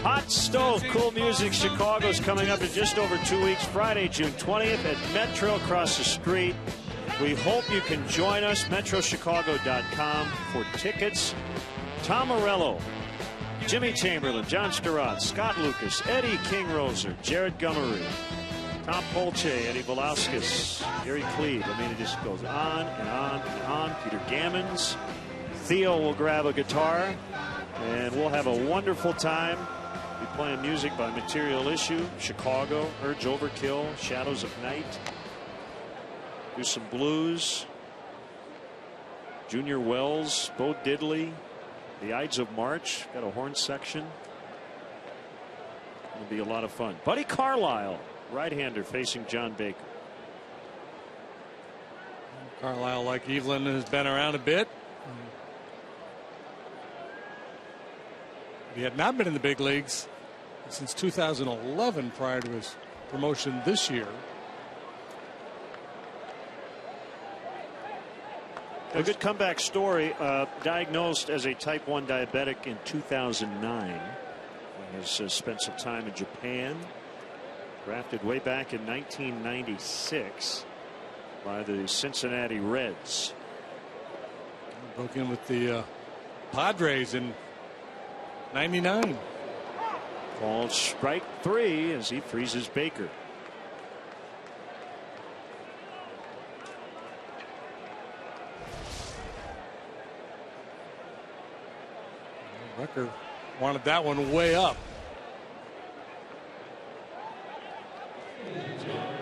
Hot Stove Cool Music Chicago's coming up in just over 2 weeks. Friday, June 20th at Metro across the street. We hope you can join us. MetroChicago.com for tickets. Tom Morello, Jimmy Chamberlain, John Sturrott, Scott Lucas, Eddie King-Roser, Jared Gummery, Tom Polche, Eddie Velasquez, Gary Cleve. I mean, it just goes on and on and on. Peter Gammons. Theo will grab a guitar, and we'll have a wonderful time. Be playing music by Material Issue, Chicago, Urge Overkill, Shadows of Night. Do some blues. Junior Wells, Bo Diddley, the Ides of March. Got a horn section. It'll be a lot of fun. Buddy Carlisle, right-hander, facing John Baker. Carlisle, like Evelyn, has been around a bit. He had not been in the big leagues since 2011 prior to his promotion this year. A good comeback story. Diagnosed as a type 1 diabetic in 2009. He has spent some time in Japan. Drafted way back in 1996 by the Cincinnati Reds. Broke in with the Padres in '99. Called strike 3 as he freezes Baker. Rucker wanted that one way up.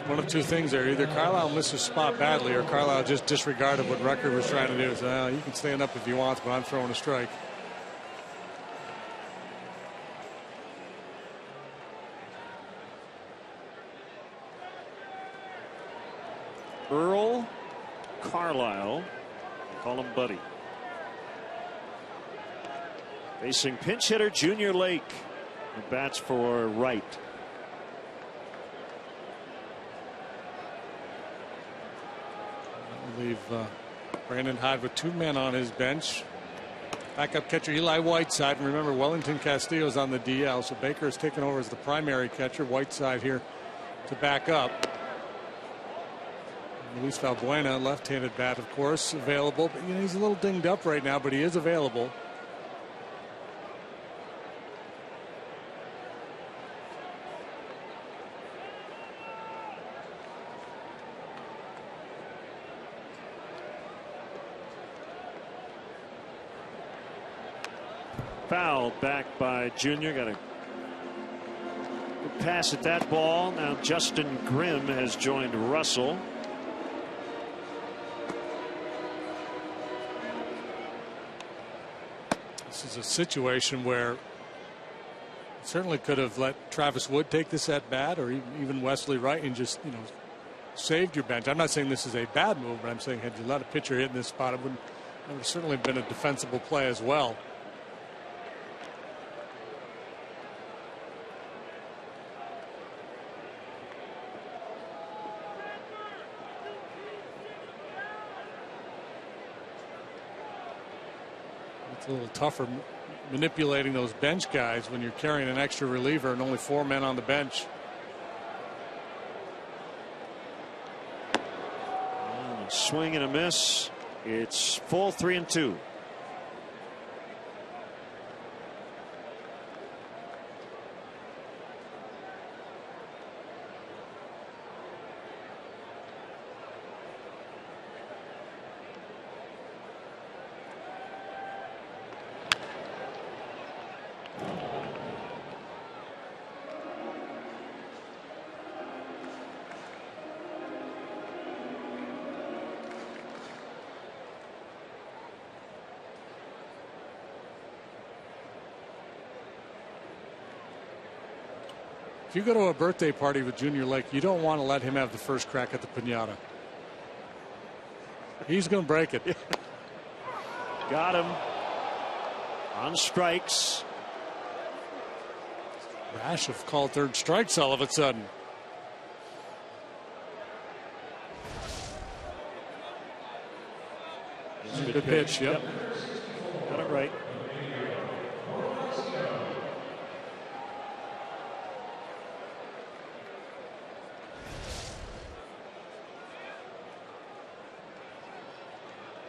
One of two things there. Either Carlisle missed his spot badly, or Carlisle just disregarded what Rucker was trying to do. So you can stand up if you want, but I'm throwing a strike. Earl Carlisle, call him Buddy. Facing pinch hitter Junior Lake, who bats for right. I believe Brandon Hyde with 2 men on his bench. Backup catcher Eli Whiteside. And remember, Wellington Castillo's on the DL, so Baker is taking over as the primary catcher. Whiteside here to back up. And Luis Valbuena, left-handed bat, of course, available. But, he's a little dinged up right now, but he is available. Fouled back by Junior. Got a good pass at that ball. Now Justin Grimm has joined Russell. This is a situation where certainly could have let Travis Wood take this at bat, or even Wesley Wright, and just saved your bench. I'm not saying this is a bad move, but I'm saying had you let a pitcher hit in this spot, it would have certainly been a defensible play as well. It's a little tougher manipulating those bench guys when you're carrying an extra reliever and only 4 men on the bench. Swing and a miss. It's full 3-2. If you go to a birthday party with Junior Lake, you don't want to let him have the first crack at the piñata. He's going to break it. Got him on strikes. Rash have called third strikes all of a sudden. Good pitch. Yep. Got it right.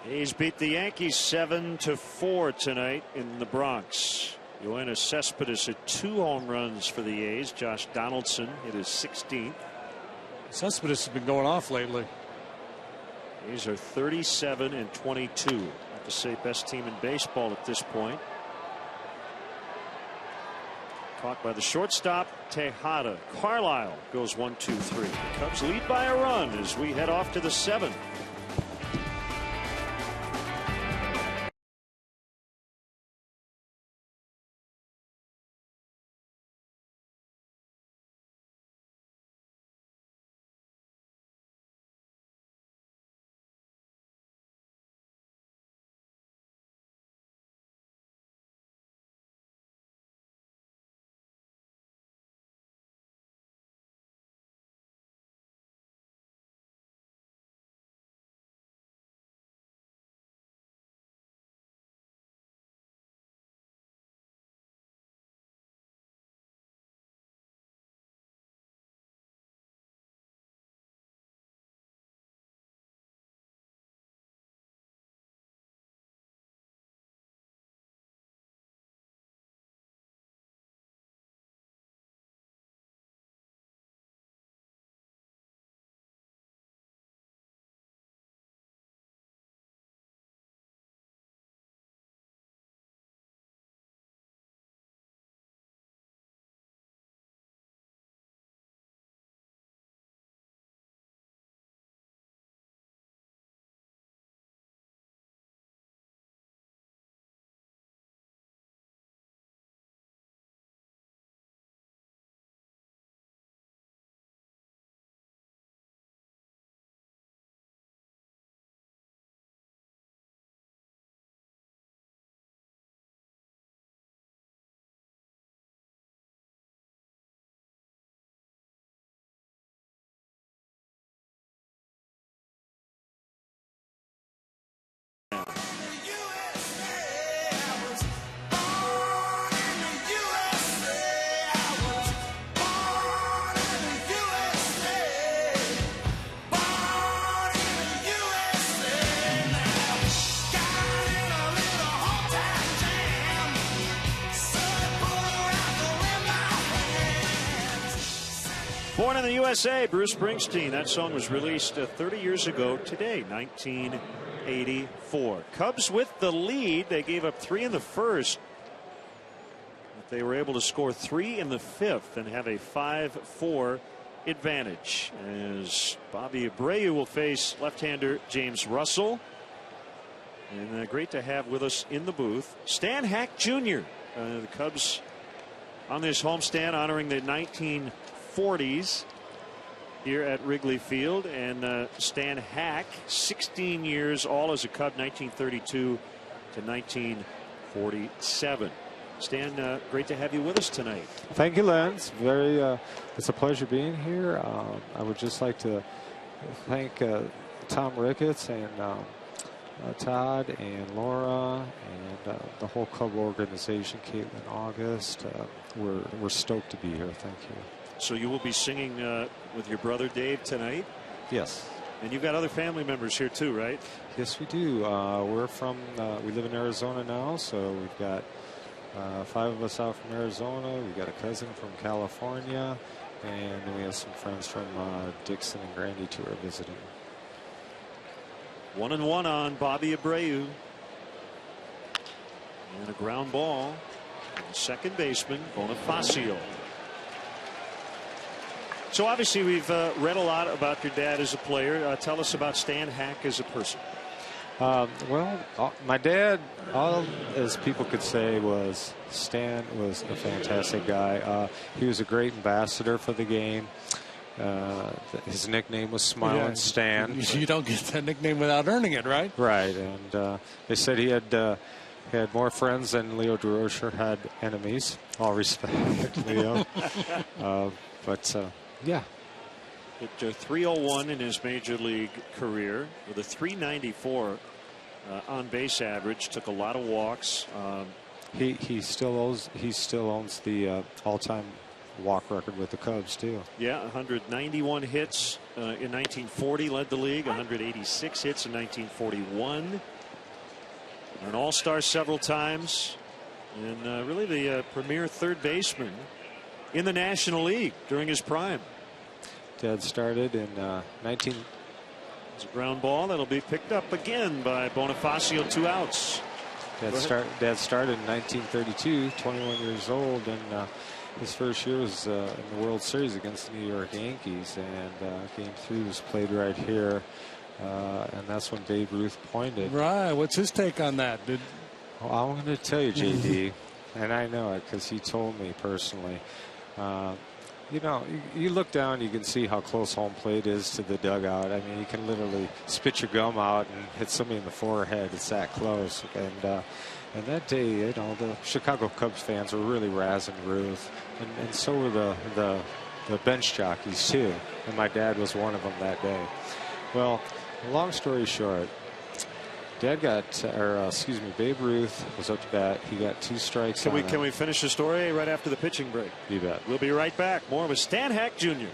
A's beat the Yankees 7-4 tonight in the Bronx. Yoenis Cespedes hit 2 home runs for the A's. Josh Donaldson hit his 16th. Cespedes has been going off lately. A's are 37-22. Not to say best team in baseball at this point. Caught by the shortstop Tejada. Carlisle goes 1-2-3. The Cubs lead by a run as we head off to the 7th. Born in the USA, Bruce Springsteen. That song was released 30 years ago today, 1984. Cubs with the lead. They gave up 3 in the first. But they were able to score 3 in the 5th and have a 5-4 advantage, as Bobby Abreu will face left-hander James Russell. And great to have with us in the booth Stan Hack Jr. The Cubs on this homestand honoring the 1940s here at Wrigley Field. And Stan Hack, 16 years all as a Cub, 1932 to 1947. Stan, great to have you with us tonight. Thank you, Len. It's it's a pleasure being here. I would just like to thank Tom Ricketts and Todd and Laura and the whole Cub organization, Caitlin August. We're stoked to be here. Thank you. So you will be singing with your brother Dave tonight? Yes. And you've got other family members here too, right? Yes, we do. We live in Arizona now, so we've got 5 of us out from Arizona. We've got a cousin from California, and we have some friends from Dixon and Grandy who are visiting. 1-1 on Bobby Abreu. And a ground ball. Second baseman Bonifacio. So obviously we've read a lot about your dad as a player. Tell us about Stan Hack as a person. Well, my dad, all as people could say, was Stan was a fantastic guy. He was a great ambassador for the game. His nickname was Smiling Stan. You don't get that nickname without earning it, right? Right, and they said he had more friends than Leo Durocher had enemies. All respect, Leo. Yeah. Hit 301 in his major league career with a 394 on base average. Took a lot of walks. He still owns the all-time walk record with the Cubs too. Yeah, 191 hits in 1940 led the league. 186 hits in 1941. An all-star several times, and really the premier third baseman in the National League during his prime. Dad started in 19. It's a ground ball that'll be picked up again by Bonifacio. 2 outs. Dad started in 1932, 21 years old, and his first year was in the World Series against the New York Yankees, and Game 3 was played right here, and that's when Babe Ruth pointed. Right. What's his take on that? Well, I'm going to tell you, JD, and I know it because he told me personally. You know, you look down, you can see how close home plate is to the dugout. I mean, you can literally spit your gum out and hit somebody in the forehead. It's that close. And that day, you know, the Chicago Cubs fans were really razzing Ruth, and so were the bench jockeys too. And my dad was one of them that day. Well, long story short, Babe Ruth was up to bat. He got 2 strikes. Can we finish the story right after the pitching break? You bet. We'll be right back. More with Stan Hack Jr.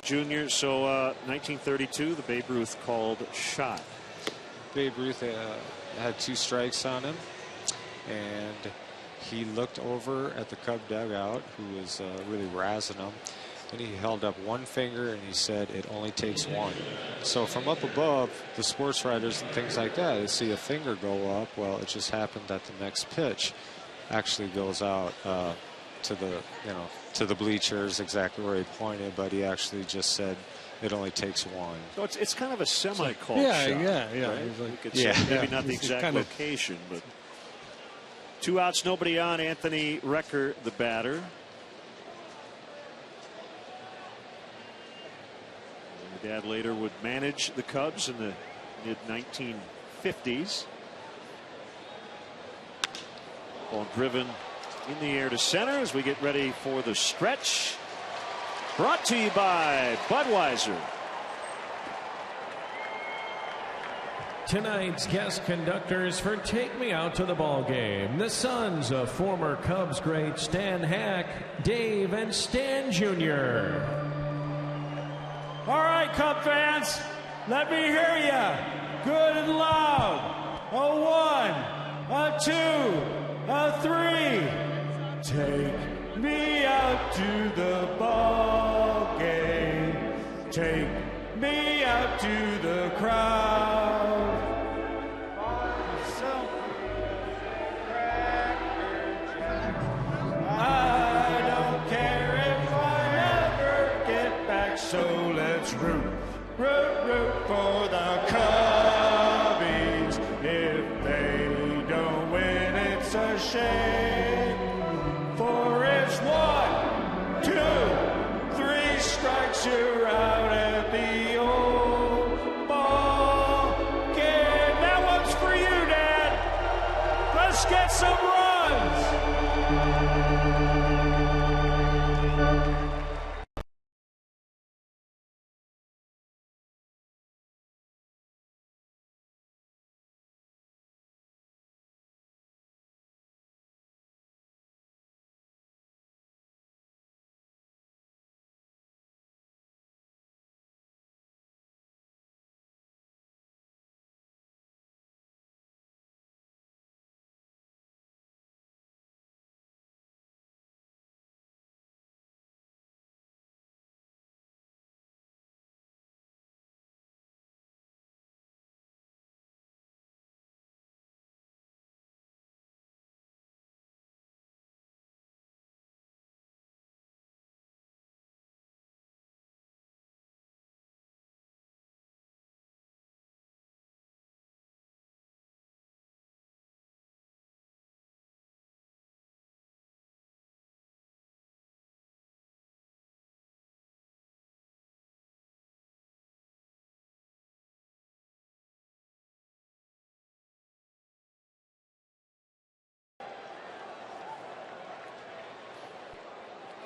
Jr. So 1932, the Babe Ruth called shot. Babe Ruth had 2 strikes on him, and he looked over at the Cub dugout, who was really razzing him, and he held up one finger and he said, "It only takes one." So from up above, the sports writers and things like that, they see a finger go up. Well, it just happened that the next pitch actually goes out to the bleachers, exactly where he pointed, but he actually just said it only takes one. So it's kind of a semi-called yeah, shot. Yeah. Right? He's like, maybe not the exact location, but 2 outs, nobody on. Anthony Recker, the batter. My dad later would manage the Cubs in the mid-1950s. Ball driven in the air to center as we get ready for the stretch. Brought to you by Budweiser. Tonight's guest conductors for Take Me Out to the Ball Game, the sons of former Cubs great Stan Hack, Dave, and Stan Jr. All right, Cub fans, let me hear ya. Good and loud. A 1, a 2, a 3. Take me out to the ball game. Take me out to the crowd. I don't care if I ever get back, so let's root for the Cubbies. If they don't win, it's a shame. For it's 1, 2, 3 strikes, you're out at the old ball game. That one's for you, Dad. Let's get some runs.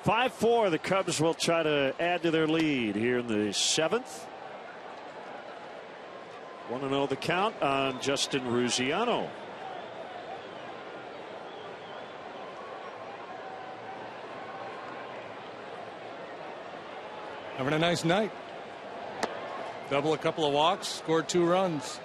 Five 5-4, the Cubs will try to add to their lead here in the 7th. 1-0 the count on Justin Ruggiano. Having a nice night. Double a couple of walks, scored 2 runs.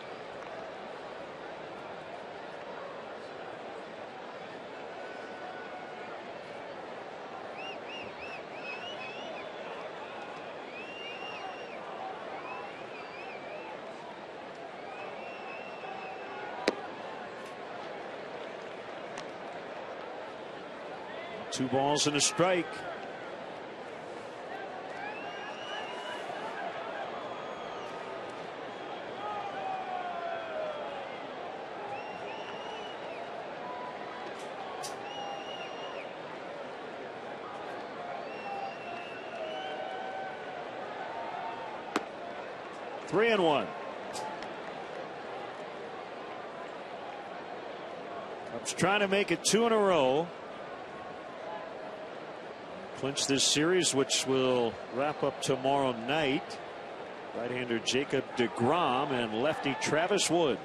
Two balls and a strike. Three and one. Cubs trying to make it 2 in a row. Clinch this series, which will wrap up tomorrow night. Right-hander Jacob deGrom and lefty Travis Wood.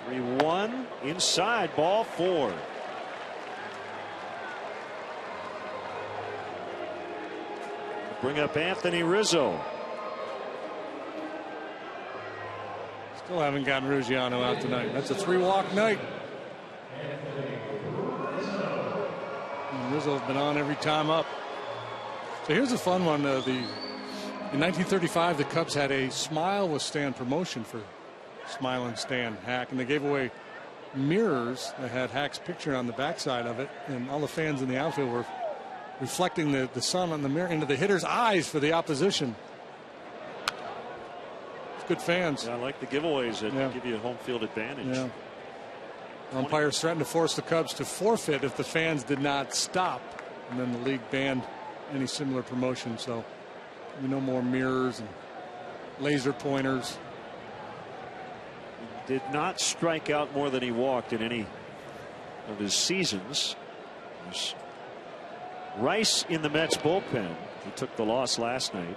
3-1 inside, ball 4. bring up Anthony Rizzo. Still haven't gotten Ruggiano out tonight. That's a 3-walk night. And Rizzo's been on every time up. So here's a fun one. In 1935, the Cubs had a Smile with Stan promotion for Smiling Stan Hack, and they gave away mirrors that had Hack's picture on the backside of it, and all the fans in the outfield were reflecting the sun on the mirror into the hitter's eyes for the opposition. It's good fans. Yeah, I like the giveaways that give you a home field advantage. Yeah. Umpires threatened to force the Cubs to forfeit if the fans did not stop, and then the league banned any similar promotion. So no more mirrors and laser pointers. Did not strike out more than he walked in any of his seasons. There's Rice in the Mets bullpen. He took the loss last night.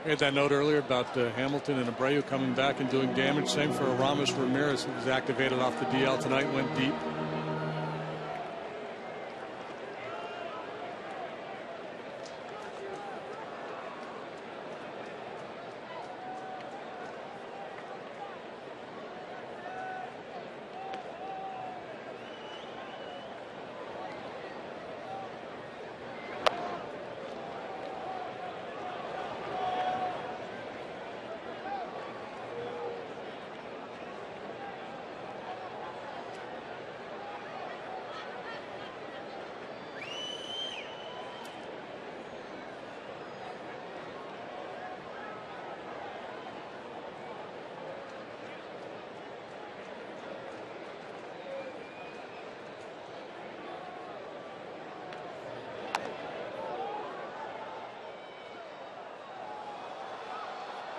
We had that note earlier about Hamilton and Abreu coming back and doing damage. Same for Aramis Ramirez, who was activated off the DL tonight, went deep.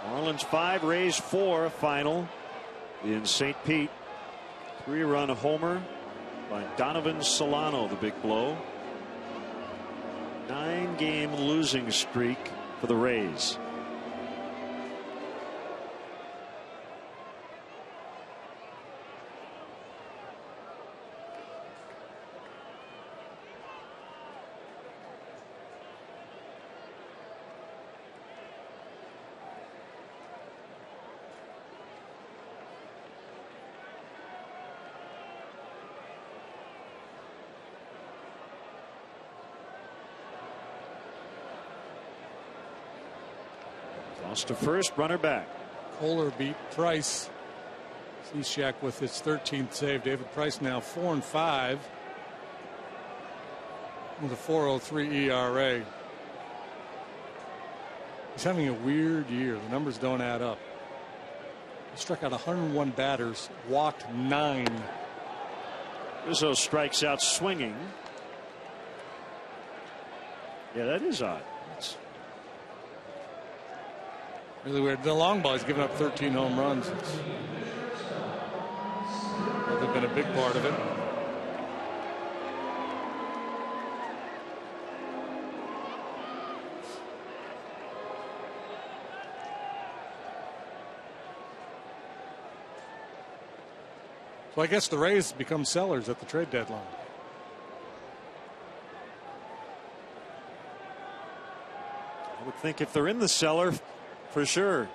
Marlins 5, Rays 4 final in St. Pete. 3-run homer by Donovan Solano, the big blow. 9-game losing streak for the Rays. To first, runner back. Kohler beat Price. Cishek with his 13th save. David Price now 4-5 with a 4.03 ERA. He's having a weird year. The numbers don't add up. He struck out 101 batters, walked 9. Rizzo strikes out swinging. Yeah, that is odd. That's really weird. The long ball has given up 13 home runs. They've been a big part of it. So I guess the Rays become sellers at the trade deadline. I would think if they're in the cellar, for sure.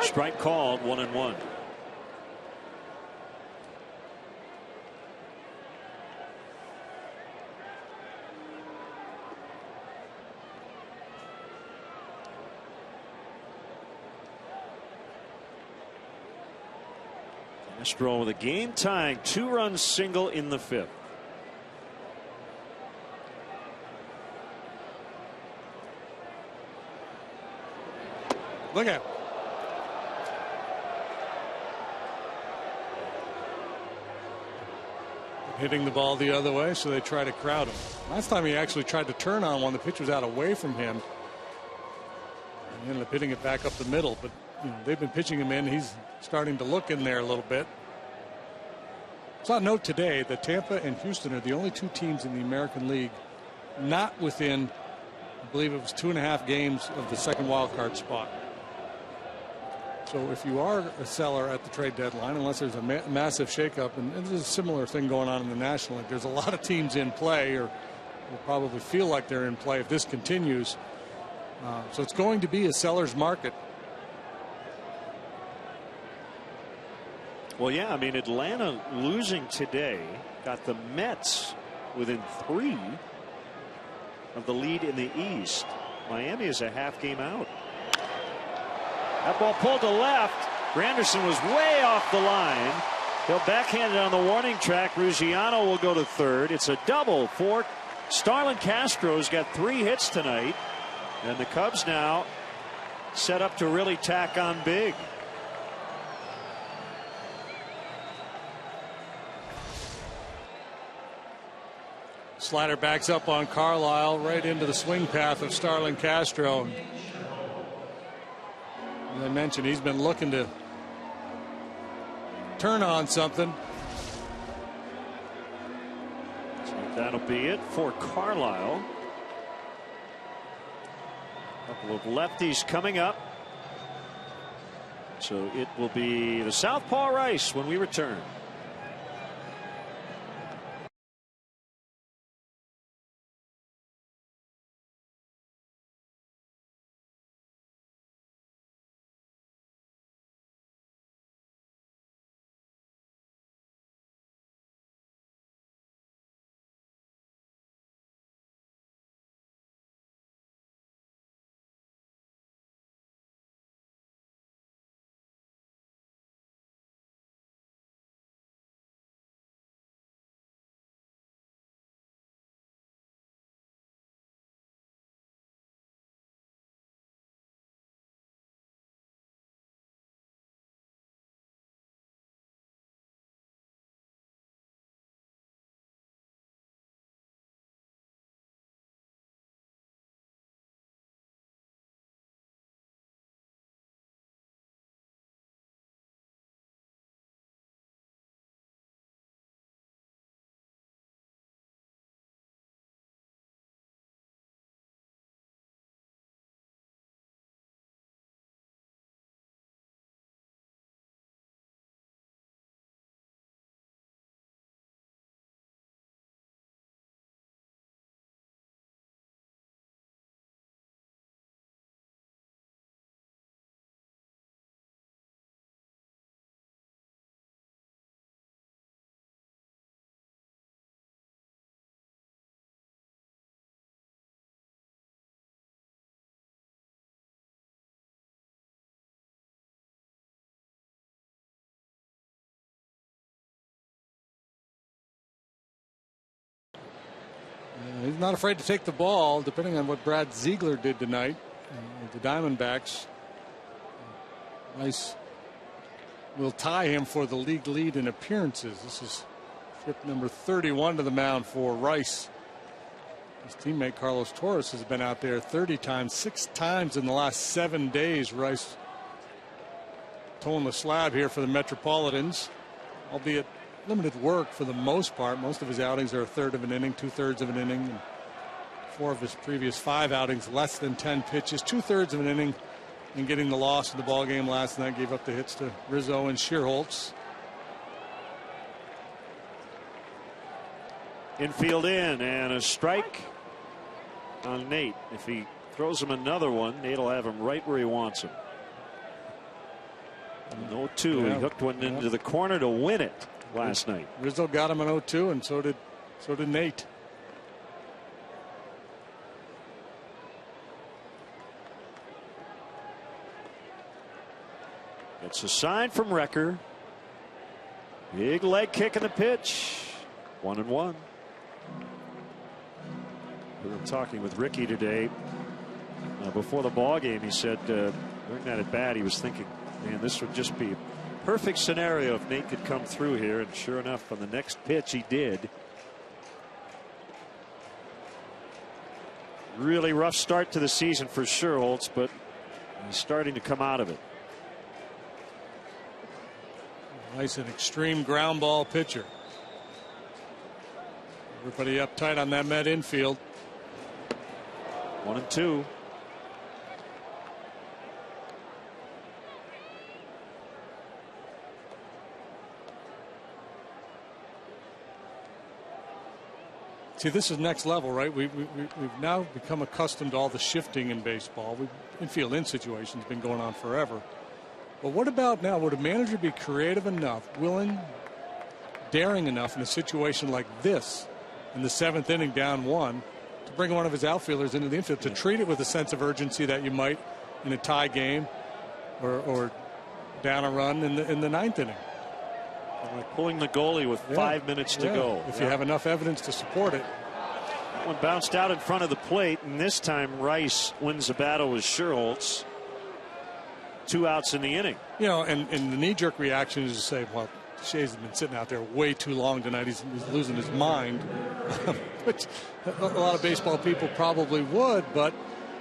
Strike called, 1-1. Astros with a game-tying 2-run single in the 5th. Look at him. Hitting the ball the other way, so they try to crowd him. Last time he actually tried to turn on one, the pitch was out away from him. He ended up hitting it back up the middle, but they've been pitching him in. He's starting to look in there a little bit. So I'll note today that Tampa and Houston are the only two teams in the American League not within, I believe it was 2.5 games of the second wild card spot. So if you are a seller at the trade deadline, unless there's a massive shakeup, and there's a similar thing going on in the National League, there's a lot of teams in play, or will probably feel like they're in play if this continues. So it's going to be a seller's market. Well, yeah, I mean, Atlanta losing today got the Mets within 3 of the lead in the East. Miami is a half game out. That ball pulled to left. Granderson was way off the line. He'll backhand it on the warning track. Ruggiano will go to third. It's a double for Starlin Castro's got 3 hits tonight. And the Cubs now set up to really tack on big. Slider backs up on Carlisle right into the swing path of Starlin Castro. As I mentioned, he's been looking to turn on something. So that'll be it for Carlisle. A couple of lefties coming up. So it will be the southpaw Rice when we return. He's not afraid to take the ball, depending on what Brad Ziegler did tonight with the Diamondbacks. Rice will tie him for the league lead in appearances. This is trip number 31 to the mound for Rice. His teammate Carlos Torres has been out there 30 times, 6 times in the last 7 days. Rice towing the slab here for the Metropolitans, albeit limited work for the most part. Most of his outings are a third of an inning, 2/3 of an inning. And 4 of his previous 5 outings less than 10 pitches, 2/3 of an inning, and getting the loss in the ball game last night. Gave up the hits to Rizzo and Shearholtz. Infield in, and a strike on Nate. If he throws him another one, Nate will have him right where he wants him. 0-2. He hooked one into the corner to win it last night. Rizzo got him an 0-2, and so did Nate. It's a sign from Recker. Big leg kick in the pitch. 1-1. We were talking with Ricky today before the ball game. He said During that at bat, he was thinking, man, this would just be a perfect scenario if Nate could come through here. And sure enough, on the next pitch, he did. Really rough start to the season for Sherholtz, but he's starting to come out of it. Nice and extreme ground ball pitcher. Everybody uptight on that Met infield. 1-2. See, this is next level, right? We've now become accustomed to all the shifting in baseball. Infield in situations been going on forever. But what about now? Would a manager be creative enough, willing, daring enough in a situation like this, in the 7th inning, down 1, to bring one of his outfielders into the infield, to treat it with a sense of urgency that you might in a tie game or down a run in the 9th inning? Like pulling the goalie with 5 minutes to go. If you have enough evidence to support it. That one bounced out in front of the plate, and this time Rice wins the battle with Sherholtz. 2 outs in the inning. You know, and the knee-jerk reaction is to say, well, Shea's been sitting out there way too long tonight. He's losing his mind. Which a lot of baseball people probably would, but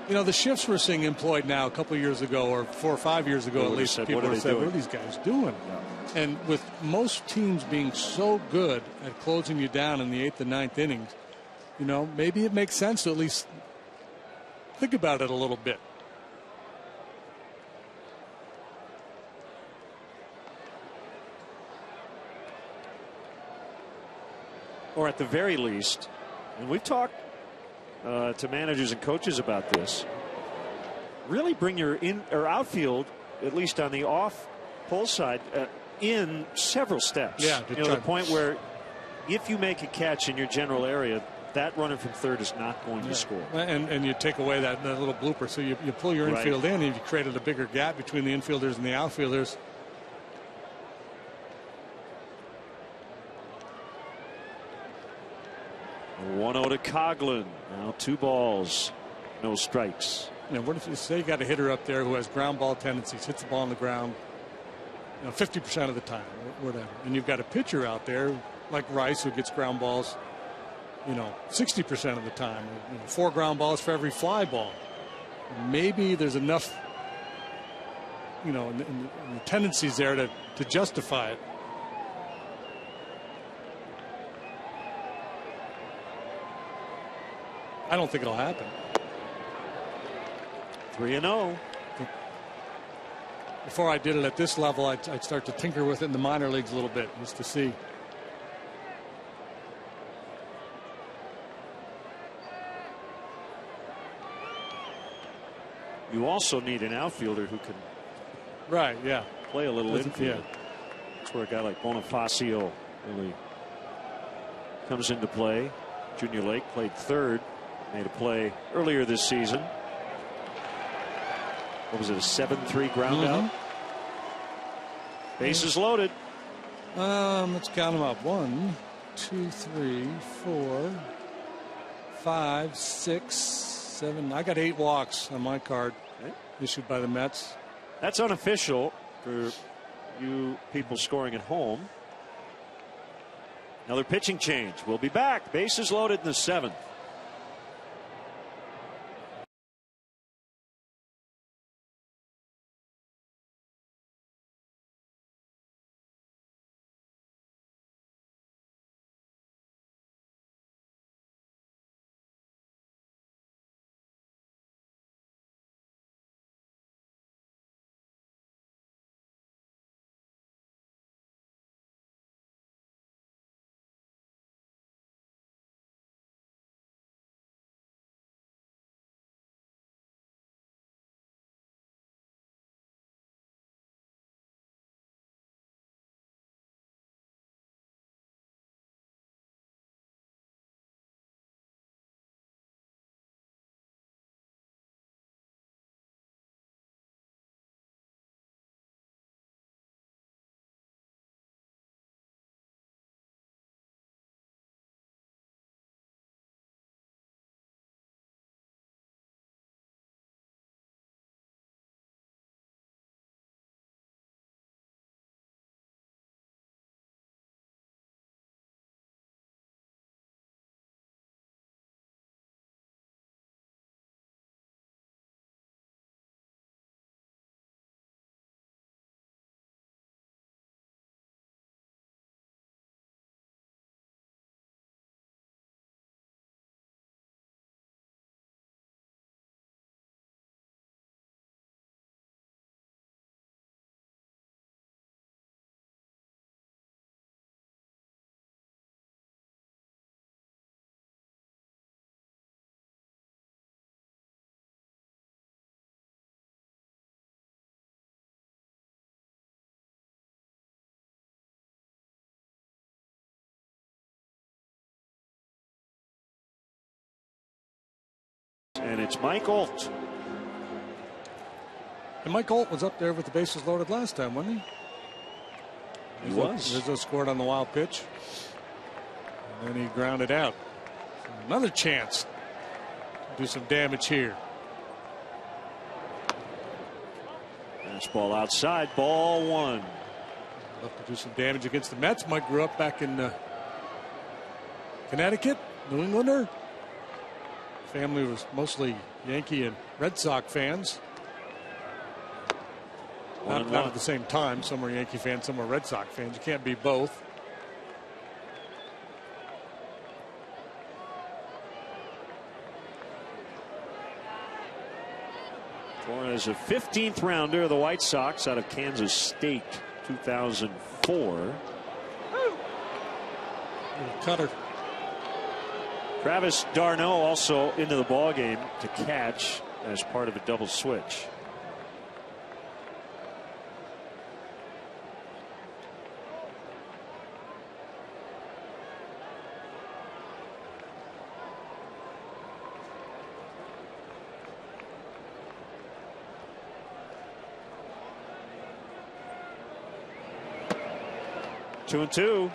you know, the shifts we're seeing employed now, a couple of years ago, or 4 or 5 years ago at least, people would have said, what are these guys doing? Yeah. And with most teams being so good at closing you down in the 8th and 9th innings, you know, maybe it makes sense to at least think about it a little bit. Or at the very least, and we've talked to managers and coaches about this, really bring your in or outfield, at least on the off pull side, in several steps. Yeah, you know, the point where if you make a catch in your general area, that runner from third is not going to score. And you take away that little blooper. So you pull your infield in, and you created a bigger gap between the infielders and the outfielders. A 1-0 to Coughlin. Now 2 balls, no strikes. You know, what if you say you got a hitter up there who has ground ball tendencies, hits the ball on the ground, you know, 50% of the time, whatever. And you've got a pitcher out there like Rice who gets ground balls, you know, 60% of the time. You know, 4 ground balls for every fly ball. Maybe there's enough, you know, in the tendencies there to justify it. I don't think it'll happen. 3-0. Before I did it at this level, I'd start to tinker with it in the minor leagues a little bit just to see. You also need an outfielder who can play a little infield. That's where a guy like Bonifacio really comes into play. Junior Lake played third, made a play earlier this season. What was it, a 7-3 ground out? Bases loaded. Let's count them up. 1, 2, 3, 4, 5, 6, 7. I got 8 walks on my card issued by the Mets. That's unofficial for you people scoring at home. Another pitching change. We'll be back. Bases loaded in the 7th. And it's Mike Olt. And Mike Olt was up there with the bases loaded last time, wasn't he? He was. Rizzo scored on the wild pitch. And then he grounded out. So another chance to do some damage here. Fastball outside, ball one. Love to do some damage against the Mets. Mike grew up back in Connecticut, New Englander. Family was mostly Yankee and Red Sox fans. Not at the same time. Some were Yankee fans, some were Red Sox fans. You can't be both. Torres, a 15th rounder of the White Sox out of Kansas State, 2004. Cutter. Travis d'Arnaud also into the ball game to catch as part of a double switch. Two and two.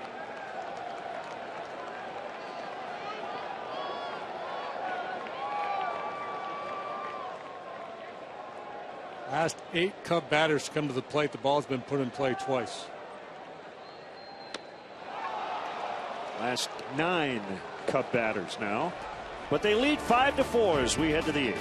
Last 8 Cub batters to come to the plate. The ball's been put in play twice. Last 9 Cub batters now, but they lead 5-4 as we head to the 8th.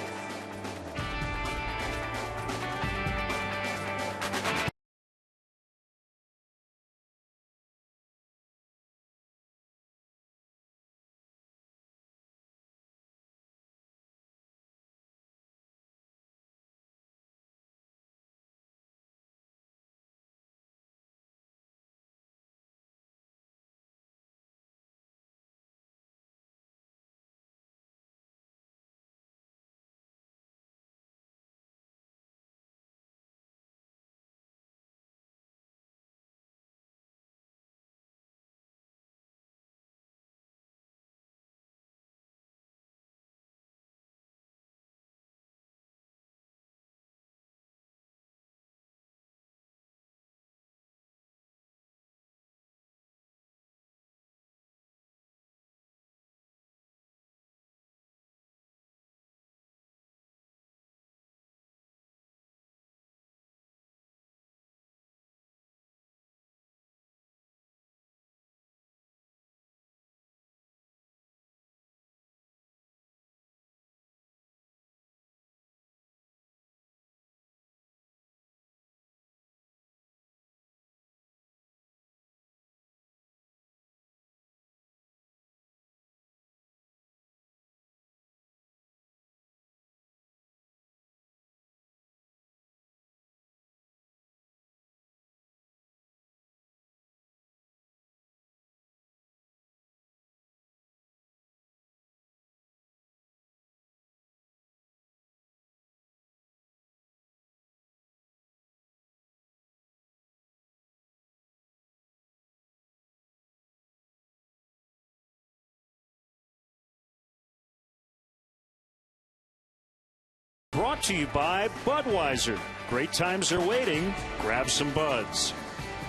Brought to you by Budweiser. Great times are waiting. Grab some buds.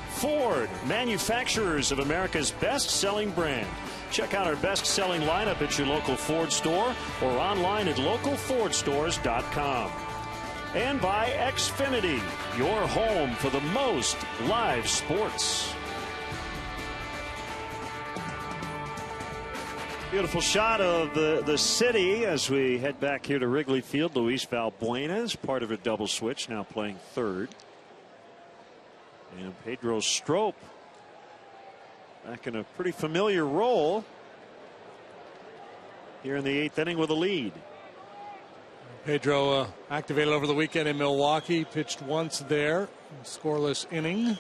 Ford, manufacturers of America's best-selling brand. Check out our best-selling lineup at your local Ford store or online at localfordstores.com. And by Xfinity, your home for the most live sports. Beautiful shot of the city as we head back here to Wrigley Field. Luis Valbuena is part of a double switch, now playing third. And Pedro Strop back in a pretty familiar role here in the 8th inning with a lead. Pedro activated over the weekend in Milwaukee, pitched once there, scoreless inning.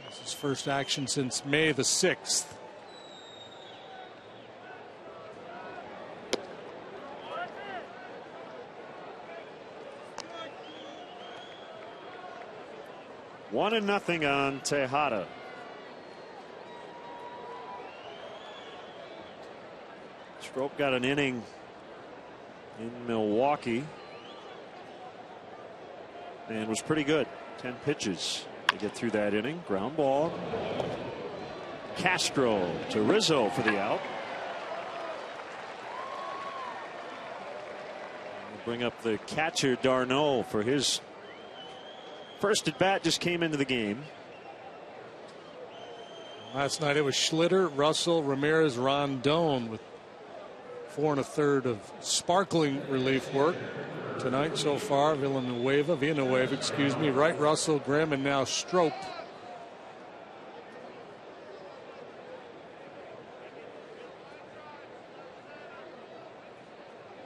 This is his first action since May the 6th. One and nothing on Tejada. Strop got an inning in Milwaukee and was pretty good. 10 pitches to get through that inning. Ground ball. Castro to Rizzo for the out. We'll bring up the catcher Darno for his first at bat. Just came into the game. Last night it was Schlitter, Russell, Ramirez, Rondon with 4 1/3 of sparkling relief work tonight so far. Villanueva, excuse me. Wright, Russell, Grimm, and now Strop.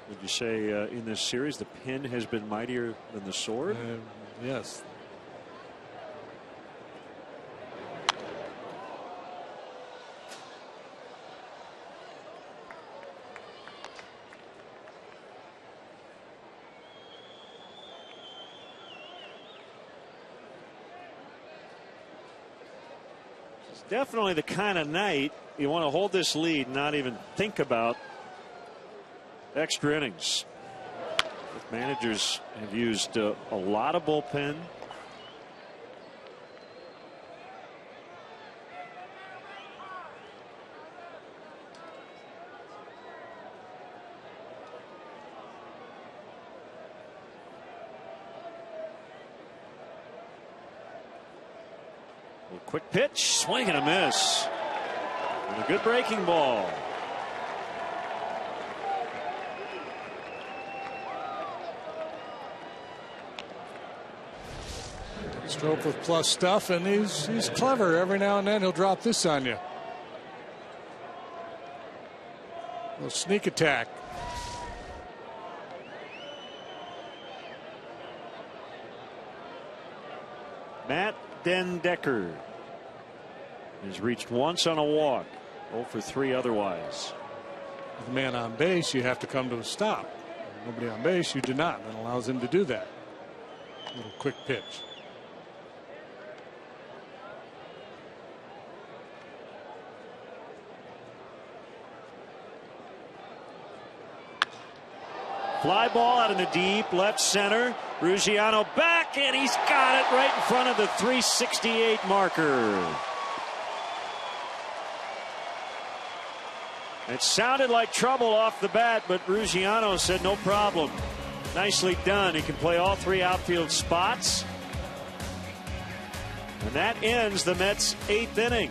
Would you say in this series the pen has been mightier than the sword? Yes. Definitely the kind of night you want to hold this lead and not even think about extra innings. Managers have used a lot of bullpen. Quick pitch, swing and a miss. And a good breaking ball. Strop with plus stuff, and he's clever. Every now and then he'll drop this on you. A little sneak attack. Matt Dendecker has reached once on a walk. 0 for 3 otherwise. With a man on base, you have to come to a stop. Nobody on base, you do not. That allows him to do that. Little quick pitch. Fly ball out in the deep left center. Ruggiano back, and he's got it right in front of the 368 marker. It sounded like trouble off the bat, but Ruggiano said no problem. Nicely done. He can play all 3 outfield spots. And that ends the Mets' 8th inning.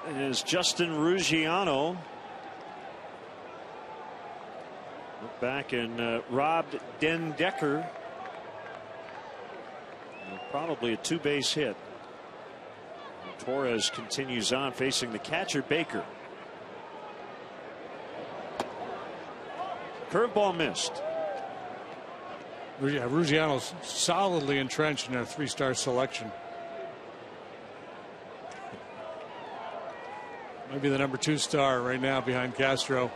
is Justin Ruggiano. Look back and robbed Den Decker. Probably a 2-base hit. And Torres continues on facing the catcher Baker. Curveball missed. Yeah, Ruggiano's solidly entrenched in their 3-star selection. Maybe the number 2 star right now behind Castro.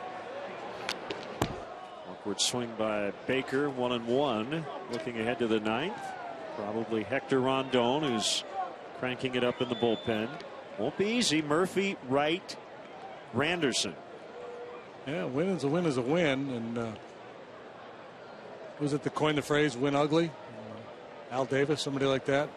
Awkward swing by Baker, 1-1. Looking ahead to the 9th. Probably Hector Rondon, who's cranking it up in the bullpen. Won't be easy. Murphy, Wright, Randerson. Yeah, win is a win is a win. And was it that coined the phrase "win ugly"? Al Davis, somebody like that.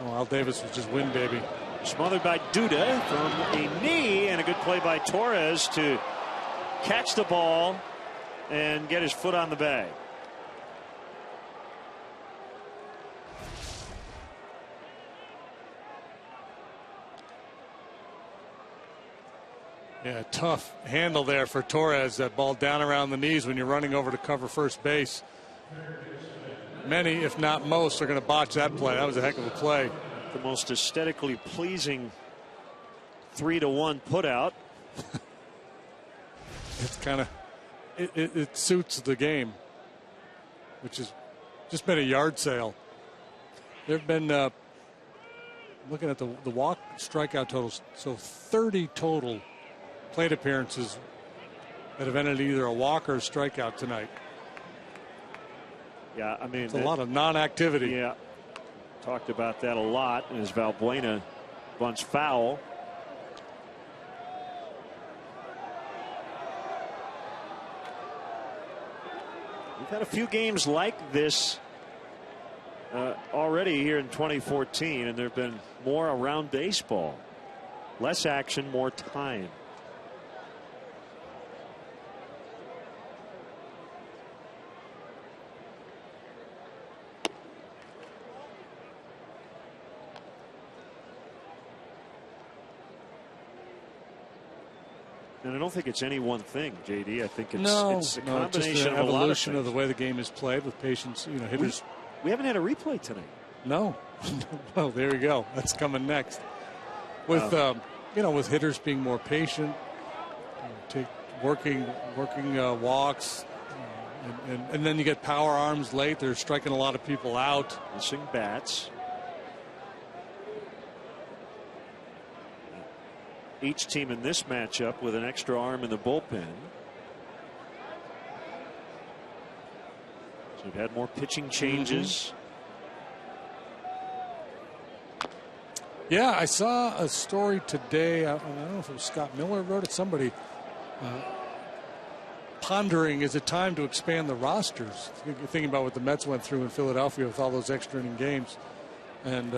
Oh, Al Davis was just win, baby. Smothered by Duda from a knee, and a good play by Torres to catch the ball and get his foot on the bag. Yeah, tough handle there for Torres. That ball down around the knees when you're running over to cover first base. Many, if not most, are going to botch that play. That was a heck of a play. The most aesthetically pleasing 3-1 put out. It's kind of it suits the game, which has just been a yard sale. There have been looking at the walk strikeout totals, so 30 total plate appearances that have ended either a walk or a strikeout tonight. Yeah, I mean, it's a lot of non-activity. Yeah, talked about that a lot as Valbuena bunts foul. We've had a few games like this already here in 2014, and there have been more around baseball. Less action, more time. And I don't think it's any one thing, JD. I think it's a combination just an of a lot of evolution of things. the way the game is played with patience. You know, hitters. We haven't had a replay tonight. No. Well, there you go. That's coming next. With with hitters being more patient, working walks, and then you get power arms late. They're striking a lot of people out. Missing bats. Each team in this matchup with an extra arm in the bullpen. So we've had more pitching changes. Yeah, I saw a story today. I don't know if it was Scott Miller wrote it. Somebody pondering, is it time to expand the rosters? Thinking about what the Mets went through in Philadelphia with all those extra inning games. And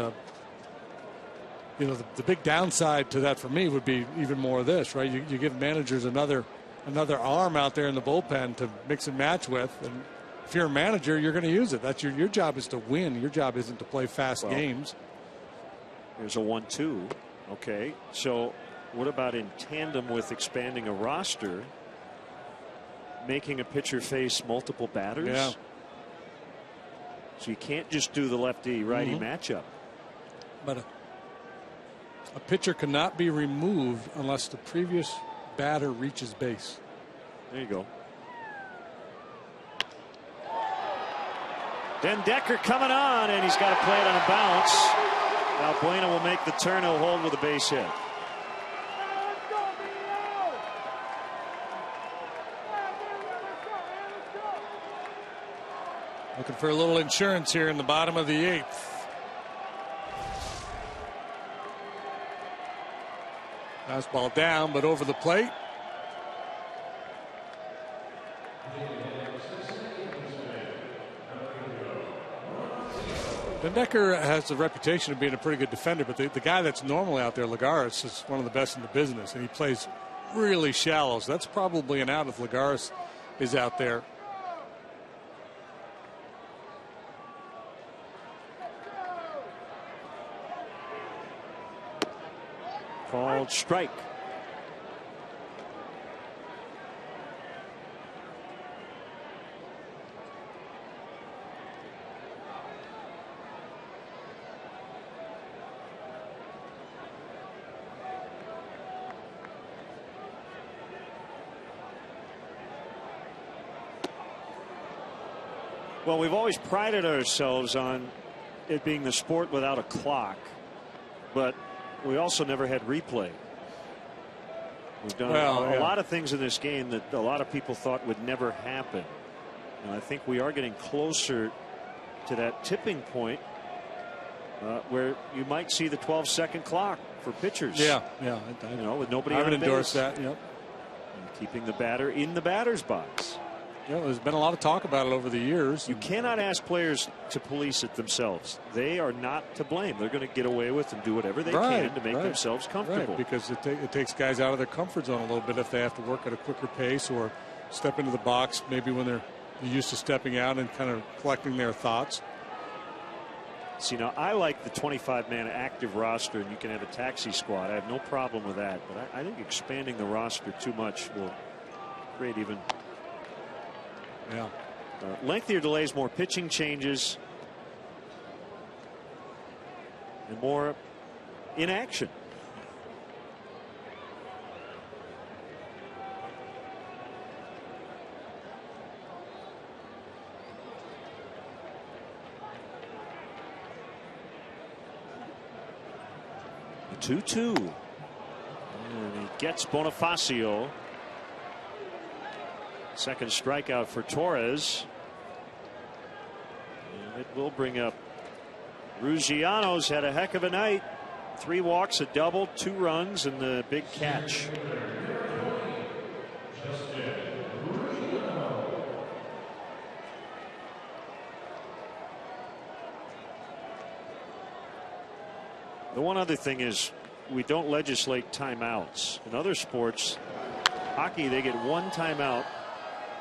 the big downside to that for me would be even more of this, right? You give managers another arm out there in the bullpen to mix and match with, and if you're a manager, you're going to use it. That's your job is to win. Your job isn't to play fast games. Here's a 1-2. Okay, so what about in tandem with expanding a roster, making a pitcher face multiple batters? Yeah. So you can't just do the lefty-righty matchup. But a pitcher cannot be removed unless the previous batter reaches base. There you go. Den Decker coming on, and he's got to play it on a bounce. Valbuena will make the turn. He'll hold with a base hit. Looking for a little insurance here in the bottom of the 8th. Fastball down, but over the plate. Decker has a reputation of being a pretty good defender, but the guy that's normally out there, Lagares, is one of the best in the business, and he plays really shallow. So that's probably an out if Lagares is out there. Called strike. Well, we've always prided ourselves on it being the sport without a clock, but we also never had replay. We've done a lot of things in this game that a lot of people thought would never happen. And I think we are getting closer to that tipping point where you might see the 12-second clock for pitchers. Yeah. You know, with nobody I on would base. endorse that. Yep. And keeping the batter in the batter's box. Yeah, there's been a lot of talk about it over the years. You cannot ask players to police it themselves. They are not to blame. They're going to get away with and do whatever they can to make themselves comfortable. Right, because it takes guys out of their comfort zone a little bit if they have to work at a quicker pace or step into the box maybe when they're used to stepping out and kind of collecting their thoughts. See, now I like the 25-man active roster, and you can have a taxi squad. I have no problem with that. But I think expanding the roster too much will create even lengthier delays, more pitching changes, and more inaction. The 2-2. And he gets Bonifacio. Second strikeout for Torres. And it will bring up Ruggiano's had a heck of a night. 3 walks, a double, 2 runs, and the big catch. The one other thing is we don't legislate timeouts. In other sports, hockey, they get 1 timeout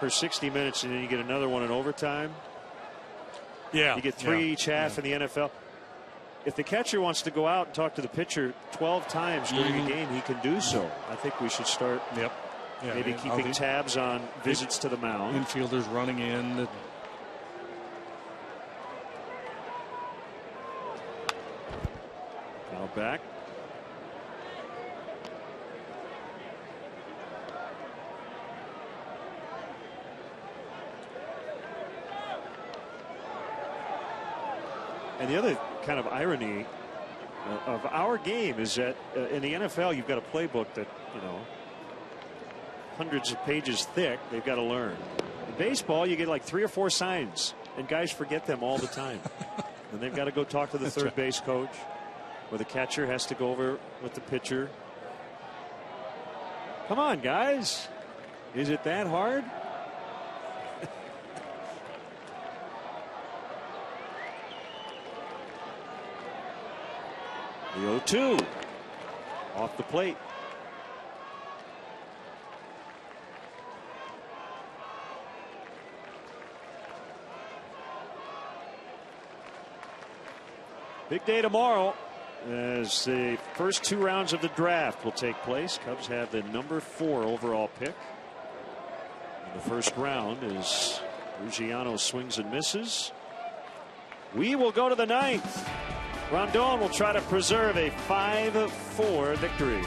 for 60 minutes, and then you get another one in overtime. Yeah. You get 3 each half in the NFL. If the catcher wants to go out and talk to the pitcher 12 times during a game, he can do so. I think we should start maybe keeping tabs on visits to the mound. Infielders running in. Foul back. And the other kind of irony of our game is that in the NFL, you've got a playbook that, hundreds of pages thick. They've got to learn. In baseball, you get like 3 or 4 signs, and guys forget them all the time. And they've got to go talk to the third base coach, or the catcher has to go over with the pitcher. Come on, guys. Is it that hard? The 0-2 off the plate. Big day tomorrow as the first 2 rounds of the draft will take place. Cubs have the number 4 overall pick. In the first round is Ruggiano swings and misses. We will go to the 9th. Rondon will try to preserve a 5-4 victory.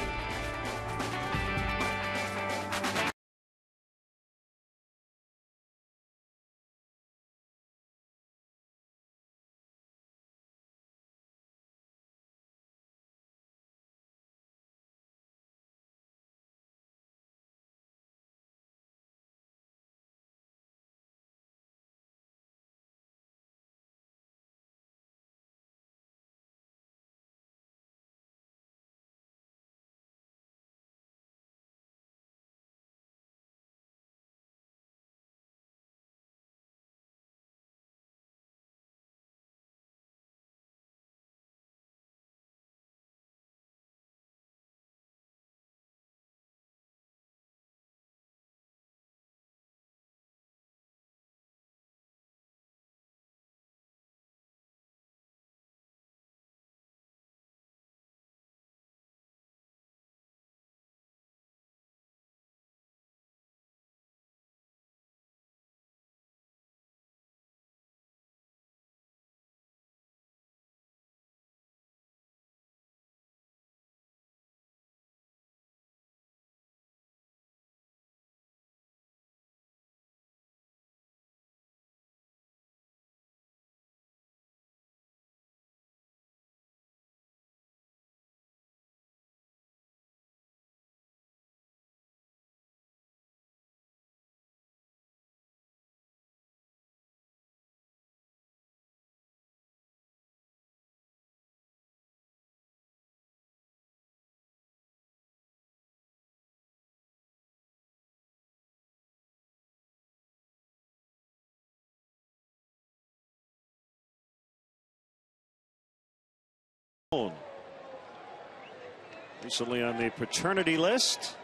Recently on the paternity list.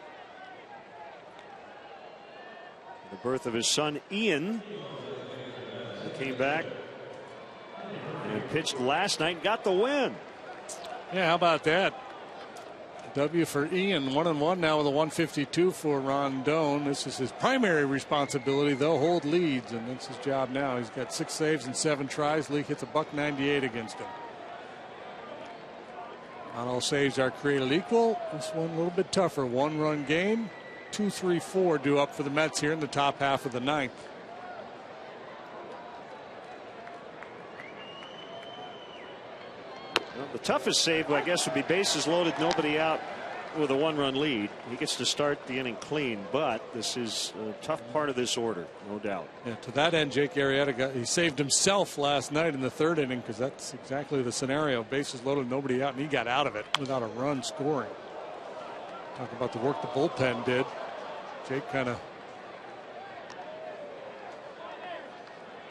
The birth of his son Ian. He came back and pitched last night and got the win. Yeah, how about that? W for Ian, 1-1 now with a 152 for Rondon. This is his primary responsibility, though, hold leads, and that's his job now. He's got 6 saves and 7 tries. League hits a .198 against him. Not all saves are created equal. This one a little bit tougher. 1-run game. 2-3-4 due up for the Mets here in the top half of the 9th. Well, the toughest save, I guess, would be bases loaded, nobody out with a 1-run lead. He gets to start the inning clean, but this is a tough part of this order, no doubt. Yeah, to that end, Jake Arrieta he saved himself last night in the 3rd inning, because that's exactly the scenario. Bases loaded, nobody out, and he got out of it without a run scoring. Talk about the work the bullpen did. Jake kind of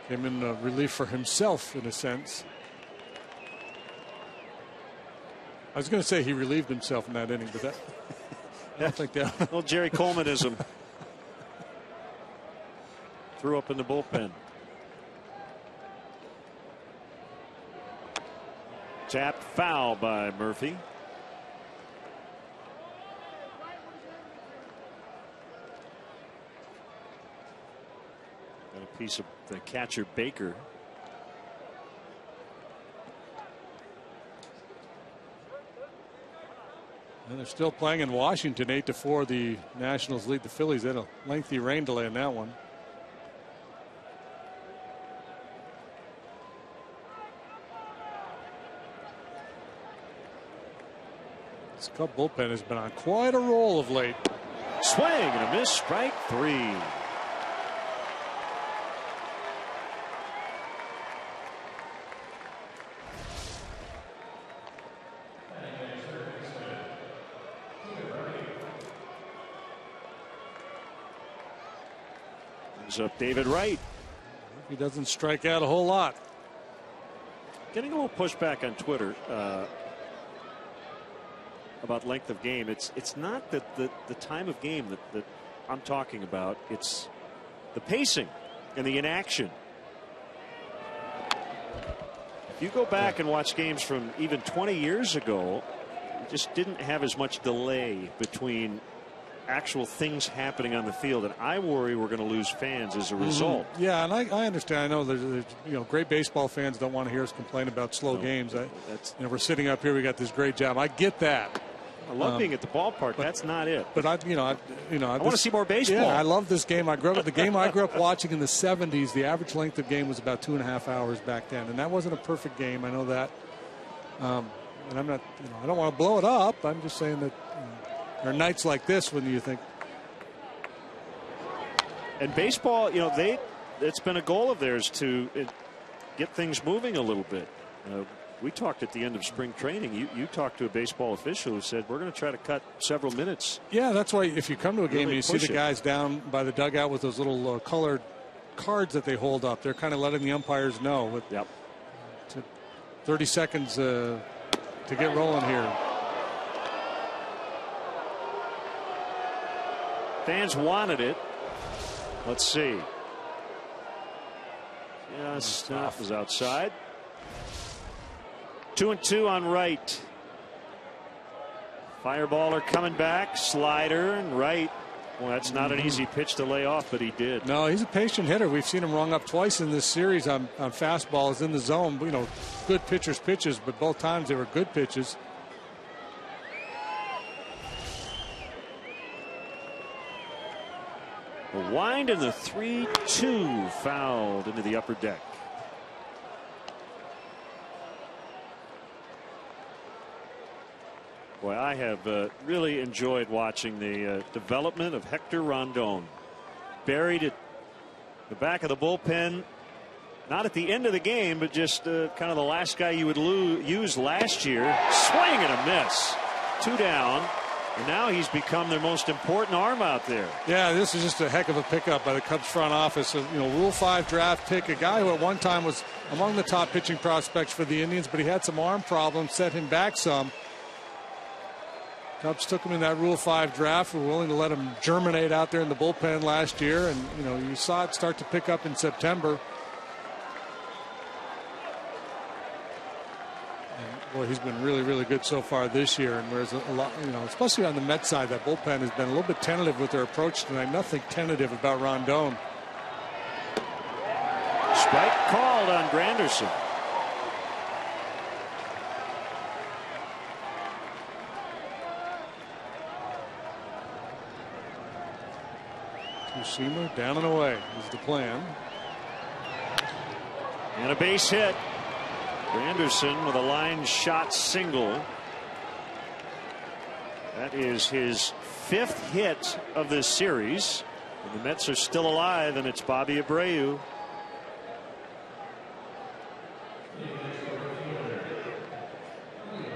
came in relief for himself in a sense. I was going to say he relieved himself in that inning, but that I don't think that. Little Jerry Colemanism. Threw up in the bullpen. Tapped foul by Murphy. Got a piece of the catcher Baker. And they're still playing in Washington. 8-4. The Nationals lead the Phillies. They had a lengthy rain delay in that one. This Cub bullpen has been on quite a roll of late. Swing and a miss, strike 3. Up David Wright. He doesn't strike out a whole lot. Getting a little pushback on Twitter about length of game. It's not that the time of game that I'm talking about. It's the pacing and the inaction. If you go back and watch games from even 20 years ago, you just didn't have as much delay between actual things happening on the field, and I worry we're going to lose fans as a result. Yeah, and I understand. I know there's great baseball fans don't want to hear us complain about slow games. We're sitting up here. We got this great job. I get that. I love being at the ballpark. That's not it. But I want to see more baseball. Yeah, I love this game. The game I grew up watching in the 70s. The average length of game was about 2.5 hours back then, and that wasn't a perfect game. I know that. And I'm not. I don't want to blow it up. I'm just saying that. There are nights like this when you think. And baseball, it's been a goal of theirs to get things moving a little bit. We talked at the end of spring training. You talked to a baseball official who said, we're going to try to cut several minutes. Yeah, that's why if you come to a game really and you see the guys down by the dugout with those little colored cards that they hold up, they're kind of letting the umpires know. Yep. 30 seconds to get rolling here. Fans wanted it. Let's see. Yes, that was outside. 2-2 on Wright. Fireballer coming back. Slider and Wright. Well, that's not an easy pitch to lay off, but he did. No, he's a patient hitter. We've seen him rung up twice in this series on fastballs in the zone. Good pitches, but both times they were good pitches. A wind and the 3-2 fouled into the upper deck. Boy, I have really enjoyed watching the development of Hector Rondon. Buried at the back of the bullpen, not at the end of the game, but just kind of the last guy you would use last year. Swing and a miss. 2 down. And now he's become their most important arm out there. Yeah, this is just a heck of a pickup by the Cubs front office. Rule 5 draft pick, a guy who at one time was among the top pitching prospects for the Indians, but he had some arm problems, set him back some. Cubs took him in that Rule 5 draft. Were willing to let him germinate out there in the bullpen last year, and you saw it start to pick up in September. Boy, he's been really, really good so far this year. And whereas a lot, especially on the Mets side, that bullpen has been a little bit tentative with their approach tonight. Nothing tentative about Rondon. Strike called on Granderson. Two-seamer down and away is the plan. And a base hit. Granderson with a line shot single. That is his 5th hit of this series. And the Mets are still alive, and it's Bobby Abreu.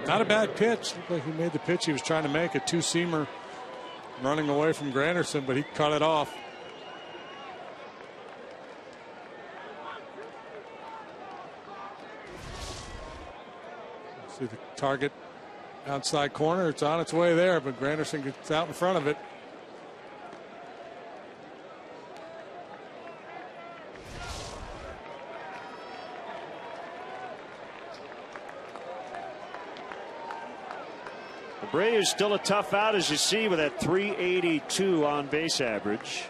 Not a bad pitch. Looked like he made the pitch he was trying to make, a two-seamer running away from Granderson, but he cut it off. See the target outside corner. It's on its way there, but Granderson gets out in front of it. Abreu's still a tough out, as you see, with that .382 on base average.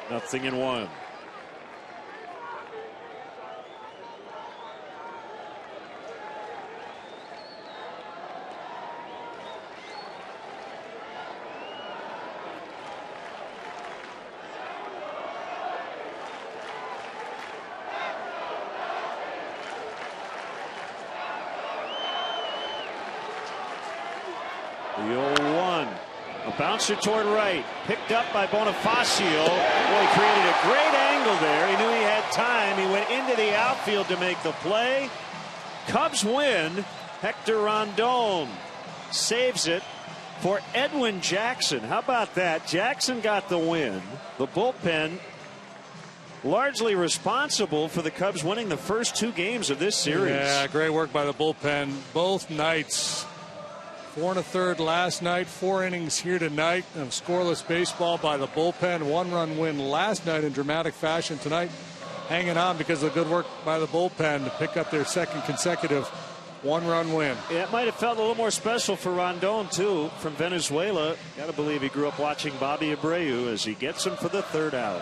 Nothing in one. The 0-1. A bouncer toward right, picked up by Bonifacio. Boy, he created a great angle there. He knew he had time. He went into the outfield to make the play. Cubs win. Hector Rondon saves it for Edwin Jackson. How about that? Jackson got the win. The bullpen largely responsible for the Cubs winning the first 2 games of this series. Yeah, great work by the bullpen both nights. 4 1/3 last night, 4 innings here tonight of scoreless baseball by the bullpen. 1-run win last night in dramatic fashion. Tonight, hanging on because of the good work by the bullpen to pick up their 2nd consecutive 1-run win. Yeah, it might have felt a little more special for Rondon, too, from Venezuela. Got to believe he grew up watching Bobby Abreu as he gets him for the 3rd out.